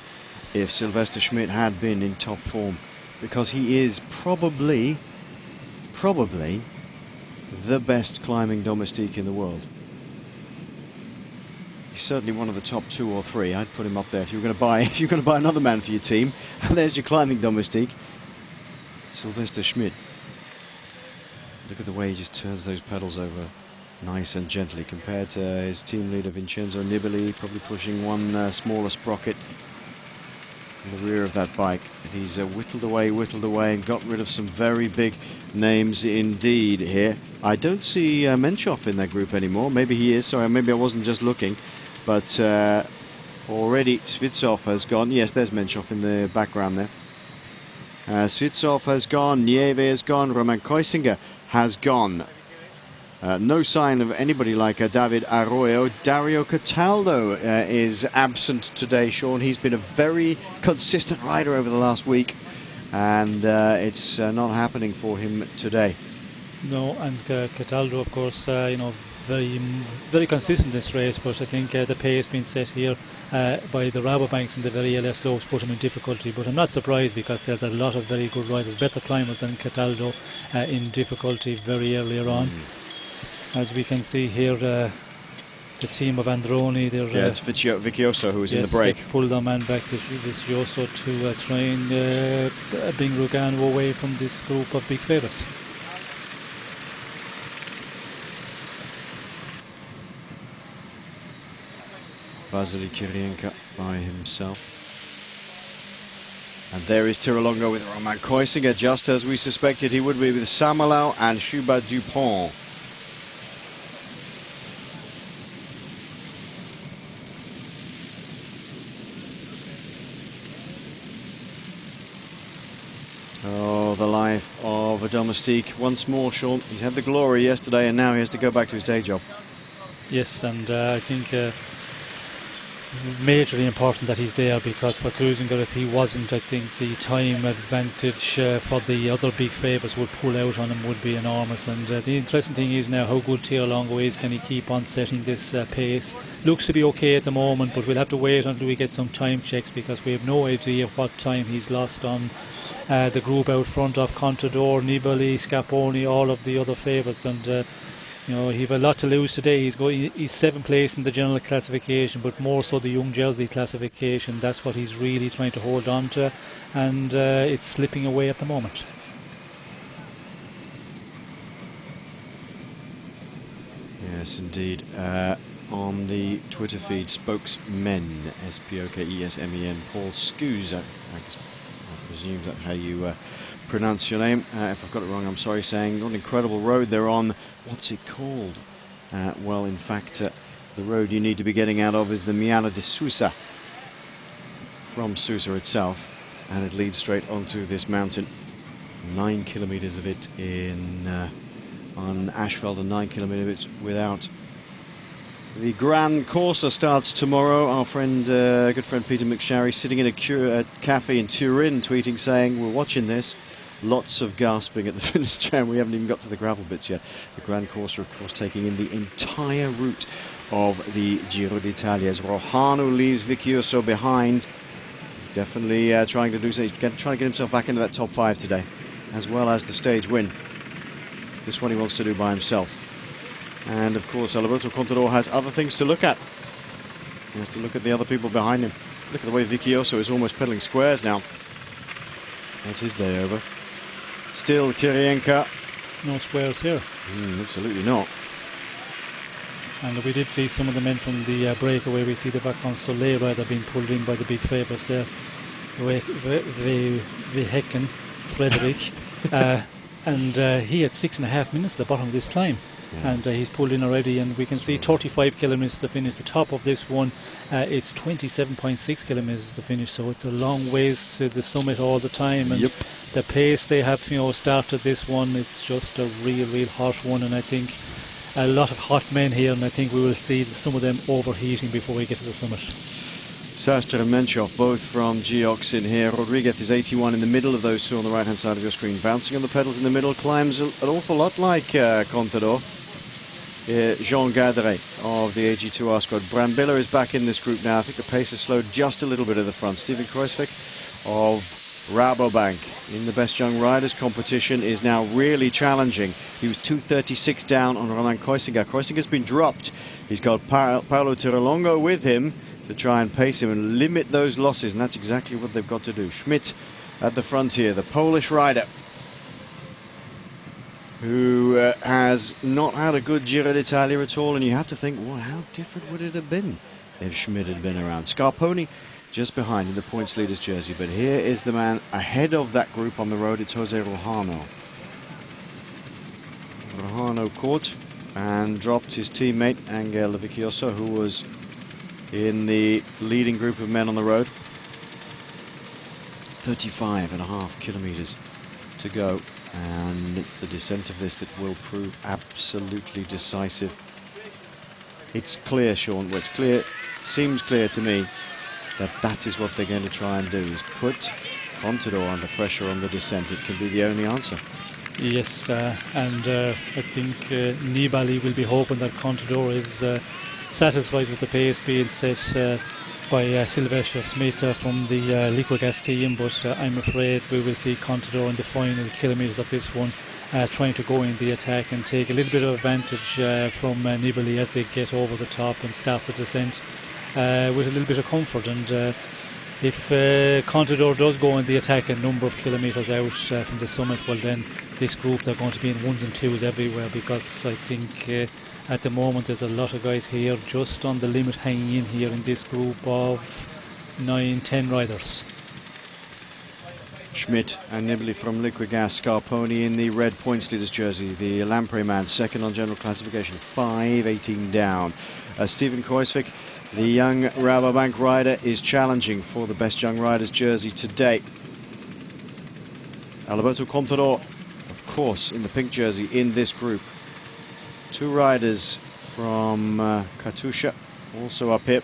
if Sylvester Schmidt had been in top form, because he is probably the best climbing domestique in the world. He's certainly one of the top 2 or 3. I'd put him up there if you're going to buy another man for your team. And there's your climbing domestique, Sylvester Schmidt. Look at the way he just turns those pedals over nice and gently compared to his team leader Vincenzo Nibali, probably pushing one smaller sprocket in the rear of that bike. He's whittled away and got rid of some very big names indeed here. I don't see Menchov in that group anymore. Maybe he is. Sorry, maybe I wasn't just looking. But already Svitsov has gone. Yes, there's Menchov in the background there. Svitsov has gone. Nieve has gone. Roman Koisinger has gone. No sign of anybody like David Arroyo. Dario Cataldo is absent today, Sean. He's been a very consistent rider over the last week, and it's not happening for him today. No, and Cataldo, of course, very, very consistent in this race, but I think the pace being set here by the Rabobanks in the very early slopes put him in difficulty. But I'm not surprised, because there's a lot of very good riders, better climbers than Cataldo, in difficulty very earlier on. As we can see here, the team of Androni, it's Vicchioso who was in the break. They pulled their man back, Vicchioso, to try and bring Rogano away from this group of big favourites. Vasily Kiryienka by himself. And there is Tirolongo with Roman Koisinger, just as we suspected he would be, with Samalau and Chuba Dupont. Oh, the life of a domestique once more, Sean. He's had the glory yesterday, and now he has to go back to his day job. Yes, and I think majorly important that he's there, because for Gruzinger, if he wasn't, I think the time advantage for the other big favourites would pull out on him would be enormous. And the interesting thing is now how good Teo Longo is. Can he keep on setting this pace? Looks to be okay at the moment, but we'll have to wait until we get some time checks, because we have no idea what time he's lost on the group out front of Contador, Nibali, Scarponi, all of the other favourites. And you know, he have a lot to lose today. He's 7th place in the general classification, but more so the young jersey classification. That's what he's really trying to hold on to, and it's slipping away at the moment. Yes, indeed. On the Twitter feed, spokesmen, SPOKESMEN, Paul Scoos, I presume that's how you pronounce your name. If I've got it wrong, I'm sorry, saying what an incredible road they're on. What's it called? Well, in fact, the road you need to be getting out of is the Miana de Susa, from Susa itself, and it leads straight onto this mountain. 9 kilometers of it on asphalt and 9 kilometers without. The Gran Corsa starts tomorrow. Our friend, good friend Peter McSharry, sitting in a cafe in Turin, tweeting saying, "We're watching this." Lots of gasping at the Finestre, and we haven't even got to the gravel bits yet. The Gran Corsa, of course, taking in the entire route of the Giro d'Italia. As Rohano leaves Vicchioso behind, he's definitely trying to do so. He's trying to get himself back into that top 5 today, as well as the stage win. This one he wants to do by himself. And of course, Alberto Contador has other things to look at. He has to look at the other people behind him. Look at the way Vicchioso is almost pedaling squares now. That's his day over. Still Kiryienka. No squares here. Absolutely not. And we did see some of the men from the breakaway. We see the Vacan Soleil rider being pulled in by the big favourites there. Vehecken, Frederick. And he had 6.5 minutes at the bottom of this climb. Yeah. And he's pulled in already, and we can see 35 kilometres to finish. The top of this one, it's 27.6 kilometres to finish, so it's a long ways to the summit all the time. And the pace they have, started this one, it's just a real hot one, and I think a lot of hot men here, and I think we will see some of them overheating before we get to the summit. Sestriere and Menchov, both from Geox in here. Rodriguez is 81 in the middle of those two on the right-hand side of your screen. Bouncing on the pedals in the middle, climbs an awful lot like Contador. Jean Gardeccia of the AG2R squad. Brambilla is back in this group now. I think the pace has slowed just a little bit at the front. Steven Kruijswijk of Rabobank in the Best Young Riders competition is now really challenging. He was 2:36 down on Romain Kreuziger. Kreuziger's been dropped. He's got Paolo Tirolongo with him to try and pace him and limit those losses, and that's exactly what they've got to do. Schmidt at the front here, the Polish rider, who has not had a good Giro d'Italia at all, and you have to think, well, how different would it have been if Schmidt had been around? Scarponi just behind in the points leaders jersey, but here is the man ahead of that group on the road. It's Jose Rohano. Rohano caught and dropped his teammate Angel Vicchioso, who was in the leading group of men on the road. 35.5 kilometers to go, and it's the descent of this that will prove absolutely decisive. It's clear, Sean, well, it's clear, seems clear to me that that is what they're going to try and do, is put Contador under pressure on the descent. It can be the only answer. Yes, and I think Nibali will be hoping that Contador is satisfied with the pace being set by Sylvester Smith from the Liquigas team, but I'm afraid we will see Contador in the final kilometres of this one trying to go in the attack and take a little bit of advantage from Nibali as they get over the top and start the descent with a little bit of comfort. And if Contador does go in the attack a number of kilometres out from the summit, well then this group, they're going to be in 1s and 2s everywhere, because I think at the moment there's a lot of guys here just on the limit hanging in here in this group of 9-10 riders. Schmidt and Nibali from Liquigas. Scarponi in the red points leaders jersey, the Lampre man, second on general classification, 5:18 down. Steven Kruijswijk, the young Rabobank rider, is challenging for the Best Young Riders jersey today. Alberto Contador, of course, in the pink jersey in this group. Two riders from Katusha also up here.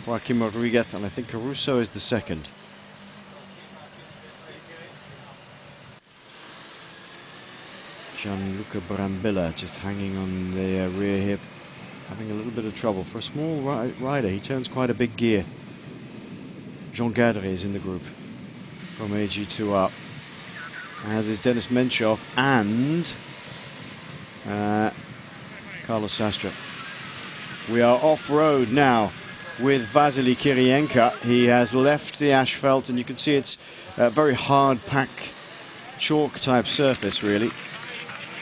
Joaquim Rodriguez, and I think Caruso is the second. Gianluca Brambilla just hanging on the rear hip, having a little bit of trouble. For a small rider, he turns quite a big gear. Jean Gadre is in the group from AG2R, as is Denis Menchov and Carlos Sastre. We are off-road now with Vasily Kiryienka. He has left the asphalt, and you can see it's a very hard pack chalk type surface, really.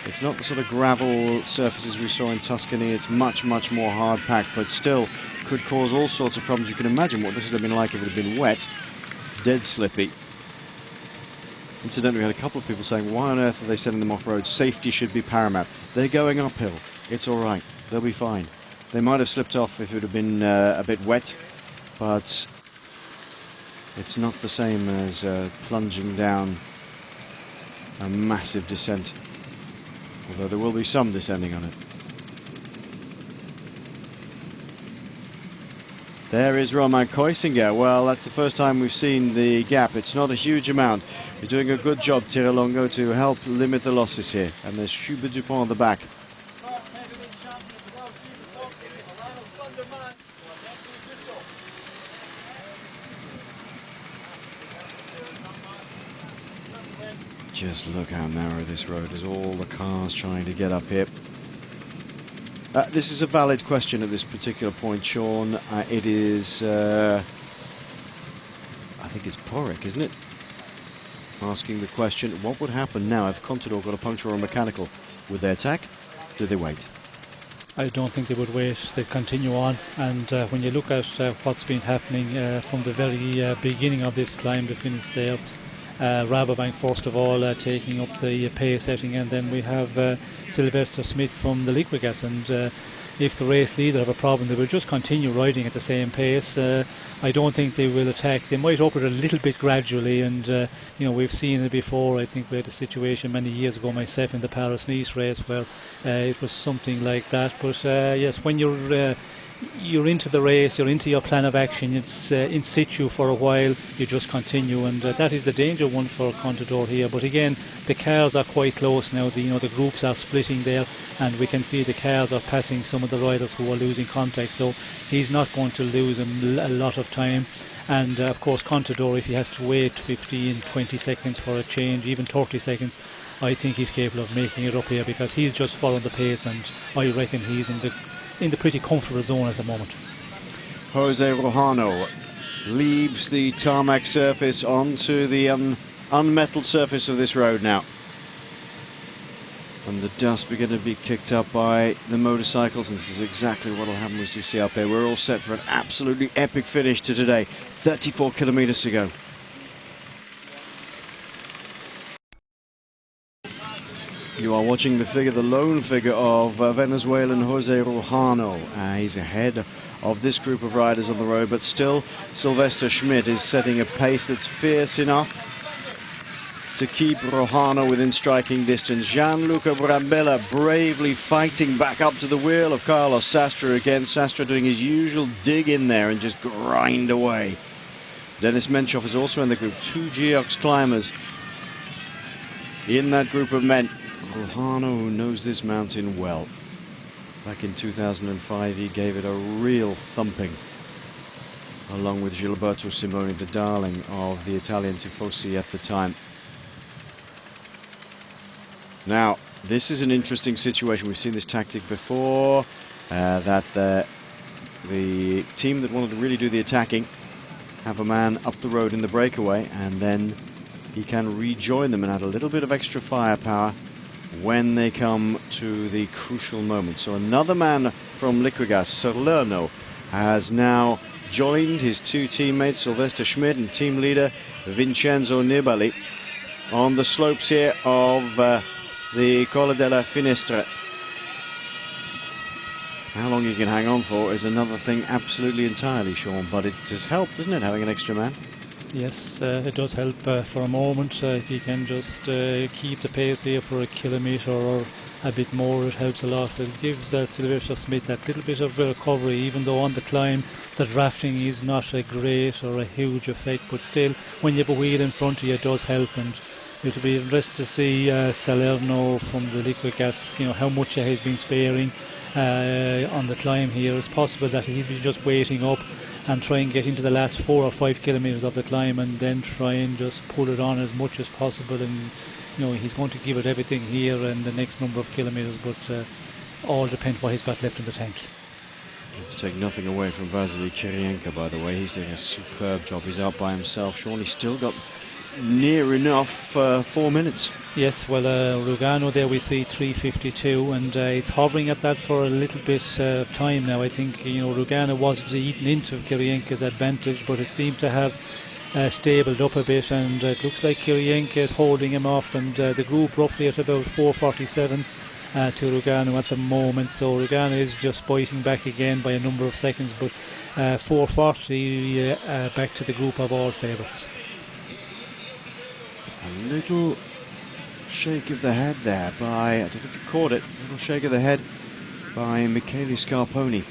It's not the sort of gravel surfaces we saw in Tuscany. It's much, much more hard packed, but still could cause all sorts of problems. You can imagine what this would have been like if it had been wet, dead slippy. Incidentally, we had a couple of people saying, why on earth are they sending them off-road? Safety should be paramount. They're going uphill. It's all right. They'll be fine. They might have slipped off if it had been a bit wet, but it's not the same as plunging down a massive descent. Although there will be some descending on it. There is Roman Koisinger. Well, that's the first time we've seen the gap. It's not a huge amount. He's doing a good job, Tirolongo, to help limit the losses here. And there's Schubert Dupont on the back. Just look how narrow this road is, all the cars trying to get up here. This is a valid question at this particular point, Sean. It is, I think it's Porrick, isn't it? Asking the question, what would happen now if Contador got a puncture or a mechanical? Would they attack? Do they wait? I don't think they would wait. They'd continue on. And when you look at what's been happening from the very beginning of this climb, the Finestre, Rabobank first of all taking up the pace setting, and then we have Sylvester Smith from the Liquigas, and if the race leader have a problem, they will just continue riding at the same pace. I don't think they will attack. They might up it a little bit gradually, and you know, we've seen it before. I think we had a situation many years ago myself in the Paris-Nice race where it was something like that. But yes, when you're into the race, you're into your plan of action, it's in situ for a while, you just continue, and that is the danger one for Contador here. But again, the cars are quite close now, the groups are splitting there, and we can see the cars are passing some of the riders who are losing contact, so he's not going to lose a lot of time. And of course Contador, if he has to wait 15, 20 seconds for a change, even 30 seconds, I think he's capable of making it up here, because he's just following the pace, and I reckon he's in the pretty comfortable zone at the moment. Jose Rojano leaves the tarmac surface onto the unmetalled surface of this road now. And the dust beginning to be kicked up by the motorcycles, and this is exactly what will happen as you see up there. We're all set for an absolutely epic finish to today, 34 kilometers to go. You are watching the lone figure of Venezuelan Jose Rojano. He's ahead of this group of riders on the road, but still Sylvester Schmidt is setting a pace that's fierce enough to keep Rojano within striking distance. Gianluca Brambilla bravely fighting back up to the wheel of Carlos Sastre again. Sastre doing his usual dig in there and just grind away. Denis Menchov is also in the group. 2 Geox climbers in that group of men. Rojano, who knows this mountain well. Back in 2005 he gave it a real thumping, along with Gilberto Simoni, the darling of the Italian Tifosi at the time. Now this is an interesting situation. We've seen this tactic before, that the team that wanted to really do the attacking have a man up the road in the breakaway, and then he can rejoin them and add a little bit of extra firepower when they come to the crucial moment. So another man from Liquigas, Salerno, has now joined his 2 teammates, Sylvester Schmidt and team leader Vincenzo Nibali, on the slopes here of the Colle della Finestre. How long he can hang on for is another thing absolutely entirely, Sean, but it has helped, doesn't it, having an extra man? Yes, it does help for a moment. If you can just keep the pace here for a kilometre or a bit more, it helps a lot. It gives Sylvester Smith that little bit of recovery, even though on the climb the drafting is not a great or a huge effect, but still when you have a wheel in front of you it does help. And it'll be interesting to see Salerno from the liquid gas, you know, how much he has been sparing on the climb here. It's possible that he's been just waiting up and try and get into the last 4 or 5 kilometres of the climb and then try and just pull it on as much as possible. And you know, he's going to give it everything here in the next number of kilometres, but all depends what he's got left in the tank. To take nothing away from Vasily Kiryienka, by the way, he's doing a superb job. He's out by himself. Sean, he's still got near enough 4 minutes. Yes, well, Rugano there we see 3:52, and it's hovering at that for a little bit of time now. I think, you know, Rugano was eaten into Kiryienka's advantage, but it seemed to have stabled up a bit, and it looks like Kiryienka is holding him off, and the group roughly at about 4:47 to Rugano at the moment. So Rugano is just biting back again by a number of seconds, but 4:40 back to the group of all favourites. A little shake of the head there by, I don't know if you caught it, a little shake of the head by Michele Scarponi.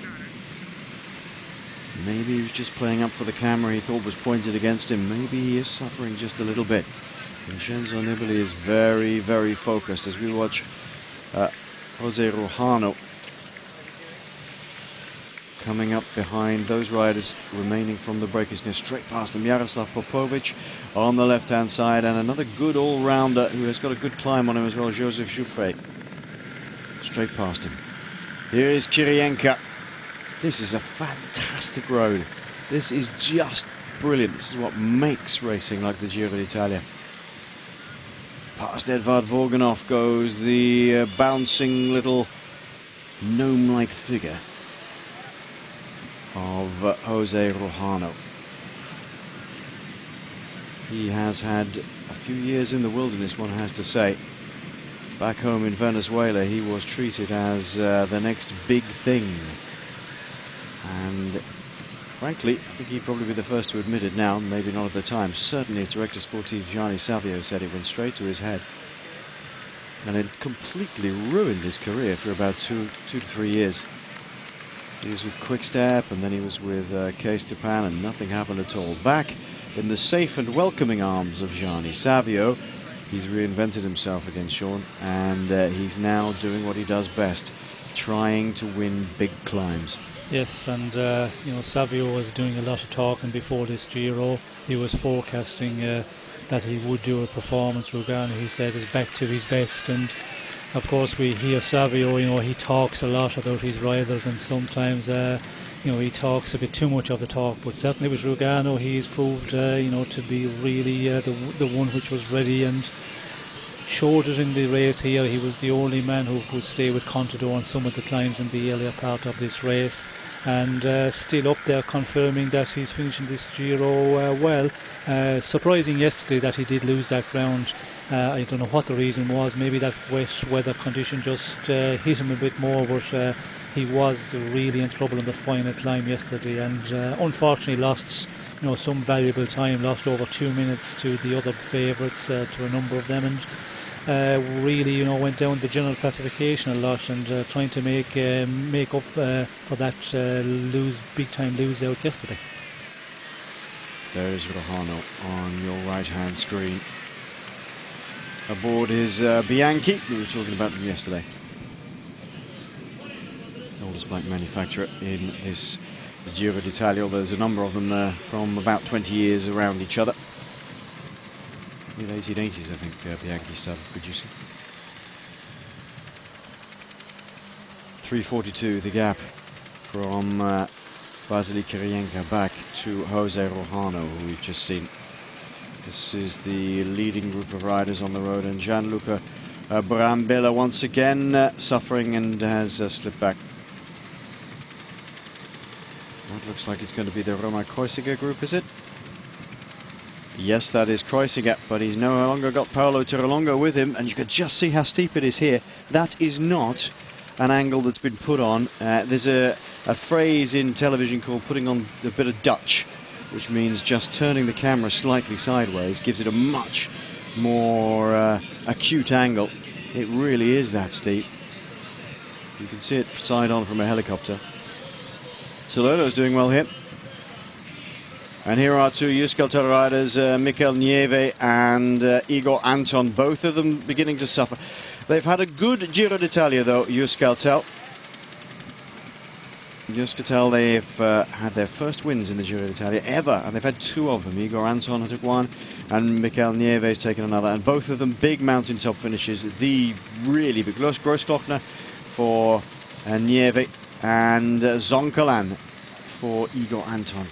Maybe he was just playing up for the camera he thought was pointed against him. Maybe he is suffering just a little bit. Vincenzo Nibali is very, very focused as we watch Jose Rojano coming up behind those riders remaining from the breakers near straight past them. Jaroslav Popovic on the left hand side, and another good all-rounder who has got a good climb on him as well, Joseph Jouffret, straight past him. Here is Kiryienka. This is a fantastic road. This is just brilliant. This is what makes racing like the Giro d'Italia. Past Edvard Vorganov goes the bouncing little gnome-like figure of Jose Rojano. He has had a few years in the wilderness, one has to say. Back home in Venezuela, he was treated as the next big thing. And frankly, I think he'd probably be the first to admit it now, maybe not at the time. Certainly his director sportif, Gianni Savio, said it went straight to his head. And it completely ruined his career for about 2 to 3 years. He was with Quick Step, and then he was with K-Stepan, and nothing happened at all. Back in the safe and welcoming arms of Gianni Savio, he's reinvented himself again, Sean, and he's now doing what he does best, trying to win big climbs. Yes, and you know, Savio was doing a lot of talking before this Giro. He was forecasting that he would do a performance. Rugano, he said, is back to his best, and of course we hear Savio, you know, he talks a lot about his riders, and sometimes you know, he talks a bit too much of the talk, but certainly with Rugano he's proved you know, to be really the one which was ready and showed it in the race here. He was the only man who could stay with Contador on some of the climbs in the earlier part of this race, and still up there confirming that he's finishing this Giro well. Surprising yesterday that he did lose that ground. I don't know what the reason was. Maybe that wet weather condition just hit him a bit more, but he was really in trouble in the final climb yesterday, and unfortunately lost, you know, some valuable time. Lost over 2 minutes to the other favourites, to a number of them, and really, you know, went down the general classification a lot, and trying to make up for that big time lose out yesterday. There is Rojano on your right hand screen. Aboard his Bianchi, we were talking about them yesterday. The oldest bike manufacturer in this Giro d'Italia, although there's a number of them there from about 20 years around each other. Mid 1880s, I think, Bianchi started producing. 3:42 the gap from Vasily Kiryienka back to Jose Rojano, who we've just seen. This is the leading group of riders on the road, and Gianluca Brambilla once again suffering and has slipped back. That looks like it's going to be the Roma Kreuziger group, is it? Yes, that is Kreuziger, but he's no longer got Paolo Tirolongo with him, and you can just see how steep it is here. That is not an angle that's been put on. There's a phrase in television called putting on a bit of Dutch. which means just turning the camera slightly sideways gives it a much more acute angle. It really is that steep. You can see it side on from a helicopter. Salerno's doing well here. And here are two Euskaltel riders, Mikael Nieve and Igor Anton, both of them beginning to suffer. They've had a good Giro d'Italia though, Euskaltel. Euskaltel, they've had their first wins in the Giro d'Italia ever, and they've had two of them. Igor Anton took one, and Mikael Nieve has taken another, and both of them big mountaintop finishes. The really big Grossglockner for Nieve and Zoncolan for Igor Anton.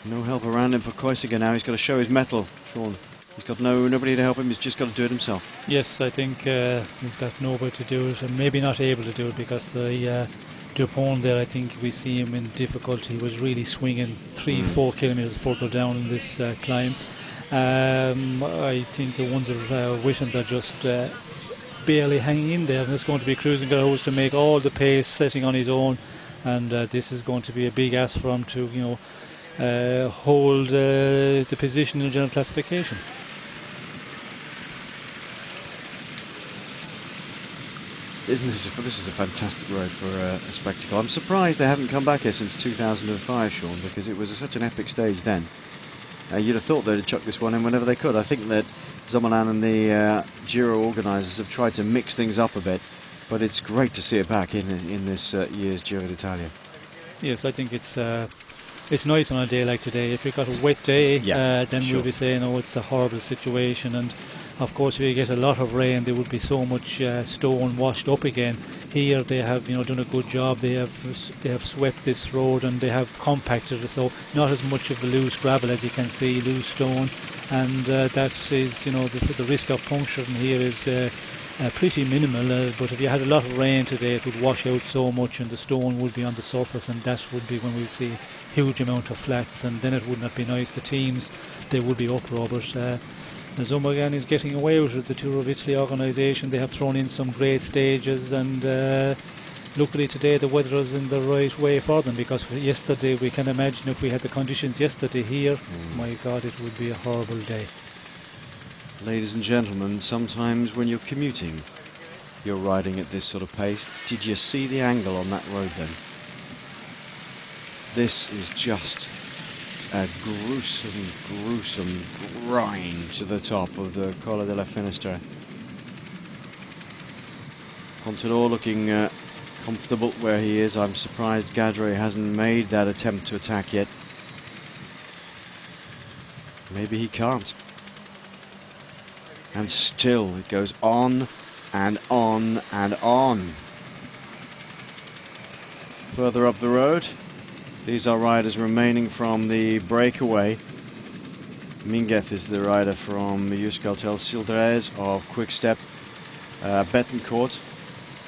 No help around him for Koisiga now. He's got to show his mettle, Sean. He's got nobody to help him. He's just got to do it himself. Yes, I think he's got nobody to do it, and maybe not able to do it because the opponent there, I think we see him in difficulty. He was really swinging 3-4 kilometres further down in this climb. I think the ones that are Witten are just barely hanging in there, and it's going to be Cruising Garros to make all the pace setting on his own, and this is going to be a big ask for him to, hold the position in the general classification. Isn't this is a fantastic road for a spectacle. I'm surprised they haven't come back here since 2005, Sean, because it was such an epic stage then. You'd have thought they'd have chucked this one in whenever they could. I think that Zomalan and the Giro organisers have tried to mix things up a bit, but it's great to see it back in this year's Giro d'Italia. Yes, I think it's nice on a day like today. If you've got a wet day, then we'll be saying, oh, it's a horrible situation. And of course, if you get a lot of rain, there would be so much stone washed up again. Here they have, done a good job. They have swept this road and they have compacted it, so not as much of the loose gravel as you can see, loose stone, and that is, the risk of puncturing here is pretty minimal. But if you had a lot of rain today, it would wash out so much, and the stone would be on the surface, and that would be when we see huge amount of flats, and then it would not be nice. The teams, they would be uproar, but Zomalan is getting away with it. The Tour of Italy organisation, they have thrown in some great stages, and luckily today the weather is in the right way for them, because yesterday, we can imagine if we had the conditions yesterday here, my God, it would be a horrible day. Ladies and gentlemen, sometimes when you're commuting, you're riding at this sort of pace. Did you see the angle on that road then? This is just a gruesome grind to the top of the Colla della Finestre. Contador looking comfortable where he is. I'm surprised Gardeccia hasn't made that attempt to attack yet. Maybe he can't. And still it goes on and on and on. Further up the road, these are riders remaining from the breakaway. Minguez is the rider from Euskaltel, Sildrez of Quickstep, Betancourt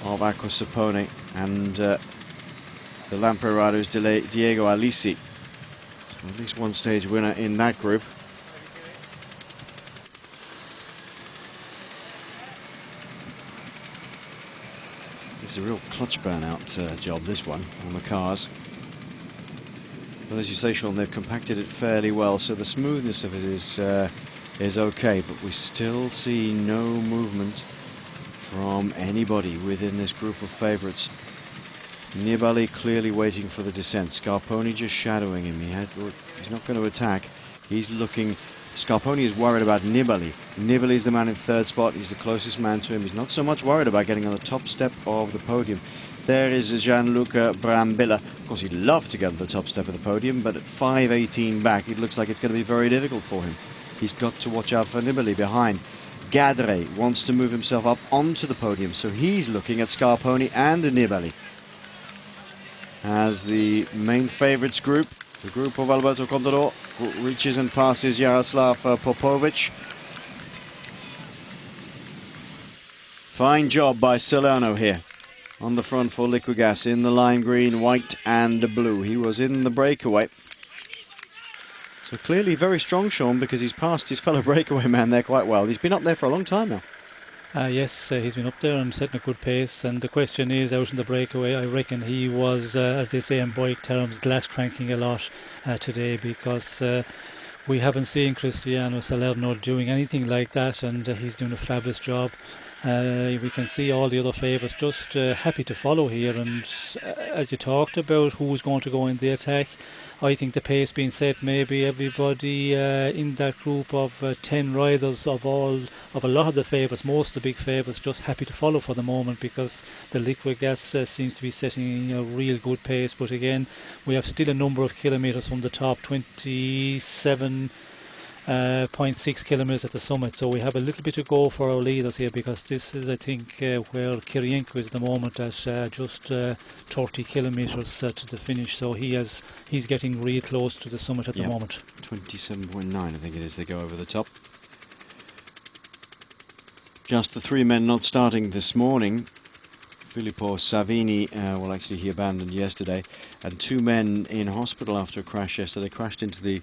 of Aqua Sapone, and the Lampre rider is Diego Alisi. So at least one stage winner in that group. It's a real clutch burnout job, this one, on the cars. But as you say, Sean, they've compacted it fairly well, so the smoothness of it is okay, but we still see no movement from anybody within this group of favourites. Nibali clearly waiting for the descent. Scarponi just shadowing him. He's not going to attack. He's looking. Scarponi is worried about Nibali. Nibali is the man in third spot. He's the closest man to him. He's not so much worried about getting on the top step of the podium. There is Gianluca Brambilla. Of course, he'd love to get on the top step of the podium, but at 5:18 back, it looks like it's going to be very difficult for him. He's got to watch out for Nibali behind. Gadre wants to move himself up onto the podium, so he's looking at Scarponi and Nibali. As the main favourites group, the group of Alberto Contador, reaches and passes Jaroslav Popovic. Fine job by Salerno here. On the front for Liquigas in the lime green, white and blue. He was in the breakaway. So clearly very strong, Sean, because he's passed his fellow breakaway man there quite well. He's been up there for a long time now. Yes, he's been up there and setting a good pace, and the question is, out in the breakaway, I reckon he was, as they say in bike terms, glass cranking a lot today, because we haven't seen Cristiano Salerno doing anything like that, and he's doing a fabulous job. We can see all the other favourites just happy to follow here, and as you talked about who's going to go in the attack, I think the pace being set, maybe everybody in that group of 10 riders of a lot of the favourites, most of the big favourites, just happy to follow for the moment, because the liquid gas seems to be setting a real good pace. But again, we have still a number of kilometres from the top, 27.6 kilometres at the summit, so we have a little bit to go for our leaders here, because this is, I think, where Kiryienka is at the moment at just 30 kilometres to the finish, so he's getting real close to the summit at the moment. 27.9 I think it is, they go over the top. Just the three men not starting this morning. Filippo Savini, well actually he abandoned yesterday, and two men in hospital after a crash yesterday, crashed into the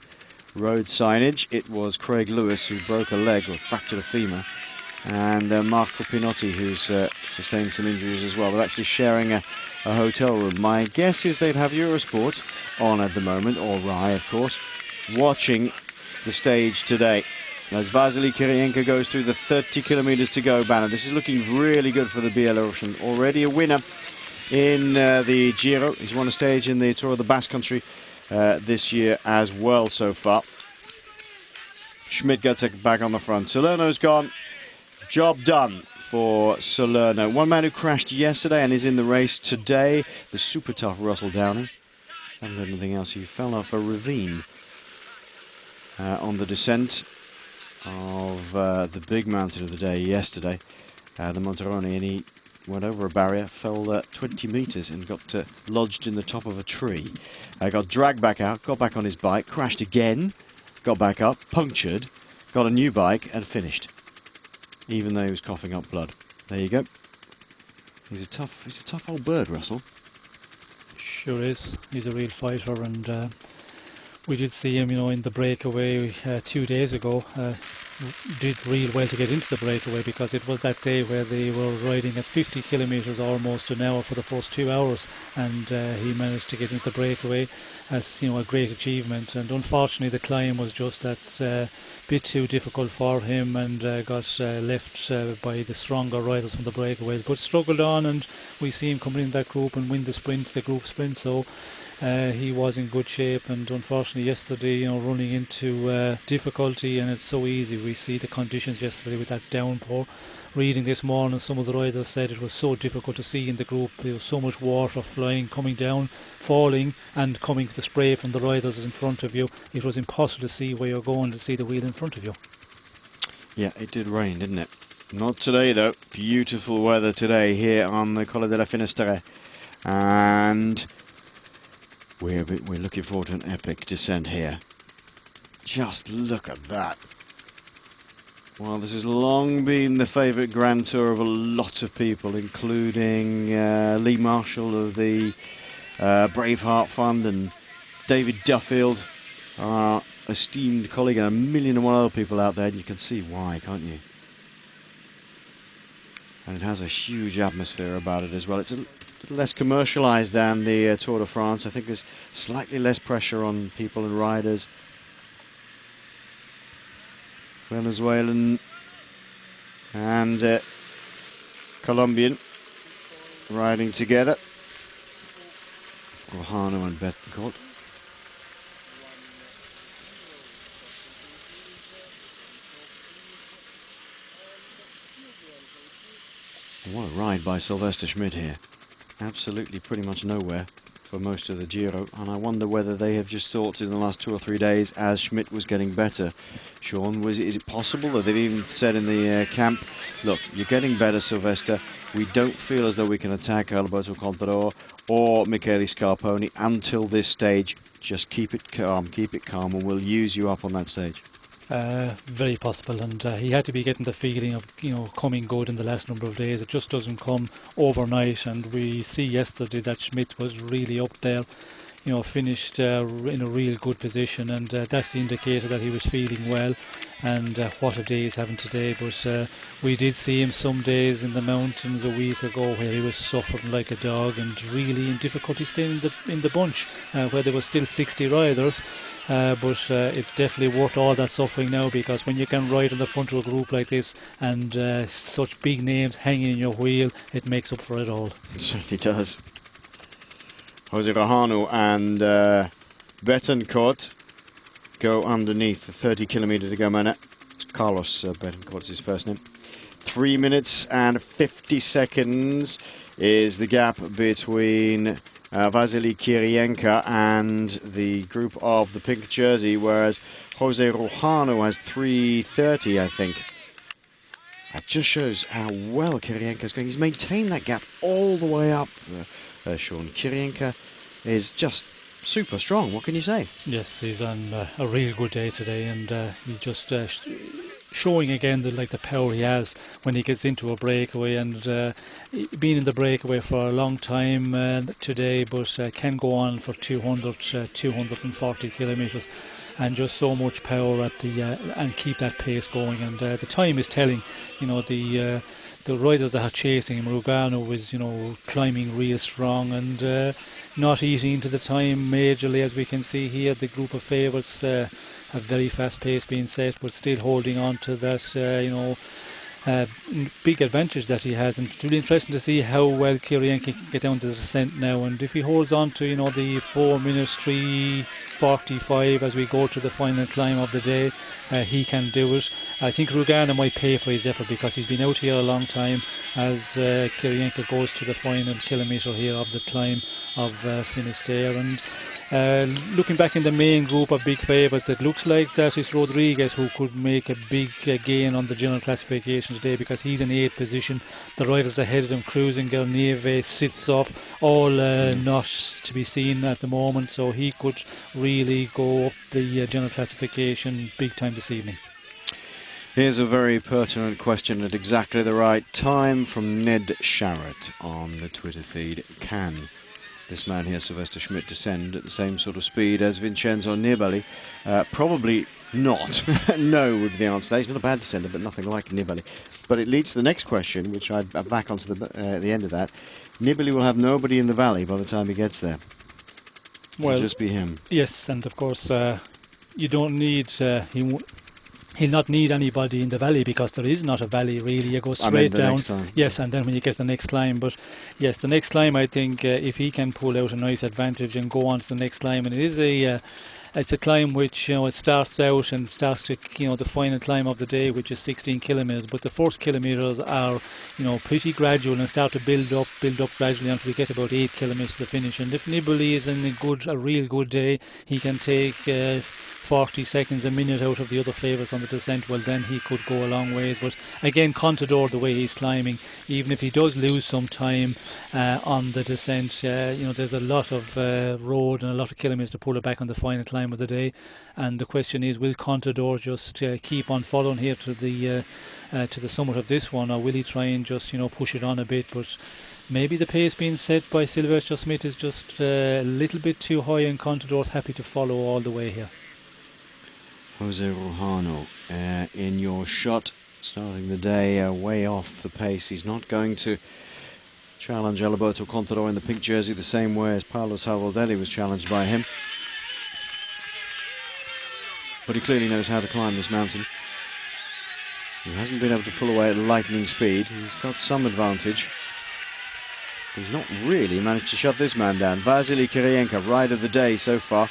road signage. It was Craig Lewis, who broke a leg or fractured a femur, and Marco Pinotti, who's sustained some injuries as well. They're actually sharing a hotel room. My guess is they'd have Eurosport on at the moment, or Rai of course, watching the stage today as Vasily Kiryienka goes through the 30 kilometers to go banner. This is looking really good for the Belarusian. Already a winner in the Giro. He's won a stage in the Tour of the Basque Country this year as well so far. Schmidt gets it back on the front. Salerno's gone. Job done for Salerno. One man who crashed yesterday and is in the race today, the super tough Russell Downing. Haven't heard anything else. He fell off a ravine on the descent of the big mountain of the day yesterday, the Monterone, and he went over a barrier, fell 20 meters and got lodged in the top of a tree. Got dragged back out, got back on his bike, crashed again, got back up, punctured, got a new bike and finished, even though he was coughing up blood. There you go. He's a tough old bird, Russell. Sure is. He's a real fighter, and we did see him, in the breakaway 2 days ago. Did real well to get into the breakaway, because it was that day where they were riding at 50 kilometres almost an hour for the first 2 hours, and he managed to get into the breakaway as a great achievement. And unfortunately the climb was just that bit too difficult for him, and got left by the stronger riders from the breakaway, but struggled on, and we see him coming in that group and win the group sprint. So he was in good shape, and unfortunately yesterday, running into difficulty, and it's so easy. We see the conditions yesterday with that downpour. Reading this morning, some of the riders said it was so difficult to see in the group. There was so much water flying, coming down, falling, and coming to the spray from the riders in front of you. It was impossible to see where you're going, to see the wheel in front of you. Yeah, it did rain, didn't it? Not today though. Beautiful weather today here on the Colle della Finestre, and we're looking forward to an epic descent here. Just look at that. Well, this has long been the favourite Grand Tour of a lot of people, including Lee Marshall of the Braveheart Fund, and David Duffield, our esteemed colleague, and 1,000,001 other people out there, and you can see why, can't you? And it has a huge atmosphere about it as well. It's a little less commercialised than the Tour de France. I think there's slightly less pressure on people and riders. Venezuelan and Colombian riding together. Rojano and Bettencourt. What a ride by Sylvester Schmidt here. Absolutely pretty much nowhere for most of the Giro, and I wonder whether they have just thought in the last 2 or 3 days, as Schmidt was getting better, Sean, is it possible that they've even said in the camp, look, you're getting better, Sylvester, we don't feel as though we can attack Alberto Contador or Michele Scarponi until this stage, just keep it calm, and we'll use you up on that stage. Very possible, and he had to be getting the feeling of coming good in the last number of days. It just doesn't come overnight, and we see yesterday that Schmidt was really up there. finished in a real good position, and that's the indicator that he was feeling well. And what a day he's having today. But we did see him some days in the mountains a week ago where he was suffering like a dog and really in difficulty staying in the bunch, where there were still 60 riders. But it's definitely worth all that suffering now, because when you can ride in the front of a group like this and such big names hanging in your wheel, it makes up for it all. It certainly does. Jose Rojano and Betancourt go underneath the 30 kilometre to go minute. It's Carlos Betancourt's his first name. 3 minutes and 50 seconds is the gap between Vasily Kiryienka and the group of the pink jersey, whereas Jose Rojano has 3:30, I think. That just shows how well Kiryienka's going. He's maintained that gap all the way up, Sean. Kiryienka is just super strong. What can you say? Yes, he's on a real good day today, and he's just showing again the power he has when he gets into a breakaway, and been in the breakaway for a long time today, but can go on for 240 kilometres, and just so much power at the and keep that pace going. And the time is telling. The riders that are chasing him, Rugano was climbing real strong and not eating into the time majorly, as we can see here. The group of favourites have very fast pace being set, but still holding on to that big advantage that he has. And it's really interesting to see how well Kiryienka can get down to the descent now, and if he holds on to the 4 minutes 3:45 as we go to the final climb of the day, he can do it. I think Rugano might pay for his effort, because he's been out here a long time as Kiryienka goes to the final kilometre here of the climb of Finestre. And looking back in the main group of big favourites, it looks like that it's Rodriguez who could make a big gain on the general classification today, because he's in 8th position. The riders ahead of him, Cruisinger, Neve, Sitsov, all not to be seen at the moment, so he could really go up the general classification big time this evening. Here's a very pertinent question at exactly the right time from Ned Sharrett on the Twitter feed. Can this man here, Sylvester Schmidt, descend at the same sort of speed as Vincenzo Nibali? Probably not. No would be the answer. He's not a bad descender, but nothing like Nibali. But it leads to the next question, which I'd back onto the end of that. Nibali will have nobody in the valley by the time he gets there. It'll just be him. Yes, and of course you don't need... He'll not need anybody in the valley, because there is not a valley really. You go straight down. Yes, and then when you get the next climb. But yes, the next climb, I think if he can pull out a nice advantage and go on to the next climb, and it is it's a climb which it starts out and starts to the final climb of the day, which is 16 kilometres. But the first kilometres are pretty gradual and start to build up gradually until we get about 8 kilometres to the finish. And if Nibali is in a real good day, he can take 40 seconds, a minute out of the other favourites on the descent. Well, then he could go a long ways. But again, Contador, the way he's climbing, even if he does lose some time on the descent, there's a lot of road and a lot of kilometres to pull it back on the final climb of the day. And the question is, will Contador just keep on following here to the summit of this one, or will he try and just push it on a bit? But maybe the pace being set by Sylvester Schmidt is just a little bit too high, and Contador's happy to follow all the way here. Jose Rojano in your shot, starting the day way off the pace. He's not going to challenge Alberto Contador in the pink jersey the same way as Paolo Salvadelli was challenged by him. But he clearly knows how to climb this mountain. He hasn't been able to pull away at lightning speed. He's got some advantage. He's not really managed to shut this man down. Vasily Kiryienka, ride of the day so far.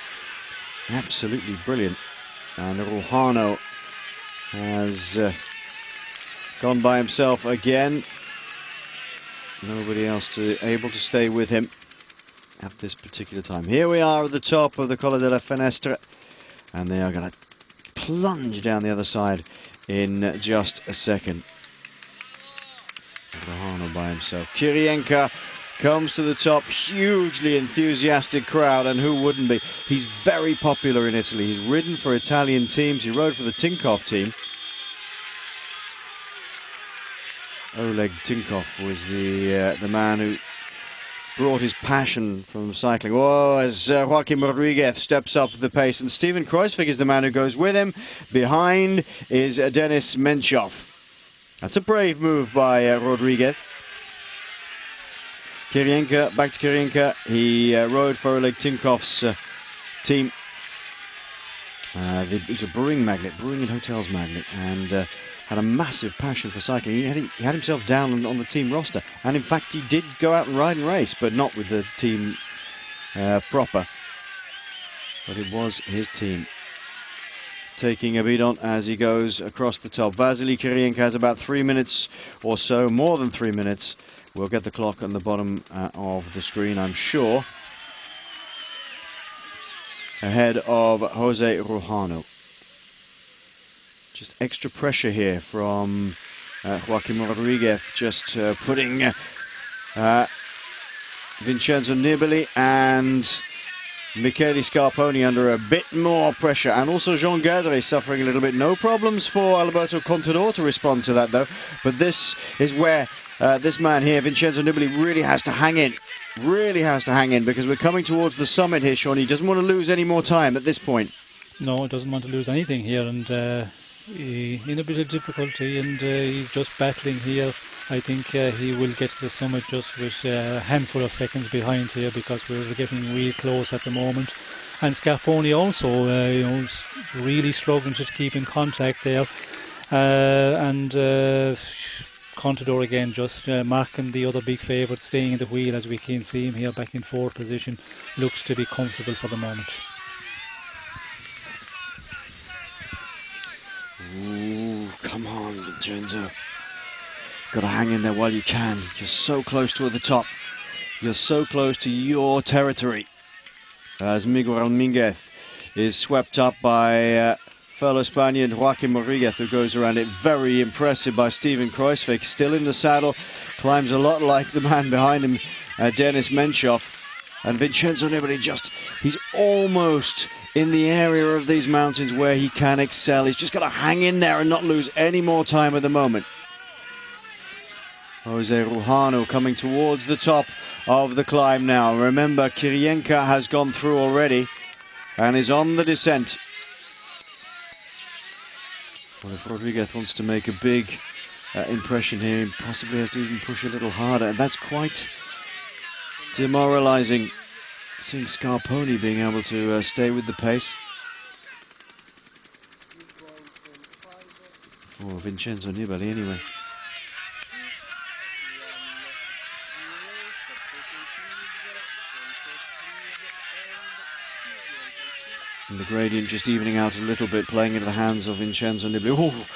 Absolutely brilliant. And Rojano has gone by himself again. Nobody else able to stay with him at this particular time. Here we are at the top of the Colle della Finestre, and they are going to plunge down the other side in just a second. Rojano by himself. Kiryienka comes to the top, hugely enthusiastic crowd, and who wouldn't be? He's very popular in Italy. He's ridden for Italian teams. He rode for the Tinkoff team. Oleg Tinkoff was the man who brought his passion from cycling. Oh, as Joaquim Rodriguez steps up the pace, and Steven Kruijswijk is the man who goes with him. Behind is Denis Menchov. That's a brave move by Rodriguez. Kiryienka, back to Kiryienka. He rode for Oleg Tinkov's team. It was a brewing and hotels magnate, and had a massive passion for cycling. He had himself down on the team roster, and in fact he did go out and ride and race, but not with the team proper. But it was his team. Taking a beat on as he goes across the top. Vasily Kiryienka has about 3 minutes or so, more than 3 minutes. We'll get the clock on the bottom of the screen, I'm sure. Ahead of Jose Rujano. Just extra pressure here from Joaquim Rodriguez, just putting Vincenzo Nibali and Michele Scarponi under a bit more pressure, and also Jean Gardeccia suffering a little bit. No problems for Alberto Contador to respond to that though, but this is where this man here, Vincenzo Nibali, really has to hang in. Really has to hang in, because we're coming towards the summit here, Sean. He doesn't want to lose any more time at this point. No, he doesn't want to lose anything here, and in a bit of difficulty, and he's just battling here. I think he will get to the summit just with a handful of seconds behind here, because we're getting real close at the moment. And Scarponi also, really struggling to keep in contact there, and Contador again just marking the other big favourite, staying in the wheel, as we can see him here back in fourth position. Looks to be comfortable for the moment. Ooh, come on, Vincenzo. Got to hang in there while you can. You're so close to the top. You're so close to your territory. As Miguel Alminguez is swept up by fellow Spaniard Joaquim Rodriguez, who goes around it. Very impressive by Steven Kruijswijk. Still in the saddle. Climbs a lot like the man behind him, Denis Menchov. And Vincenzo Nibali he's almost in the area of these mountains where he can excel. He's just got to hang in there and not lose any more time at the moment. Jose Rujano coming towards the top of the climb now. Remember, Kiryienka has gone through already and is on the descent. Well, if Rodriguez wants to make a big impression here, he possibly has to even push a little harder, and that's quite demoralizing. Seeing Scarponi being able to stay with the pace. For Vincenzo Nibali anyway. And the gradient just evening out a little bit, playing into the hands of Vincenzo Nibali. Oh,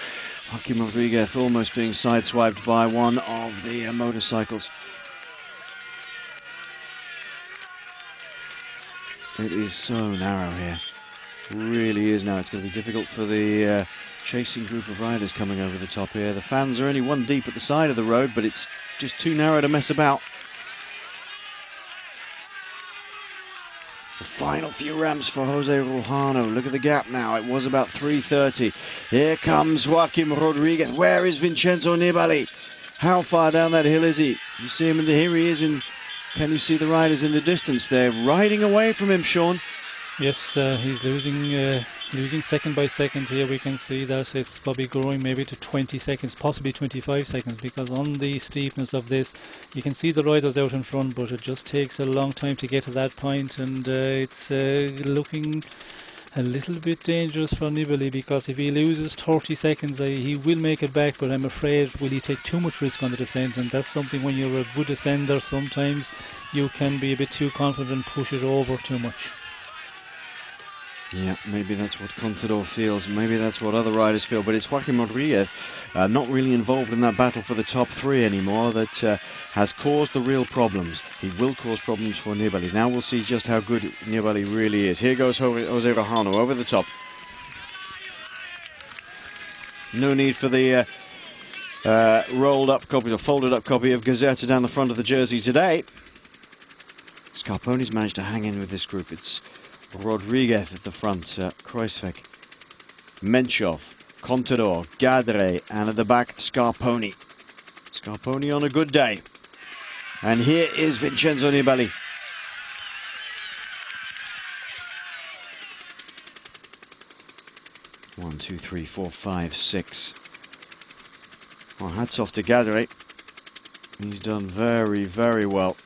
Joaquim Rodriguez almost being sideswiped by one of the motorcycles. It is so narrow here. It really is now. It's going to be difficult for the chasing group of riders coming over the top here. The fans are only one deep at the side of the road, but it's just too narrow to mess about. The final few ramps for Jose Rujano. Look at the gap now. It was about 3:30. Here comes Joaquim Rodriguez. Where is Vincenzo Nibali? How far down that hill is he? You see him here he is in. Can you see the riders in the distance? They're riding away from him, Sean. Yes, he's losing second by second here. We can see that it's probably growing maybe to 20 seconds, possibly 25 seconds, because on the steepness of this, you can see the riders out in front, but it just takes a long time to get to that point, and it's looking a little bit dangerous for Nibali, because if he loses 30 seconds, he will make it back, but I'm afraid will he take too much risk on the descent, and that's something when you're a good descender, sometimes you can be a bit too confident and push it over too much. Yeah, maybe that's what Contador feels, maybe that's what other riders feel, but it's Joaquim Rodriguez not really involved in that battle for the top three anymore that has caused the real problems. He will cause problems for Nibali. Now we'll see just how good Nibali really is. Here goes Jose Rujano over the top. No need for the rolled up copy or folded up copy of Gardeccia down the front of the jersey today. Scarponi's managed to hang in with this group. It's Rodriguez at the front, Kruijswijk, Menchov, Contador, Gardeccia, and at the back, Scarponi. Scarponi on a good day. And here is Vincenzo Nibali. One, two, three, four, five, six. Well, hats off to Gardeccia. He's done very, very well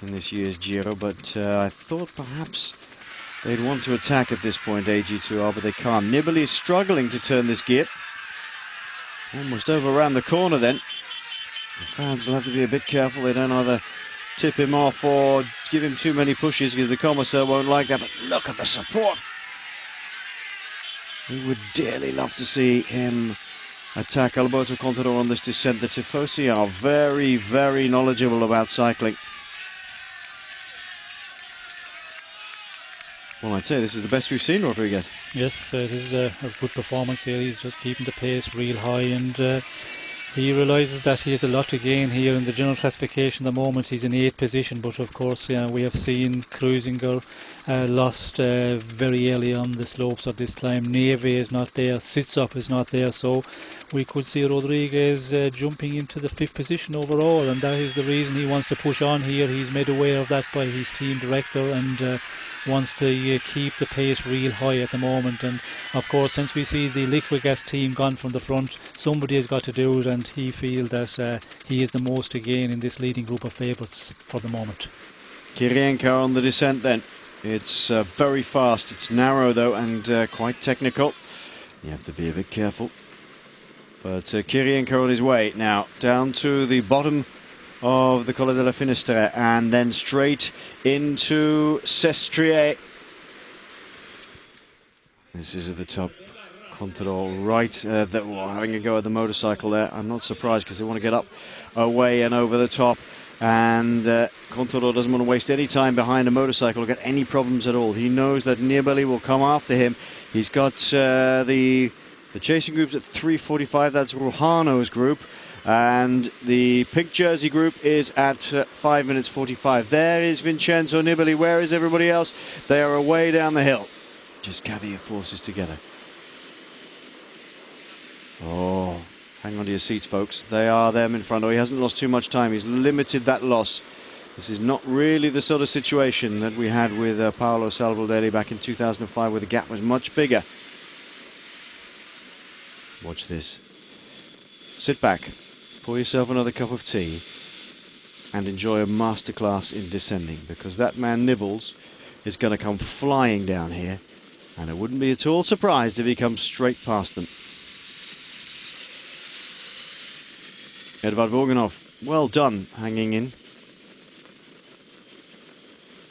in this year's Giro, but I thought perhaps they'd want to attack at this point, AG2R, but they can't. Nibali is struggling to turn this gear. Almost over around the corner then. The fans will have to be a bit careful. They don't either tip him off or give him too many pushes, because the commissaire won't like that. But look at the support. We would dearly love to see him attack Alberto Contador on this descent. The Tifosi are very, very knowledgeable about cycling. Well, I'd say this is the best we've seen, Rodriguez. Yes, this is a good performance here. He's just keeping the pace real high, and he realises that he has a lot to gain here in the general classification. At the moment he's in 8th position, but of course we have seen Kruisinger lost very early on the slopes of this climb. Neve is not there, Sitsov is not there, so we could see Rodriguez jumping into the 5th position overall, and that is the reason he wants to push on here. He's made aware of that by his team director, and wants to keep the pace real high at the moment. And of course, since we see the liquid gas team gone from the front, somebody has got to do it, and he feels that he is the most to gain in this leading group of favourites for the moment. Kiryienka on the descent then. It's very fast, it's narrow though, and quite technical. You have to be a bit careful. But Kiryienka on his way now down to the bottom of the Colle della Finestre, and then straight into Sestriere. This is at the top. Contador right, having a go at the motorcycle there. I'm not surprised, because they want to get up, away and over the top. And Contador doesn't want to waste any time behind a motorcycle or get any problems at all. He knows that Nibali will come after him. He's got the chasing groups at 3:45. That's Ruhano's group. And the pink jersey group is at 5 minutes 45. There is Vincenzo Nibali. Where is everybody else? They are away down the hill. Just gather your forces together. Oh, hang on to your seats, folks. They are them in front. Oh, he hasn't lost too much time. He's limited that loss. This is not really the sort of situation that we had with Paolo Salvadelli back in 2005, where the gap was much bigger. Watch this. Sit back. Pour yourself another cup of tea and enjoy a masterclass in descending, because that man Nibbles is going to come flying down here, and I wouldn't be at all surprised if he comes straight past them. Edvard Voganov, well done, hanging in.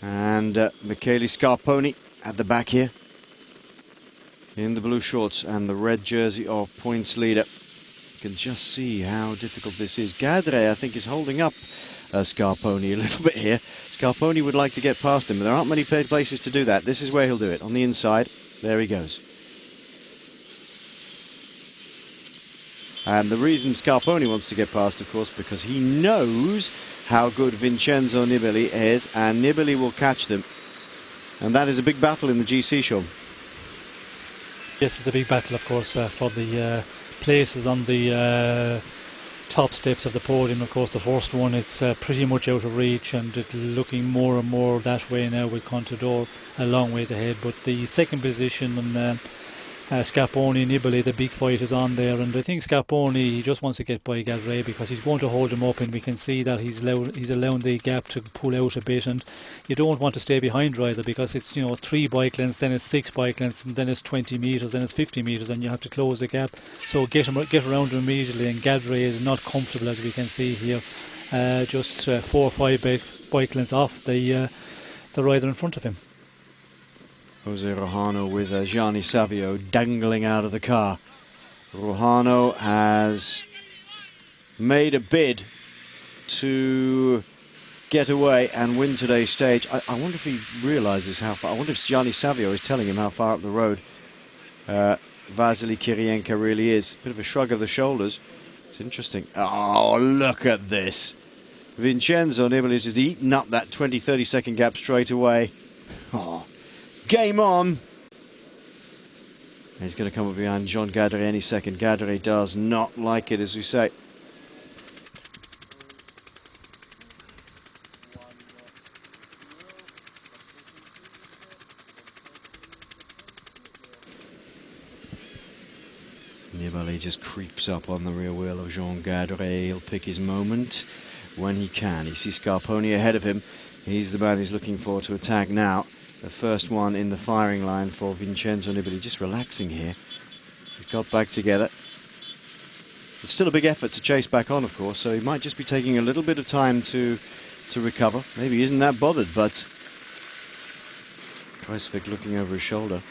And Michele Scarponi at the back here in the blue shorts and the red jersey of points leader. You can just see how difficult this is. Gardeccia, I think, is holding up Scarponi a little bit here. Scarponi would like to get past him, but there aren't many places to do that. This is where he'll do it, on the inside. There he goes. And the reason Scarponi wants to get past, of course, because he knows how good Vincenzo Nibali is, and Nibali will catch them. And that is a big battle in the GC, Sean. Yes, it's a big battle, of course, for the places on the top steps of the podium. Of course, the first one, it's pretty much out of reach, and it's looking more and more that way now with Contador a long ways ahead. But the second position, and Scarponi and Nibali, the big fight is on there, and I think Scarponi, he just wants to get by Gardeccia, because he's going to hold him up, and we can see that he's allowing the gap to pull out a bit, and you don't want to stay behind either, because it's 3 bike lengths, then it's 6 bike lengths, and then it's 20 metres, then it's 50 metres, and you have to close the gap. So get around him immediately, and Gardeccia is not comfortable, as we can see here, just 4 or 5 bike lengths off the rider in front of him. Jose Ruhano with Gianni Savio dangling out of the car. Ruhano has made a bid to get away and win today's stage. I wonder if he realises how far. I wonder if Gianni Savio is telling him how far up the road Vasily Kiryienka really is. Bit of a shrug of the shoulders. It's interesting. Oh, look at this. Vincenzo Nibali has just eaten up that 20-30 second gap straight away. Oh. Game on. He's going to come up behind John Gardeccia any second. Gardeccia does not like it, as we say. just creeps up on the rear wheel of Jean Gardeccia. He'll pick his moment when he can. He sees Scarponi ahead of him. He's the man he's looking for to attack now. The first one in the firing line for Vincenzo Nibali, just relaxing here. He's got back together. It's still a big effort to chase back on, of course, so he might just be taking a little bit of time to recover. Maybe he isn't that bothered, but Kruijswijk looking over his shoulder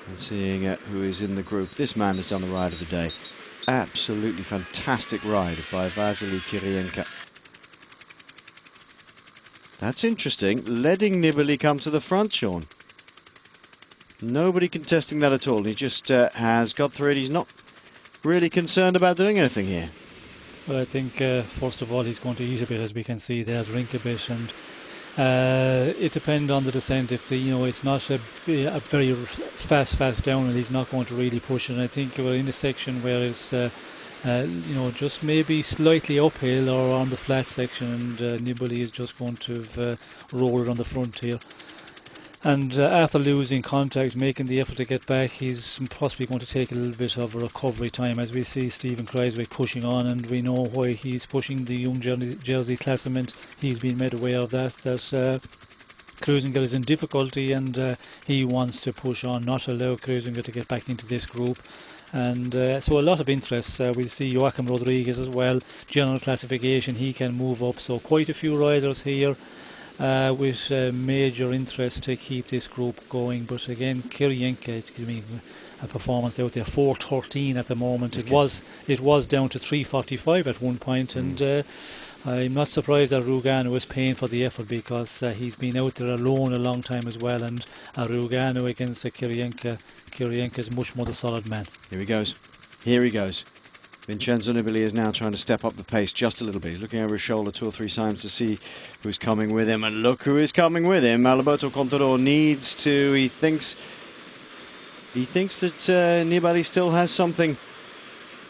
and seeing who is in the group. This man has done the ride of the day. Absolutely fantastic ride by Vasily Kiryienka. That's interesting. Letting Nibali come to the front, Sean. Nobody contesting that at all. He just has got through it. He's not really concerned about doing anything here. Well, I think first of all he's going to eat a bit, as we can see there, drink a bit, and it depends on the descent. If it's not a very fast down, and he's not going to really push it. And I think we're in a section where it's just maybe slightly uphill or on the flat section, and Nibali is just going to roll it on the front here. And after losing contact, making the effort to get back, he's possibly going to take a little bit of a recovery time, as we see Stephen Kruijswijk pushing on, and we know why he's pushing the young jersey classement. He's been made aware of that Kruijswijk is in difficulty, and he wants to push on, not allow Kruijswijk to get back into this group. And so a lot of interest. We'll see Joachim Rodriguez as well, general classification, he can move up, so quite a few riders here with major interest to keep this group going. But again, Kiryienka is giving a performance out there, 4:13 at the moment. It was down to 3:45 at one point, and I'm not surprised that Rugano is paying for the effort, because he's been out there alone a long time as well, and Rugano against Kiryienka. Kiryienka is much more the solid man. Here he goes. Vincenzo Nibali is now trying to step up the pace just a little bit. He's looking over his shoulder 2 or 3 times to see who's coming with him. And look who is coming with him. Alberto Contador needs to... He thinks that Nibali still has something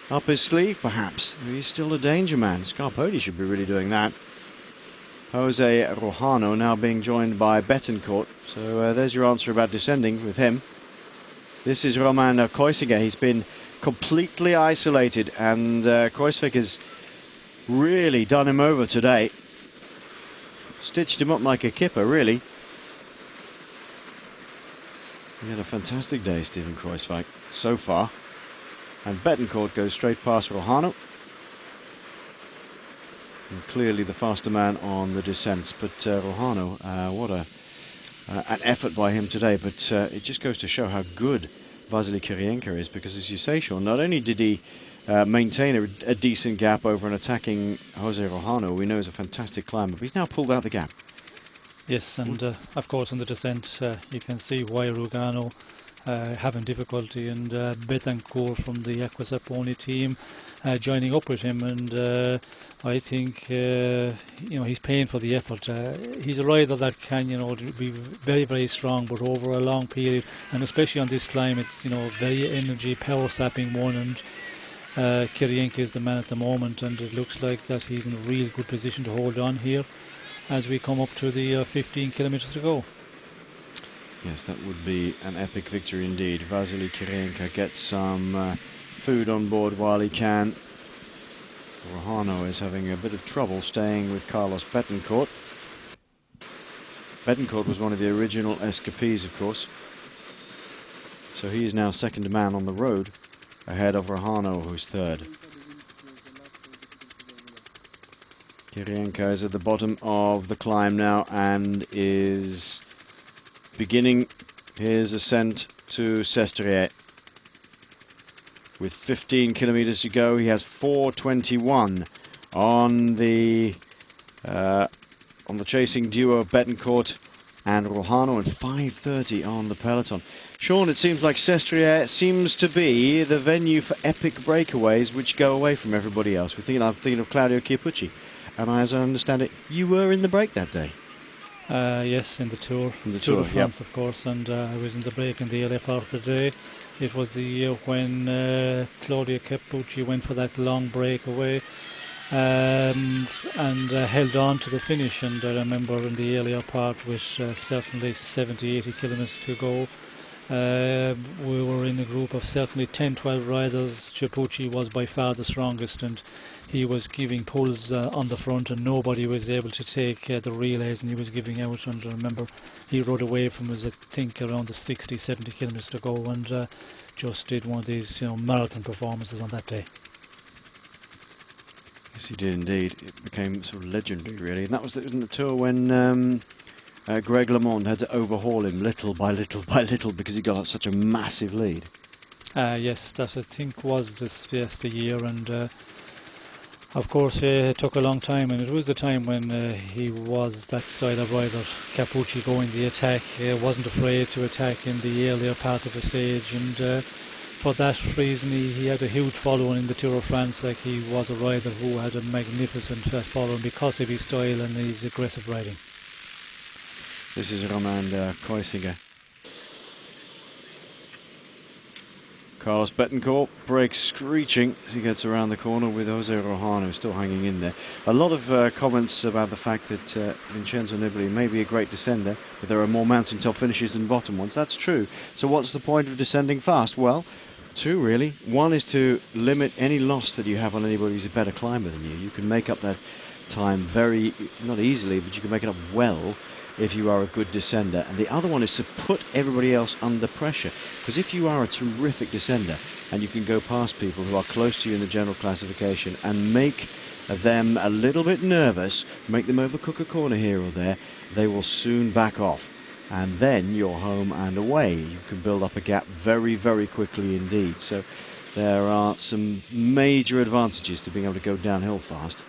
up his sleeve, perhaps. He's still a danger man. Scarponi should be really doing that. Jose Rojano now being joined by Betancourt. So there's your answer about descending with him. This is Roman Kruijswijk. He's been completely isolated, and Kruijswijk has really done him over today. Stitched him up like a kipper, really. He had a fantastic day, Stephen Kruijswijk, so far. And Betancourt goes straight past Rojano. And clearly the faster man on the descents. But Rojano, what an effort by him today. But it just goes to show how good Vasily Kiryienka is, because as you say, Sean, not only did he maintain a decent gap over an attacking Jose Rojano, we know is a fantastic climber, but he's now pulled out the gap. Yes, and of course on the descent you can see why Rugano having difficulty, and Betancourt from the Aquasaponi team joining up with him, and I think he's paying for the effort. He's a rider that can be very, very strong, but over a long period, and especially on this climb, it's very energy power sapping one, and Kiryienka is the man at the moment, and it looks like that he's in a real good position to hold on here as we come up to the 15 kilometers to go. Yes, that would be an epic victory indeed. Vasily Kiryienka gets some food on board while he can. Rojano is having a bit of trouble staying with Carlos Betancourt. Betancourt was one of the original escapees, of course. So he is now second man on the road, ahead of Rojano, who's third. Kiryienka is at the bottom of the climb now and is beginning his ascent to Sestriere. With 15 kilometers to go, he has 4:21 on the chasing duo of Betancourt and Rojano, and 5:30 on the peloton. Sean, it seems like Sestriere seems to be the venue for epic breakaways which go away from everybody else. I'm thinking of Claudio Chiappucci, and as I understand it, you were in the break that day. Yes, in the Tour. Tour de France, of course, and I was in the break in the early part of the day. It was the year when Claudio Chiappucci went for that long breakaway and held on to the finish, and I remember in the earlier part with certainly 70-80 kilometers to go, We were in a group of certainly 10-12 riders. Capucci was by far the strongest, and he was giving pulls on the front, and nobody was able to take the relays, and he was giving out. And I remember he rode away from us, I think, around the 60-70 kilometres to go, and just did one of these marathon performances on that day. Yes, he did indeed. It became sort of legendary, really. And that was the tour when Greg LeMond had to overhaul him little by little by little because he got such a massive lead. Yes, that I think was the year, and of course it took a long time, and it was the time when he was that style of rider, Capucci going the attack, wasn't afraid to attack in the earlier part of the stage, and for that reason he had a huge following in the Tour of France. Like, he was a rider who had a magnificent following because of his style and his aggressive riding. This is Romain Koisinger. Carlos Betancourt breaks screeching as he gets around the corner with Jose Rojano still hanging in there. A lot of comments about the fact that Vincenzo Nibali may be a great descender, but there are more mountaintop finishes than bottom ones. That's true. So what's the point of descending fast? Well, two really. One is to limit any loss that you have on anybody who's a better climber than you. You can make up that time very, not easily, but you can make it up well if you are a good descender. And the other one is to put everybody else under pressure, because if you are a terrific descender and you can go past people who are close to you in the general classification and make them a little bit nervous, make them overcook a corner here or there, they will soon back off, and then you're home and away. You can build up a gap very, very quickly indeed. So there are some major advantages to being able to go downhill fast.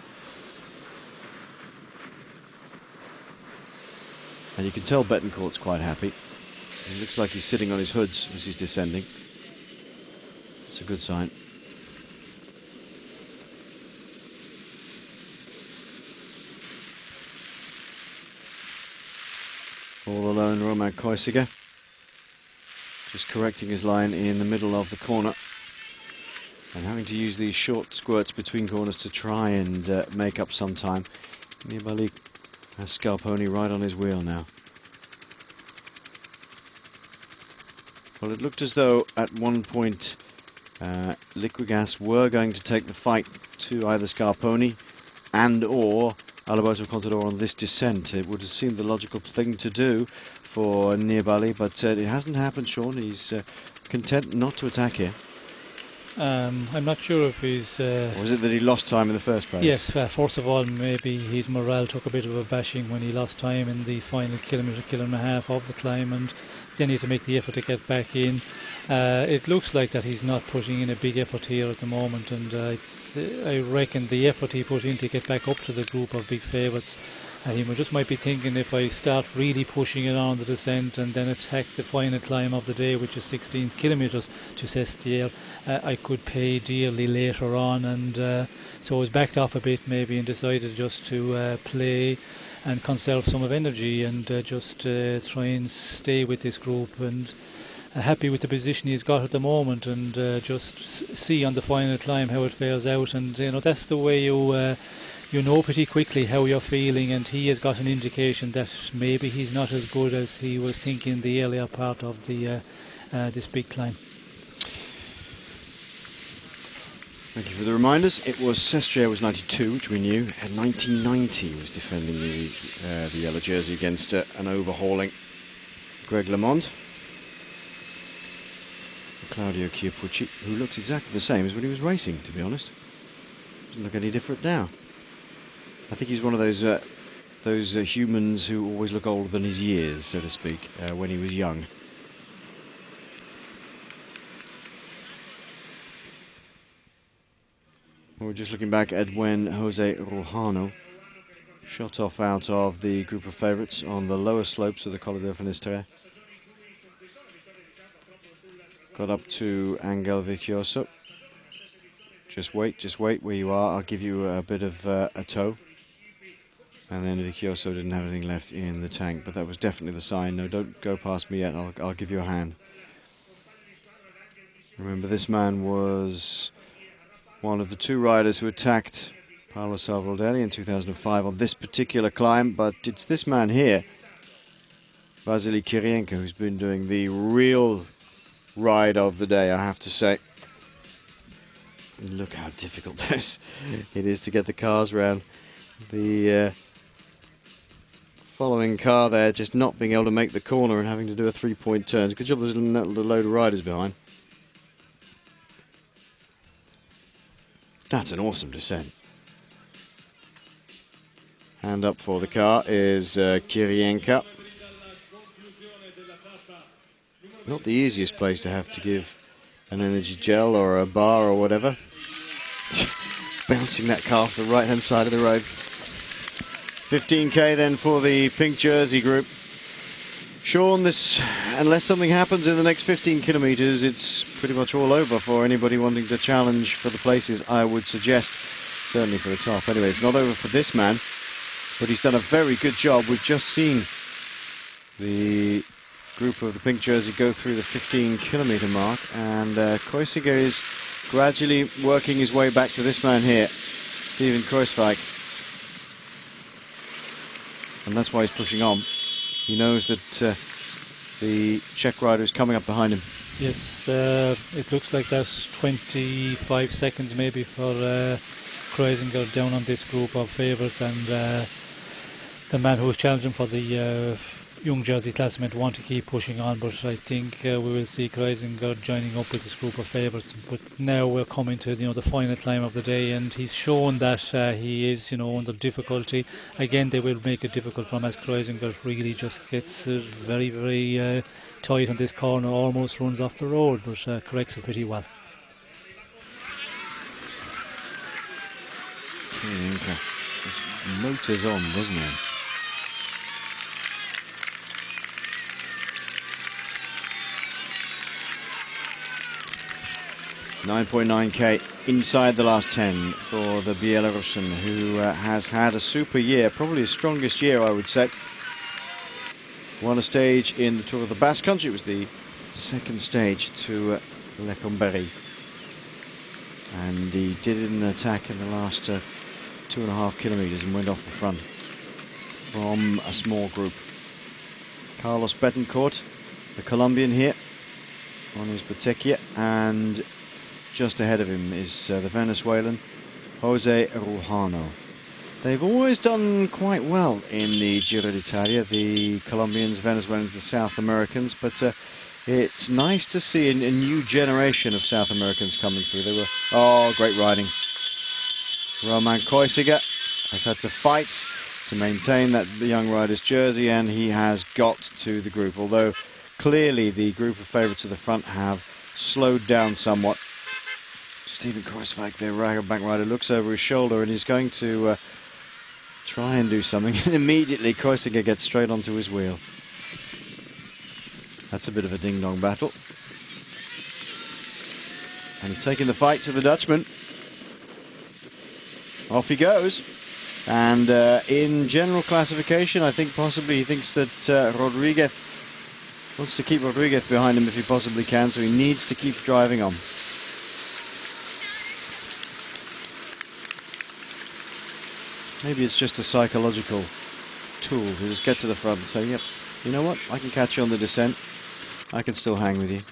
And you can tell Betancourt's quite happy. It looks like he's sitting on his hoods as he's descending. It's a good sign. All alone, Romain Koisinger, just correcting his line in the middle of the corner and having to use these short squirts between corners to try and make up some time. Nibali has Scarponi right on his wheel now. Well, it looked as though at one point Liquigas were going to take the fight to either Scarponi and or Alberto Contador on this descent. It would have seemed the logical thing to do for Nibali, but it hasn't happened, Sean. He's content not to attack here. I'm not sure if he's... Or was it that he lost time in the first place? Yes, first of all, maybe his morale took a bit of a bashing when he lost time in the final kilometre and a half of the climb, and then he had to make the effort to get back in. It looks like that he's not putting in a big effort here at the moment, and I reckon the effort he put in to get back up to the group of big favourites, he just might be thinking, if I start really pushing it on the descent and then attack the final climb of the day, which is 16 kilometres to Sestriere, I could pay dearly later on, and so he's backed off a bit maybe and decided just to play and conserve some of energy and just try and stay with this group, and happy with the position he's got at the moment, and just see on the final climb how it fares out. And that's the way you know pretty quickly how you're feeling, and he has got an indication that maybe he's not as good as he was thinking the earlier part of the this big climb. Thank you for the reminders. It was Sestriere was 92, which we knew. And 1990 was defending the yellow jersey against an overhauling Greg LeMond. Claudio Chiappucci, who looks exactly the same as when he was racing, to be honest. Doesn't look any different now. I think he's one of those humans who always look older than his years, so to speak, when he was young. We're just looking back at when Jose Rojano shot off out of the group of favourites on the lower slopes of the Colle del Finestre. Got up to Angel Vicioso. Just wait where you are. I'll give you a bit of a tow. And then Vicioso didn't have anything left in the tank, but that was definitely the sign. No, don't go past me yet. I'll give you a hand. Remember, this man was one of the two riders who attacked Paolo Salvoldelli in 2005 on this particular climb, but it's this man here Vasily Kiryienka, who's been doing the real ride of the day, I have to say. Look how difficult it is to get the cars round. The following car there just not being able to make the corner and having to do a 3-point turn. Good job there's a load of riders behind. That's an awesome descent. Hand up for the car is Kiryienka. Not the easiest place to have to give an energy gel or a bar or whatever. Bouncing that car off the right hand side of the road. 15k then for the pink jersey group. Sean, unless something happens in the next 15 kilometres, it's pretty much all over for anybody wanting to challenge for the places, I would suggest, certainly for the top. Anyway, it's not over for this man, but he's done a very good job. We've just seen the group of the pink jersey go through the 15-kilometre mark, and Kreuziger is gradually working his way back to this man here, Steven Kruijswijk. And that's why he's pushing on. He knows that the Czech rider is coming up behind him. Yes, it looks like that's 25 seconds maybe for Kreuziger down on this group of favourites, and the man who was challenging for the young jersey classmate want to keep pushing on, but I think we will see Kreuziger joining up with this group of favourites. But now we're coming to the final climb of the day, and he's shown that he is under difficulty. Again, they will make it difficult for him as Kreuziger really just gets very, very tight on this corner, almost runs off the road, but corrects it pretty well. Okay. His motor's on, doesn't he? 9.9k inside the last 10 for the Belarusian, who has had a super year, probably his strongest year, I would say. Won a stage in the Tour of the Basque Country. It was the second stage to Lecomberri, and he did an attack in the last 2.5 kilometers and went off the front from a small group. Carlos Betancourt, the Colombian here, on his Bottecchia, and just ahead of him is the Venezuelan Jose Rujano. They've always done quite well in the Giro d'Italia, the Colombians, Venezuelans, the South Americans, but it's nice to see a new generation of South Americans coming through. They were, great riding. Roman Kreuziger has had to fight to maintain that young rider's jersey, and he has got to the group, although clearly the group of favourites at the front have slowed down somewhat. Steven Kruijswijk, the back rider, looks over his shoulder and is going to try and do something, and immediately Kreuziger gets straight onto his wheel. That's a bit of a ding-dong battle. And he's taking the fight to the Dutchman. Off he goes. And in general classification, I think possibly he thinks that Rodriguez wants to keep Rodriguez behind him if he possibly can, so he needs to keep driving on. Maybe it's just a psychological tool to just get to the front and say, yep, you know what, I can catch you on the descent. I can still hang with you.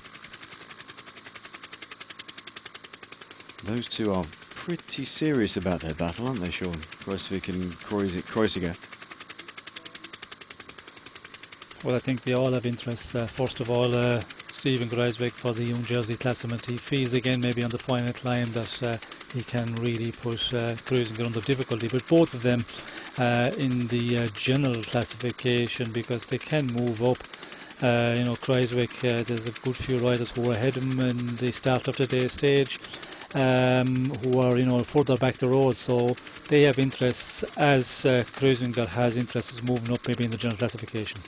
Those two are pretty serious about their battle, aren't they, Sean? Kruijswijk and Kreuziger. Well, I think they all have interests. First of all, Steven Kruijswijk for the young jersey classement. He feels again maybe on the final climb that he can really put Kreuziger under difficulty. But both of them in the general classification, because they can move up. Kruijswijk, there's a good few riders who are ahead of him in the start of today's stage, who are further back the road, so they have interests as Kreuziger has interests moving up maybe in the general classification.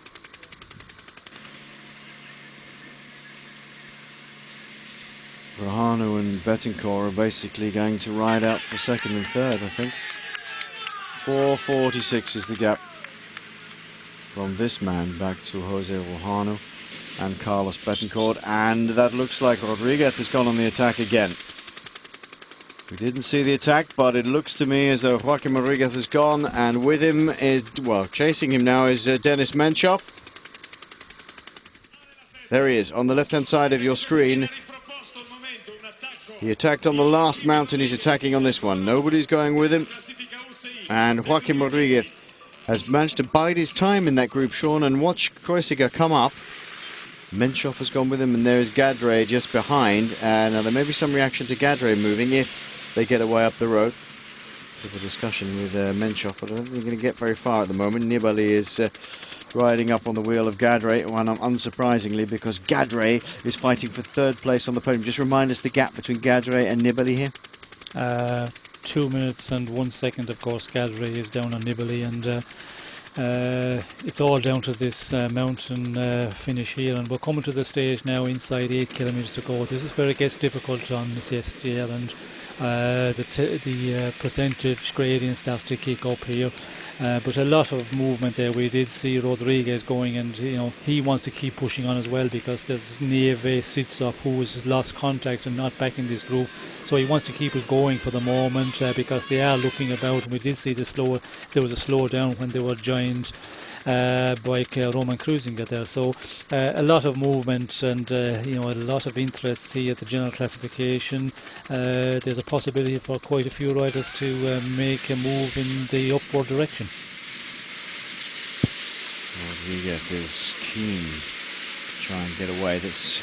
Rojano and Betancourt are basically going to ride out for second and third, I think. 4:46 is the gap from this man back to Jose Rojano and Carlos Betancourt, and that looks like Rodriguez has gone on the attack again. We didn't see the attack, but it looks to me as though Joaquim Rodriguez has gone, and with him is, well, chasing him now is Denis Menchov. There he is, on the left-hand side of your screen. He attacked on the last mountain, he's attacking on this one. Nobody's going with him. And Joaquim Rodriguez has managed to bide his time in that group, Sean, and watch Kreuziger come up. Menchov has gone with him, and there's Gadre just behind. Now there may be some reaction to Gadre moving if they get away up the road. Bit of a discussion with Menchov, but I don't think they're going to get very far at the moment. Nibali is riding up on the wheel of Gadre, unsurprisingly, because Gadre is fighting for third place on the podium. Just remind us the gap between Gadre and Nibali here. 2 minutes and 1 second, of course. Gadre is down on Nibali, and it's all down to this mountain finish here, and we're coming to the stage now inside 8 kilometers to go. This is where it gets difficult on the Sestriere, and the percentage gradient starts to kick up here. But a lot of movement there. We did see Rodriguez going, and he wants to keep pushing on as well, because there's Nieve Sitsov who has lost contact and not back in this group, so he wants to keep it going for the moment, because they are looking about. We did see there was a slowdown when they were joined by Roman Kreuziger there, so a lot of movement and a lot of interest here at the general classification. There's a possibility for quite a few riders to make a move in the upward direction. Rodriguez is keen to try and get away. That's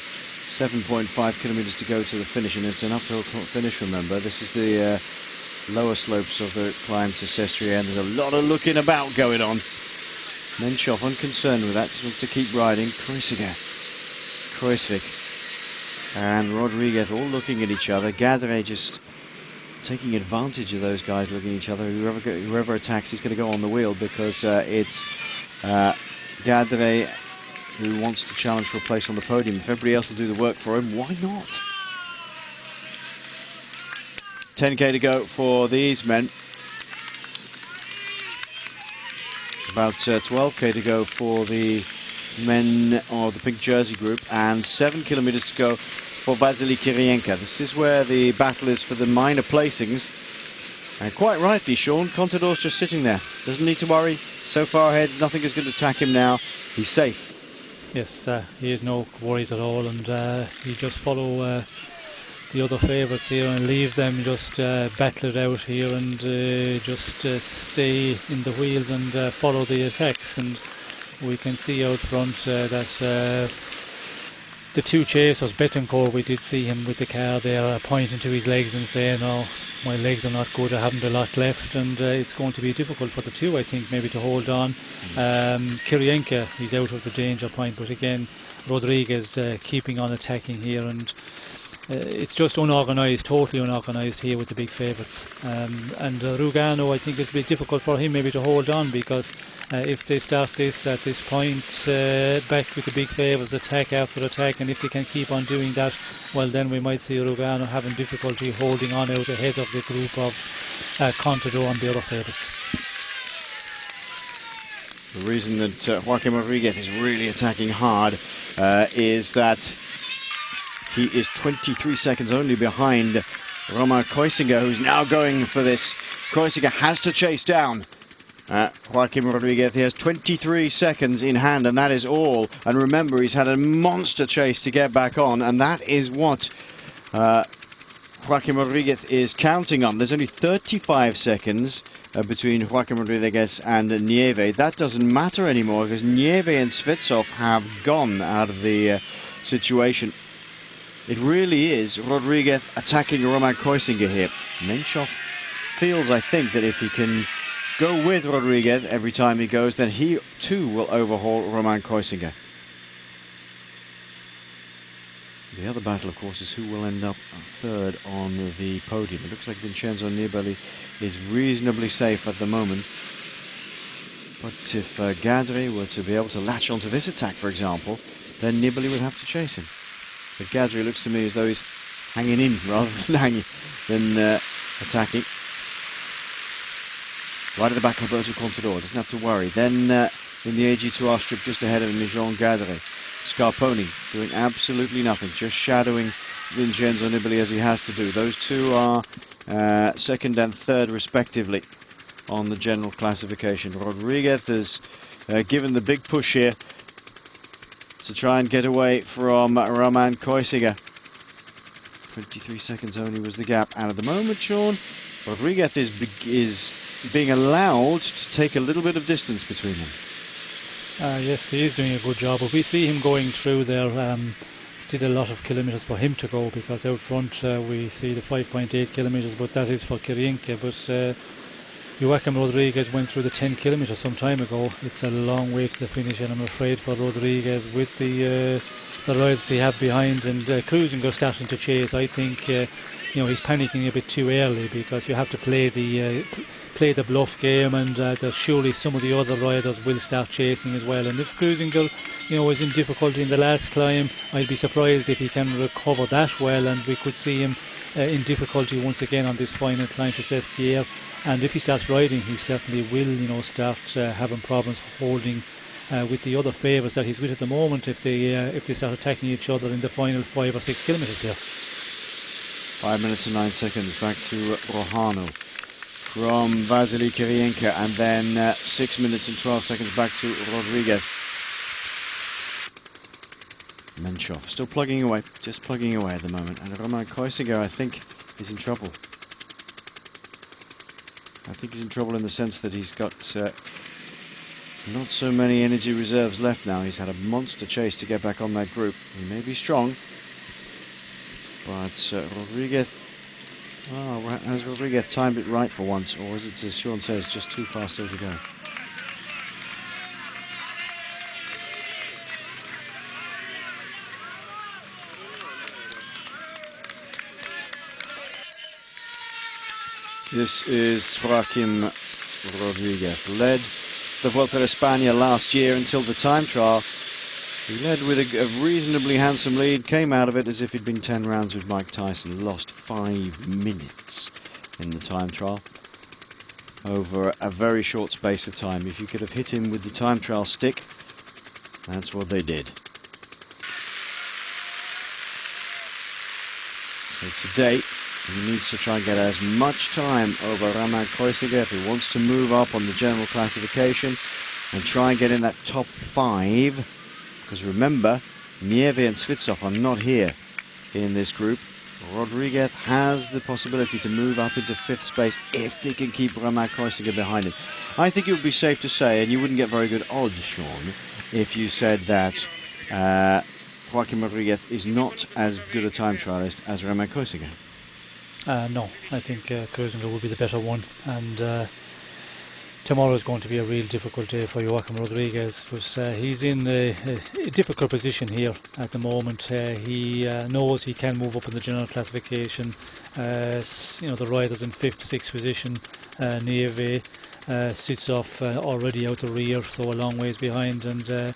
7.5 kilometers to go to the finish, and it's an uphill finish, remember. This is the lower slopes of the climb to Sestriere, and there's a lot of looking about going on. Menchov unconcerned with that, just wants to keep riding. Kreuziger, Kruijswijk and Rodriguez all looking at each other. Gadre just taking advantage of those guys looking at each other. Whoever attacks is going to go on the wheel, because it's Gadre who wants to challenge for a place on the podium. If everybody else will do the work for him, why not? 10k to go for these men. About 12k to go for the men of the pink jersey group, and 7 kilometers to go for Vasily Kiryienka. This is where the battle is for the minor placings, and quite rightly, Sean, Contador's just sitting there, doesn't need to worry. So far ahead, nothing is going to attack him now. He's safe. Yes, he has no worries at all, and he just follow the other favourites here and leave them just battle it out here, and just stay in the wheels and follow the attacks. And we can see out front that the two chasers, Betancourt, we did see him with the car there pointing to his legs and saying, "Oh, my legs are not good, I haven't a lot left," and it's going to be difficult for the two, I think, maybe to hold on. Kiryienka, he's out of the danger point, but again Rodriguez keeping on attacking here, and it's just unorganised, totally unorganised here with the big favourites. And Rugano, I think it's a bit difficult for him maybe to hold on, because if they start this at this point, back with the big favourites, attack after attack, and if they can keep on doing that, well, then we might see Rugano having difficulty holding on out ahead of the group of Contador and the other favourites. The reason that Joaquim Rodriguez is really attacking hard is that he is 23 seconds only behind Roman Kreuziger, who's now going for this. Kreuziger has to chase down Joaquim Rodriguez. He has 23 seconds in hand, and that is all. And remember, he's had a monster chase to get back on, and that is what Joaquim Rodriguez is counting on. There's only 35 seconds between Joaquim Rodriguez and Nieve. That doesn't matter anymore, because Nieve and Svetsov have gone out of the situation. It really is Rodriguez attacking Roman Kreuziger here. Menchov feels, I think, that if he can go with Rodriguez every time he goes, then he too will overhaul Roman Kreuziger. The other battle, of course, is who will end up third on the podium. It looks like Vincenzo Nibali is reasonably safe at the moment. But if Gadre were to be able to latch onto this attack, for example, then Nibali would have to chase him. But Gadre looks to me as though he's hanging in rather than attacking. Right at the back, Alberto Contador, doesn't have to worry. Then in the AG2R strip just ahead of him is Jean Gadre. Scarponi doing absolutely nothing, just shadowing Vincenzo Nibali as he has to do. Those two are second and third respectively on the general classification. Rodriguez has given the big push here to try and get away from Roman Koisiga. 23 seconds only was the gap, and at the moment, Sean, Rodriguez is being allowed to take a little bit of distance between them. Yes, he is doing a good job, but we see him going through there. Still a lot of kilometres for him to go, because out front we see the 5.8 kilometres, but that is for Kiryienka. But Joachim Rodriguez went through the 10 kilometres some time ago. It's a long way to the finish, and I'm afraid for Rodriguez, with the riders he have behind, and Kruisinger starting to chase, I think he's panicking a bit too early, because you have to play the bluff game, and that surely some of the other riders will start chasing as well. And if Kruisinger is in difficulty in the last climb, I'll be surprised if he can recover that well, and we could see him in difficulty once again on this final climb to Sestriere. And if he starts riding, he certainly will start having problems holding with the other favourites that he's with at the moment, if they start attacking each other in the final 5 or 6 kilometres here. 5 minutes and 9 seconds back to Rohano from Vasily Kiryienka, and then 6 minutes and 12 seconds back to Rodriguez. Menchov still plugging away, just plugging away at the moment, and Roman Koisiga, I think, is in trouble. I think he's in trouble in the sense that he's got not so many energy reserves left now. He's had a monster chase to get back on that group. He may be strong, but Rodriguez, has Rodriguez timed it right for once, or is it, as Sean says, just too fast still to go? This is Joaquim Rodriguez. Led the Vuelta a España last year until the time trial. He led with a reasonably handsome lead, came out of it as if he'd been 10 rounds with Mike Tyson, lost 5 minutes in the time trial over a very short space of time. If you could have hit him with the time trial stick, that's what they did. So today, he needs to try and get as much time over Roman Koisiga if he wants to move up on the general classification and try and get in that top 5. Because remember, Nieve and Svitsov are not here in this group. Rodriguez has the possibility to move up into 5th space if he can keep Roman Koisiga behind him. I think it would be safe to say, and you wouldn't get very good odds, Sean, if you said that Joaquim Rodriguez is not as good a time trialist as Roman Koisiga. No, I think Kruisinger will be the better one, and tomorrow is going to be a real difficult day for Joachim Rodriguez, because he's in a difficult position here at the moment. He knows he can move up in the general classification. The riders in 5th, 6th position. Nieve sits off already out the rear, so a long ways behind, and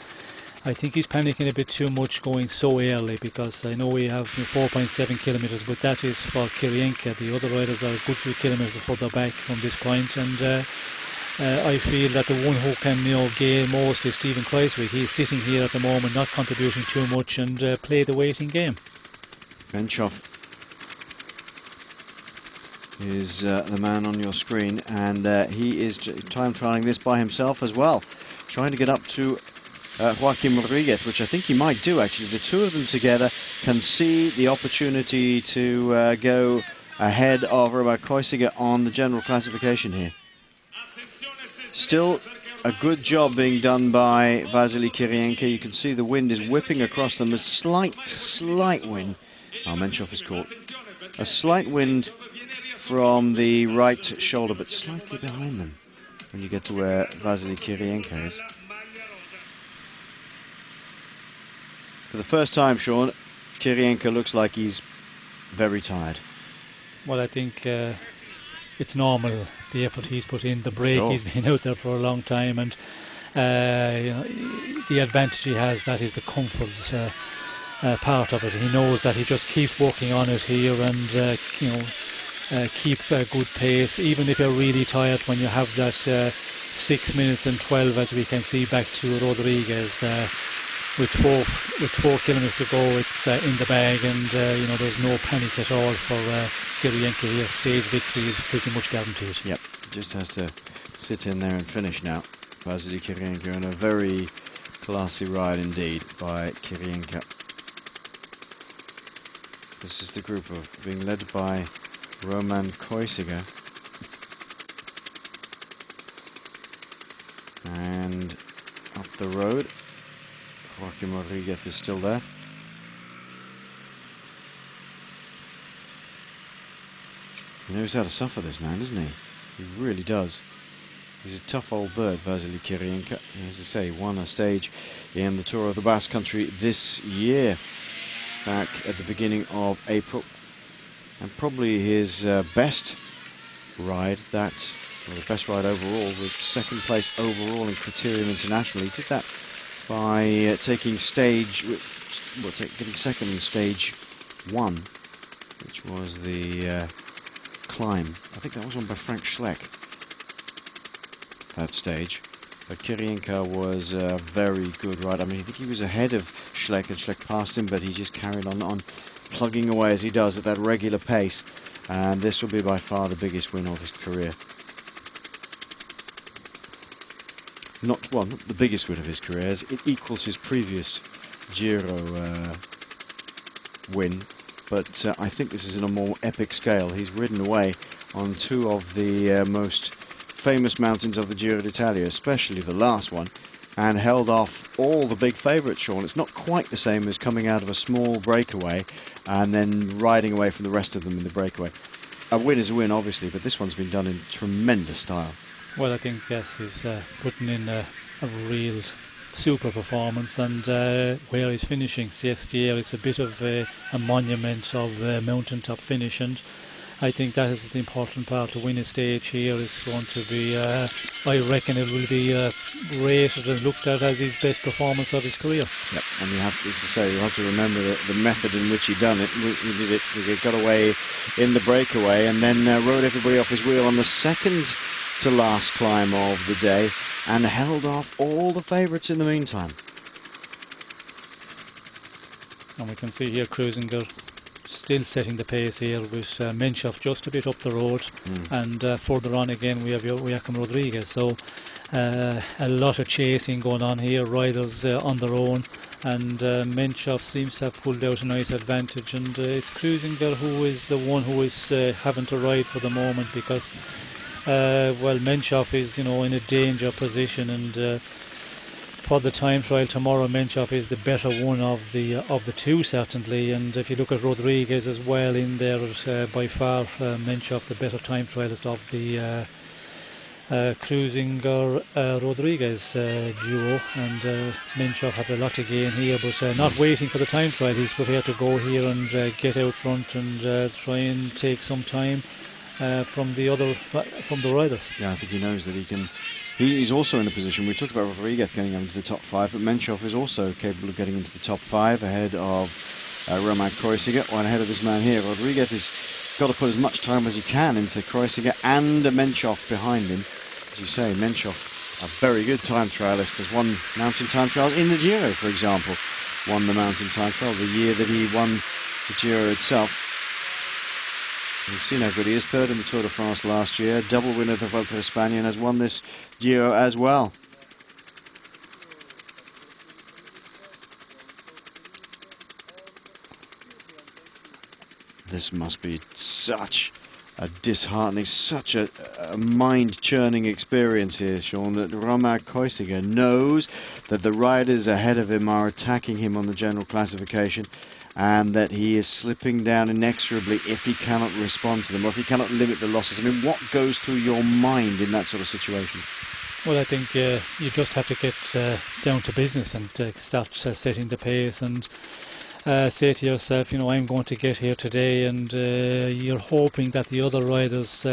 I think he's panicking a bit too much going so early, because I know we have 4.7 kilometres, but that is for Kiryienka. The other riders are a good few kilometres further back from this point, and I feel that the one who can gain most is Stephen Kreiswig. He's sitting here at the moment, not contributing too much, and play the waiting game. Menchov is the man on your screen, and he is time trialing this by himself as well, trying to get up to Joaquim Rodriguez, which I think he might do actually. The two of them together can see the opportunity to go ahead of Roman Koisiga on the general classification here. Still a good job being done by Vasily Kiryienka. You can see the wind is whipping across them. A slight wind. Menchov is caught. A slight wind from the right shoulder, but slightly behind them when you get to where Vasily Kiryienka is. For the first time, Sean, Kiryienka looks like he's very tired. Well, I think it's normal, the effort he's put in, the break. Sure. He's been out there for a long time, and the advantage he has, that is the comfort part of it. He knows that he just keeps working on it here, and keep a good pace, even if you're really tired. When you have that 6 minutes and 12, as we can see, back to Rodriguez. With 4 kilometres to go, it's in the bag, and there's no panic at all for Kiryienka here. Stage victory is pretty much guaranteed. Yep, just has to sit in there and finish now. Vasily Kiryienka in a very Classy ride indeed by Kiryienka. This is the group of being led by Roman Koisiger. And up the road, Joaquim Rodriguez is still there. He knows how to suffer, this man, doesn't he? He really does. He's a tough old bird, Vasily Kiryienka. As I say, won a stage in the Tour of the Basque Country this year, back at the beginning of April. And probably his best ride, the best ride overall, was second place overall in Criterium International. He did that by taking getting second in stage 1, which was the climb. I think that was won by Frank Schleck, that stage. But Kiryienka was a very good rider. I mean, I think he was ahead of Schleck, and Schleck passed him, but he just carried on plugging away as he does at that regular pace. And this will be by far the biggest win of his career. Not the biggest win of his career, as it equals his previous Giro win. But I think this is in a more epic scale. He's ridden away on two of the most famous mountains of the Giro d'Italia, especially the last one, and held off all the big favourites, Sean. It's not quite the same as coming out of a small breakaway and then riding away from the rest of them in the breakaway. A win is a win, obviously, but this one's been done in tremendous style. Well, I think, yes, he's putting in a real super performance, and where he's finishing, Sestriere, is a bit of a monument of mountaintop finish, and I think that is the important part. To win a stage here is going to be, I reckon it will be rated and looked at as his best performance of his career. Yep, and you have to, as I say, you have to remember the method in which he done it. He did it. He got away in the breakaway and then rode everybody off his wheel on the second to last climb of the day and held off all the favourites in the meantime. And we can see here Kreuziger still setting the pace here with Menchov just a bit up the road, and further on again we have Joaquim Rodriguez. So a lot of chasing going on here, riders on their own, and Menchov seems to have pulled out a nice advantage, and it's Kreuziger who is the one who is having to ride for the moment, because well, Menchov is, in a danger position, and for the time trial tomorrow, Menchov is the better one of the two, certainly. And if you look at Rodriguez as well in there, by far Menchov the better time trialist of the Kreuziger Rodriguez duo, and Menchov have a lot to gain here, but not waiting for the time trial. He's prepared to go here and get out front and try and take some time from the riders. Yeah, I think he knows that he can. He's also in a position, we talked about Rodriguez getting into the top 5, but Menchov is also capable of getting into the top 5 ahead of Roman Kreuziger, one ahead of this man here. Rodriguez has got to put as much time as he can into Kreuziger and Menchov behind him. As you say, Menchov, a very good time trialist, has won mountain time trials in the Giro, for example. Won the mountain time trial the year that he won the Giro itself. You've seen how good he is, third in the Tour de France last year, double winner of the Vuelta a España, and has won this Giro as well. This must be such a disheartening, such a mind-churning experience here, Sean, that Roman Kreuziger knows that the riders ahead of him are attacking him on the general classification, and that he is slipping down inexorably if he cannot respond to them, or if he cannot limit the losses. I mean, what goes through your mind in that sort of situation? Well, I think you just have to get down to business and start setting the pace, and say to yourself, I'm going to get here today, and you're hoping that the other riders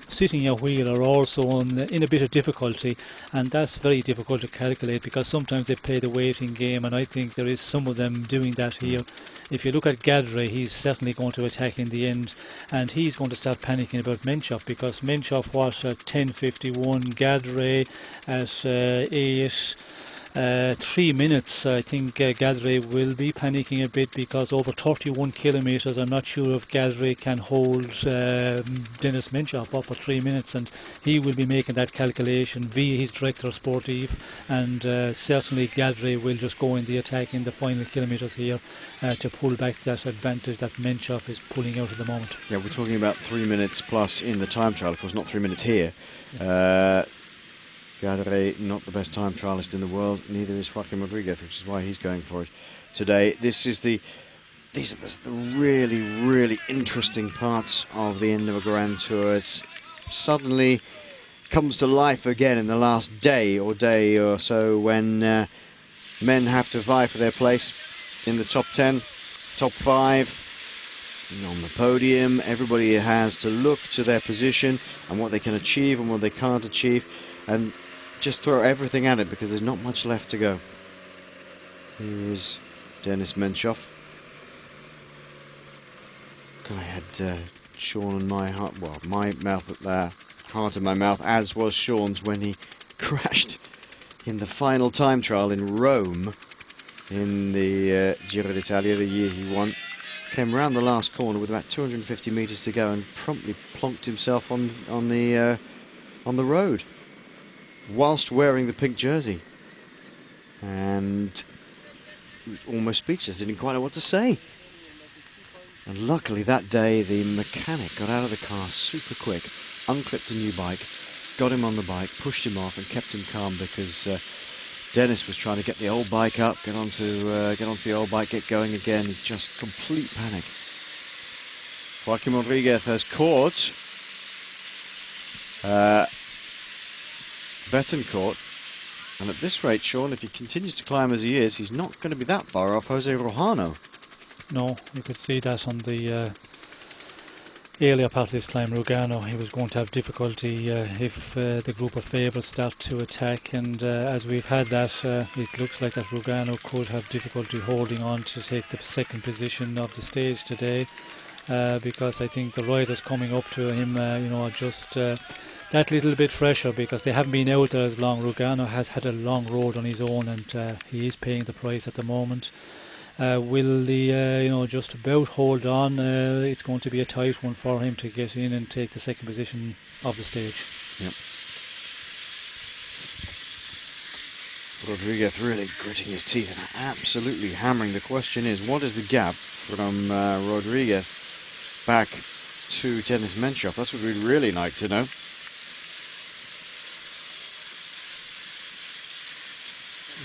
sitting your wheel are also in a bit of difficulty, and that's very difficult to calculate, because sometimes they play the waiting game, and I think there is some of them doing that here. If you look at Gardeccia, he's certainly going to attack in the end, and he's going to start panicking about Menchov, because Menchov was at 10.51, Gardeccia at 8. 3 minutes. I think Gardeccia will be panicking a bit, because over 31 kilometres, I'm not sure if Gardeccia can hold Denis Menchov up for 3 minutes, and he will be making that calculation via his director sportive, and certainly Gardeccia will just go in the attack in the final kilometres here to pull back that advantage that Menchov is pulling out at the moment. Yeah, we're talking about 3 minutes plus in the time trial, of course, not 3 minutes here. Gardeccia, not the best time trialist in the world, neither is Joaquim Rodriguez, which is why he's going for it today. These are the really, really interesting parts of the end of a Grand Tour. It suddenly comes to life again in the last day or so, when men have to vie for their place in the top 10, top 5, on the podium. Everybody has to look to their position and what they can achieve and what they can't achieve, and just throw everything at it, because there's not much left to go. Here is Denis Menchov. I had Sean and my heart, well, my mouth at there, heart in my mouth, as was Sean's when he crashed in the final time trial in Rome in the Giro d'Italia, the year he won. Came around the last corner with about 250 metres to go and promptly plonked himself on the road, whilst wearing the pink jersey, and almost speechless, didn't quite know what to say. And luckily that day the mechanic got out of the car super quick, unclipped a new bike, got him on the bike, pushed him off and kept him calm, because Denis was trying to get the old bike up, get onto the old bike, get going again. Just complete panic. Joaquim Rodriguez has caught Betancourt, and at this rate, Sean, if he continues to climb as he is, he's not going to be that far off Jose Rojano. No, you could see that on the earlier part of this climb. Rogano, he was going to have difficulty if the group of favourites start to attack, and as we've had that, it looks like that Rogano could have difficulty holding on to take the second position of the stage today, because I think the riders coming up to him, are just that little bit fresher, because they haven't been out there as long. Rogano has had a long road on his own, and he is paying the price at the moment. Will he, just about hold on? It's going to be a tight one for him to get in and take the second position of the stage. Yep. Rodriguez really gritting his teeth and absolutely hammering. The question is, what is the gap from Rodriguez back to Denis Menchov? That's what we'd really like to know.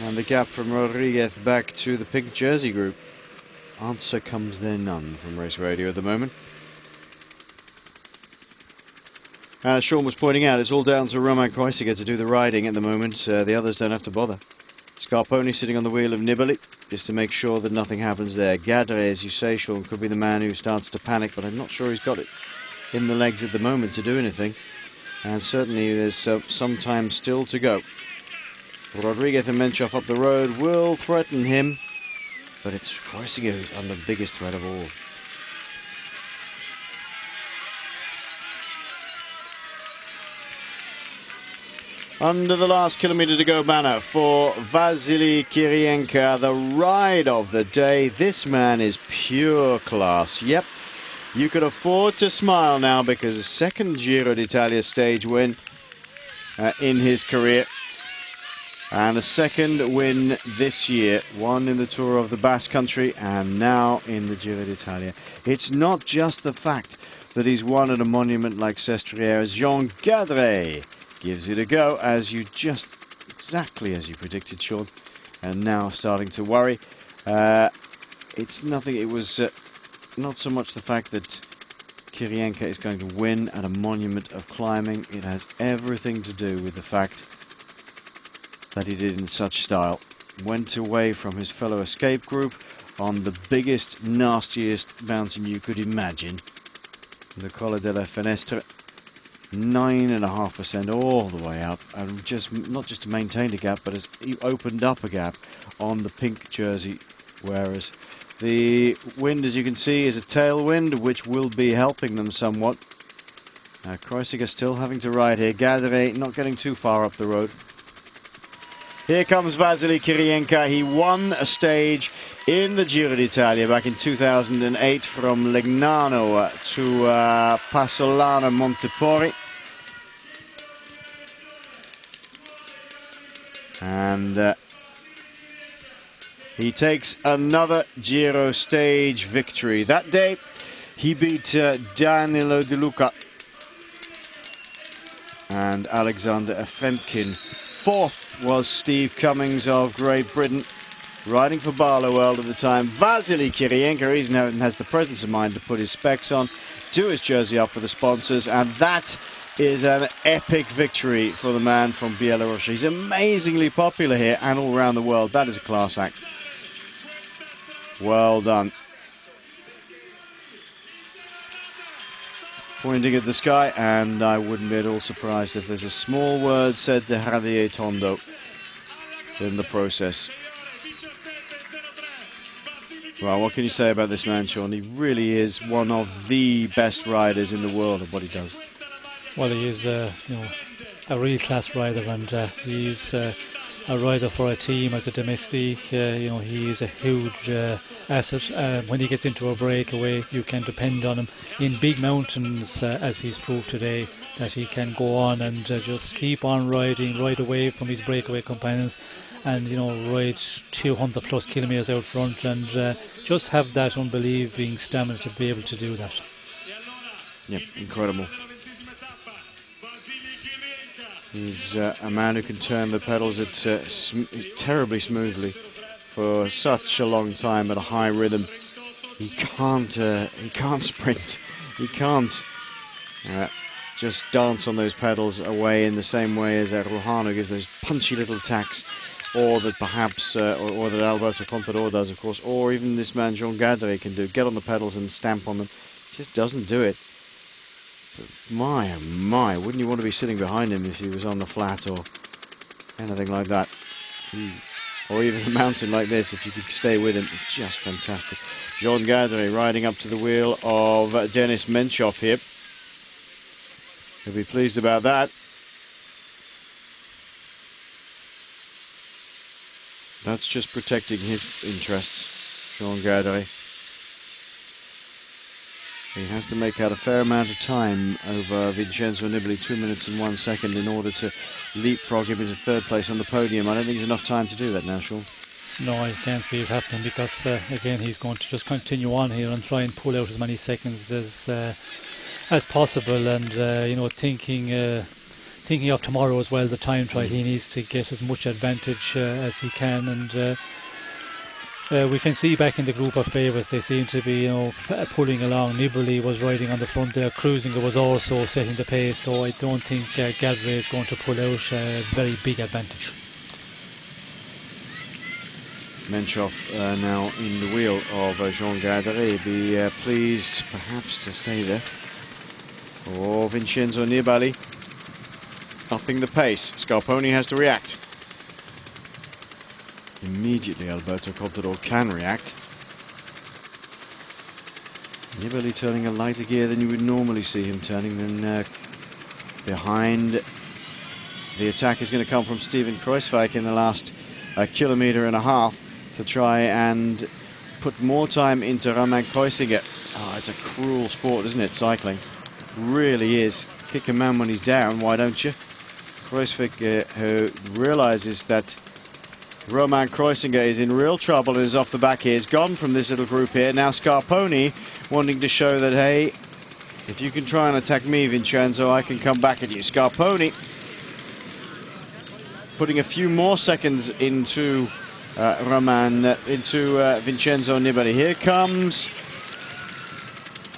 And the gap from Rodriguez back to the pink jersey group. Answer comes there none from Race Radio at the moment. As Sean was pointing out, it's all down to Roman Kreuziger to do the riding at the moment. The others don't have to bother. Scarponi sitting on the wheel of Nibali, just to make sure that nothing happens there. Gardeccia, as you say, Sean, could be the man who starts to panic, but I'm not sure he's got it in the legs at the moment to do anything. And certainly there's some time still to go. Rodriguez and Menchov up the road will threaten him, but it's Kreuziger who's under the biggest threat of all. Under the last kilometre to go banner for Vasily Kiryienka, the ride of the day. This man is pure class. Yep, you could afford to smile now, because a second Giro d'Italia stage win in his career. And a second win this year, one in the Tour of the Basque Country and now in the Giro d'Italia. It's not just the fact that he's won at a monument like Sestriere. Jean Gardeccia gives it a go, exactly as you predicted, Sean, and now starting to worry. It's nothing. It was not so much the fact that Kiryienka is going to win at a monument of climbing. It has everything to do with the fact that he did in such style. Went away from his fellow escape group on the biggest, nastiest mountain you could imagine, the Colle della Finestre. 9.5% all the way up, and not just to maintain a gap, but as he opened up a gap on the pink jersey, whereas the wind, as you can see, is a tailwind, which will be helping them somewhat. Kreuziger still having to ride here. Gardeccia not getting too far up the road. Here comes Vasily Kiryienka. He won a stage in the Giro d'Italia back in 2008 from Legnano to Passolano Montepori. And he takes another Giro stage victory. That day, he beat Danilo Di Luca and Alexander Efremkin. Fourth was Steve Cummings of Great Britain, riding for Barloworld at the time. Vasily Kiryienka has the presence of mind to put his specs on, do his jersey up for the sponsors, and that is an epic victory for the man from Belarus. He's amazingly popular here and all around the world. That is a class act. Well done. Pointing at the sky, and I wouldn't be at all surprised if there's a small word said to Javier Tondo in the process. Well, what can you say about this man, Sean? He really is one of the best riders in the world at what he does. Well, he is a real class rider, and he's a rider for a team as a domestic. He is a huge asset. When he gets into a breakaway, you can depend on him in big mountains, as he's proved today, that he can go on and just keep on riding right away from his breakaway companions, and ride 200 plus kilometers out front, and just have that unbelieving stamina to be able to do that. Yep, incredible. He's a man who can turn the pedals terribly smoothly for such a long time at a high rhythm. He can't sprint. He can't just dance on those pedals away in the same way as Ruhano gives those punchy little attacks, or that perhaps, or that Alberto Contador does, of course, or even this man Jean Gardeccia can do. Get on the pedals and stamp on them. He just doesn't do it. My, oh my, wouldn't you want to be sitting behind him if he was on the flat or anything like that? Or even a mountain like this, if you could stay with him. It's just fantastic. Jean Gardeccia riding up to the wheel of Denis Menchov here. He'll be pleased about that. That's just protecting his interests, Jean Gardeccia. He has to make out a fair amount of time over Vincenzo Nibali, 2 minutes and 1 second, in order to leapfrog him into third place on the podium. I don't think there's enough time to do that now, Sean. No, I can't see it happening, because again, he's going to just continue on here and try and pull out as many seconds as possible, and thinking of tomorrow as well, the time trial. He needs to get as much advantage as he can, and we can see back in the group of favourites, they seem to be pulling along. Nibali was riding on the front there. Kruisinger was also setting the pace, so I don't think Gardeccia is going to pull out a very big advantage. Menchov now in the wheel of Jean Gardeccia. Be pleased perhaps to stay there. Or Vincenzo Nibali upping the pace. Scarponi has to react. Immediately Alberto Contador can react. Nibali turning a lighter gear than you would normally see him turning. Then behind, the attack is going to come from Steven Kruijswijk in the last kilometre and a half to try and put more time into Romain Kruijswijk. Oh, it's a cruel sport, isn't it, cycling? Really is. Kick a man when he's down, why don't you? Kruijswijk, who realises that Romain Kruijswijk is in real trouble and is off the back here. He's gone from this little group here. Now Scarponi wanting to show that, hey, if you can try and attack me, Vincenzo, I can come back at you. Scarponi putting a few more seconds into Vincenzo Nibali. Here comes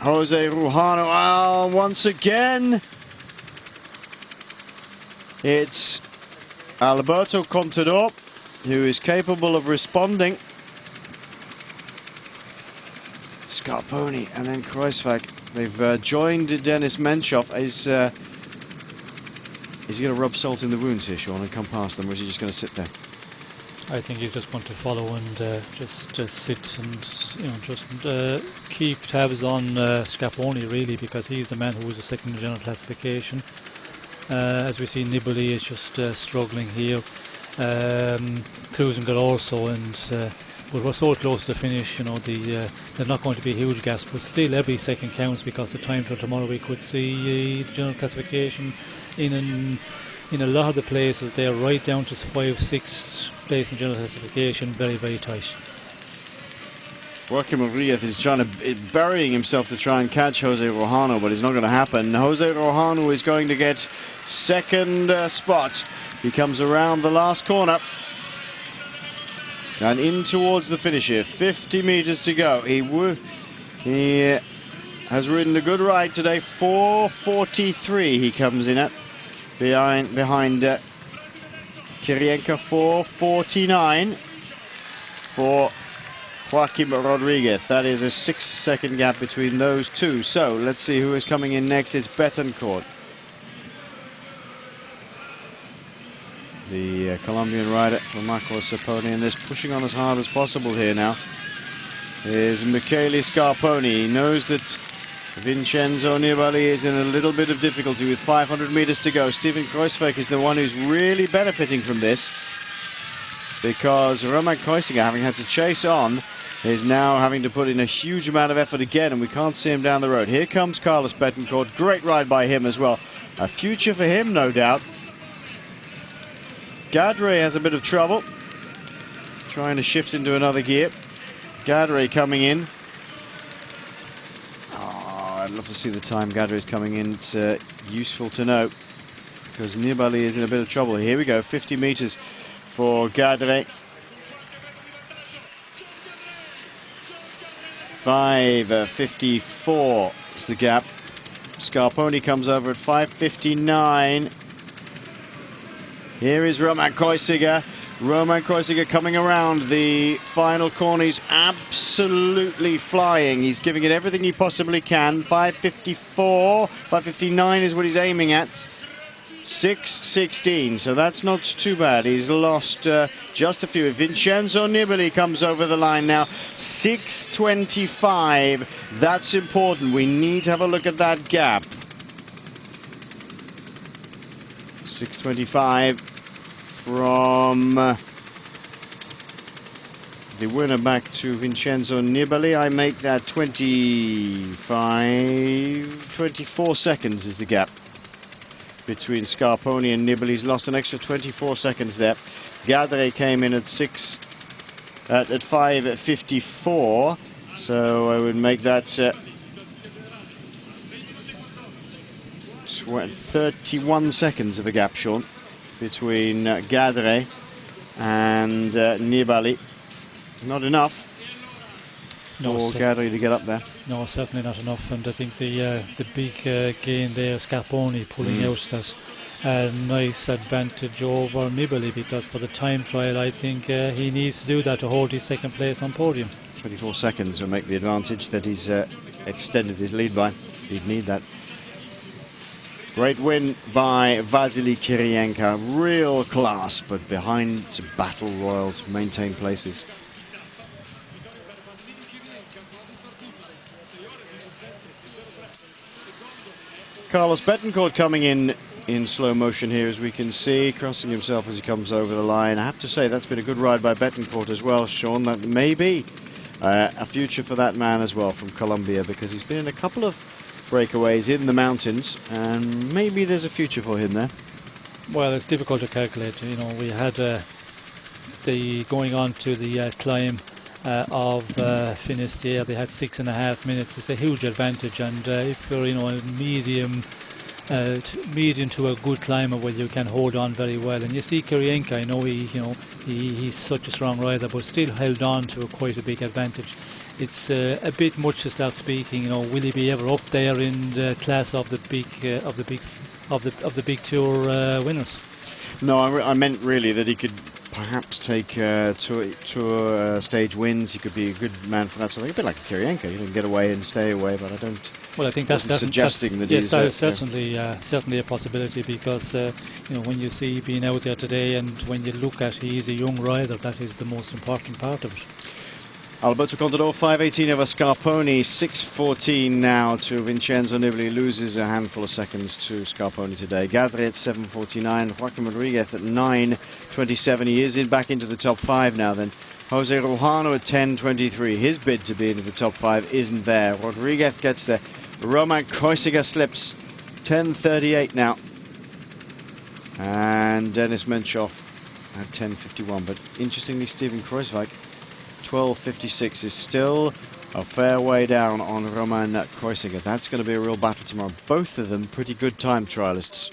Jose Ruhano. Oh, once again, it's Alberto Contador who is capable of responding. Scarponi and then Kruijswijk. They've joined Denis Menchov. Is he going to rub salt in the wounds here, Sean, and come past them, or is he just going to sit there? I think he's just going to follow and just sit and just keep tabs on Scarponi, really, because he's the man who was the second in the general classification. As we see, Nibali is just struggling here. Cruising also, and but we're so close to the finish. You know, they're not going to be huge gaps, but still every second counts, because the time for tomorrow we could see the general classification in a lot of the places they're right down to 5th, 6th place in general classification, very, very tight. Joaquim Rodriguez is burying himself to try and catch Jose Rojano, but it's not going to happen. Jose Rojano is going to get second spot. He comes around the last corner and in towards the finish here. 50 meters to go. He has ridden a good ride today. 4:43 he comes in at. Behind Kiryienka. 4:49 for Joaquim Rodriguez. That is a 6-second gap between those two. So let's see who is coming in next. It's Betancourt. The Colombian rider from Marco Saponi, and is pushing on as hard as possible here now. Is Michele Scarponi. He knows that Vincenzo Nibali is in a little bit of difficulty with 500 meters to go. Steven Kruijswijk is the one who's really benefiting from this, because Roman Kreuziger, having had to chase on, is now having to put in a huge amount of effort again, and we can't see him down the road. Here comes Carlos Betancourt. Great ride by him as well. A future for him, no doubt. Gardeccia has a bit of trouble, trying to shift into another gear. Gardeccia coming in. Oh, I'd love to see the time Gardeccia is coming in. It's useful to know, because Nibali is in a bit of trouble. Here we go, 50 meters for Gardeccia. 5:54 is the gap. Scarponi comes over at 5:59. Here is Roman Kreuziger. Roman Kreuziger coming around the final corner. He's absolutely flying. He's giving it everything he possibly can. 5:54, 5:59 is what he's aiming at. 6:16, so that's not too bad. He's lost just a few. Vincenzo Nibali comes over the line now. 6:25. That's important. We need to have a look at that gap. 6:25 from the winner back to Vincenzo Nibali. I make that 24 seconds is the gap between Scarponi and Nibali. He's lost an extra 24 seconds there. Gardeccia came in at 5:54, so I would make that 31 seconds of a gap, Sean, between Gardeccia and Nibali. Not enough for Gardeccia to get up there. No, certainly not enough, and I think the big gain there, Scarponi pulling out that nice advantage over Nibali, because for the time trial I think he needs to do that to hold his second place on podium. 24 seconds will make the advantage that he's extended his lead by. He'd need that. Great win by Vasily Kiryienka. Real class, but behind it's a battle royal to maintain places. Carlos Betancourt coming in slow motion here, as we can see, crossing himself as he comes over the line. I have to say that's been a good ride by Betancourt as well, Sean. That may be a future for that man as well from Colombia, because he's been in a couple of breakaways in the mountains, and maybe there's a future for him there. Well, it's difficult to calculate. You know, we had the going on to the climb of Finestre. They had 6.5 minutes. It's a huge advantage, and if you're, you know, a medium to a good climber, well, you can hold on very well. And you see Kiryienka, I know he's such a strong rider, but still held on to quite a big advantage. It's a bit much to start speaking. You know, will he be ever up there in the class of the big tour winners? No, I meant really that he could perhaps take tour stage wins. He could be a good man for that sort of thing. A bit like Kiryienka, you can get away and stay away, but I don't. Well, I think that's suggesting that yes, he's that is certainly a possibility, because you know, when you see being out there today, and when you look at he's a young rider, that is the most important part of it. Alberto Contador 5:18 over Scarponi, 6:14 now to Vincenzo Nibali, loses a handful of seconds to Scarponi today. Gadri at 7:49, Joaquin Rodriguez at 9:27. He is back into the top 5 now then. Jose Rojano at 10:23. His bid to be into the top 5 isn't there. Rodriguez gets there. Roman Kreuziger slips. 10:38 now. And Dennis Menchoff at 10:51. But interestingly, Steven Kruijswijk 12:56 is still a fair way down on Roman Kreuziger. That's going to be a real battle tomorrow. Both of them pretty good time trialists.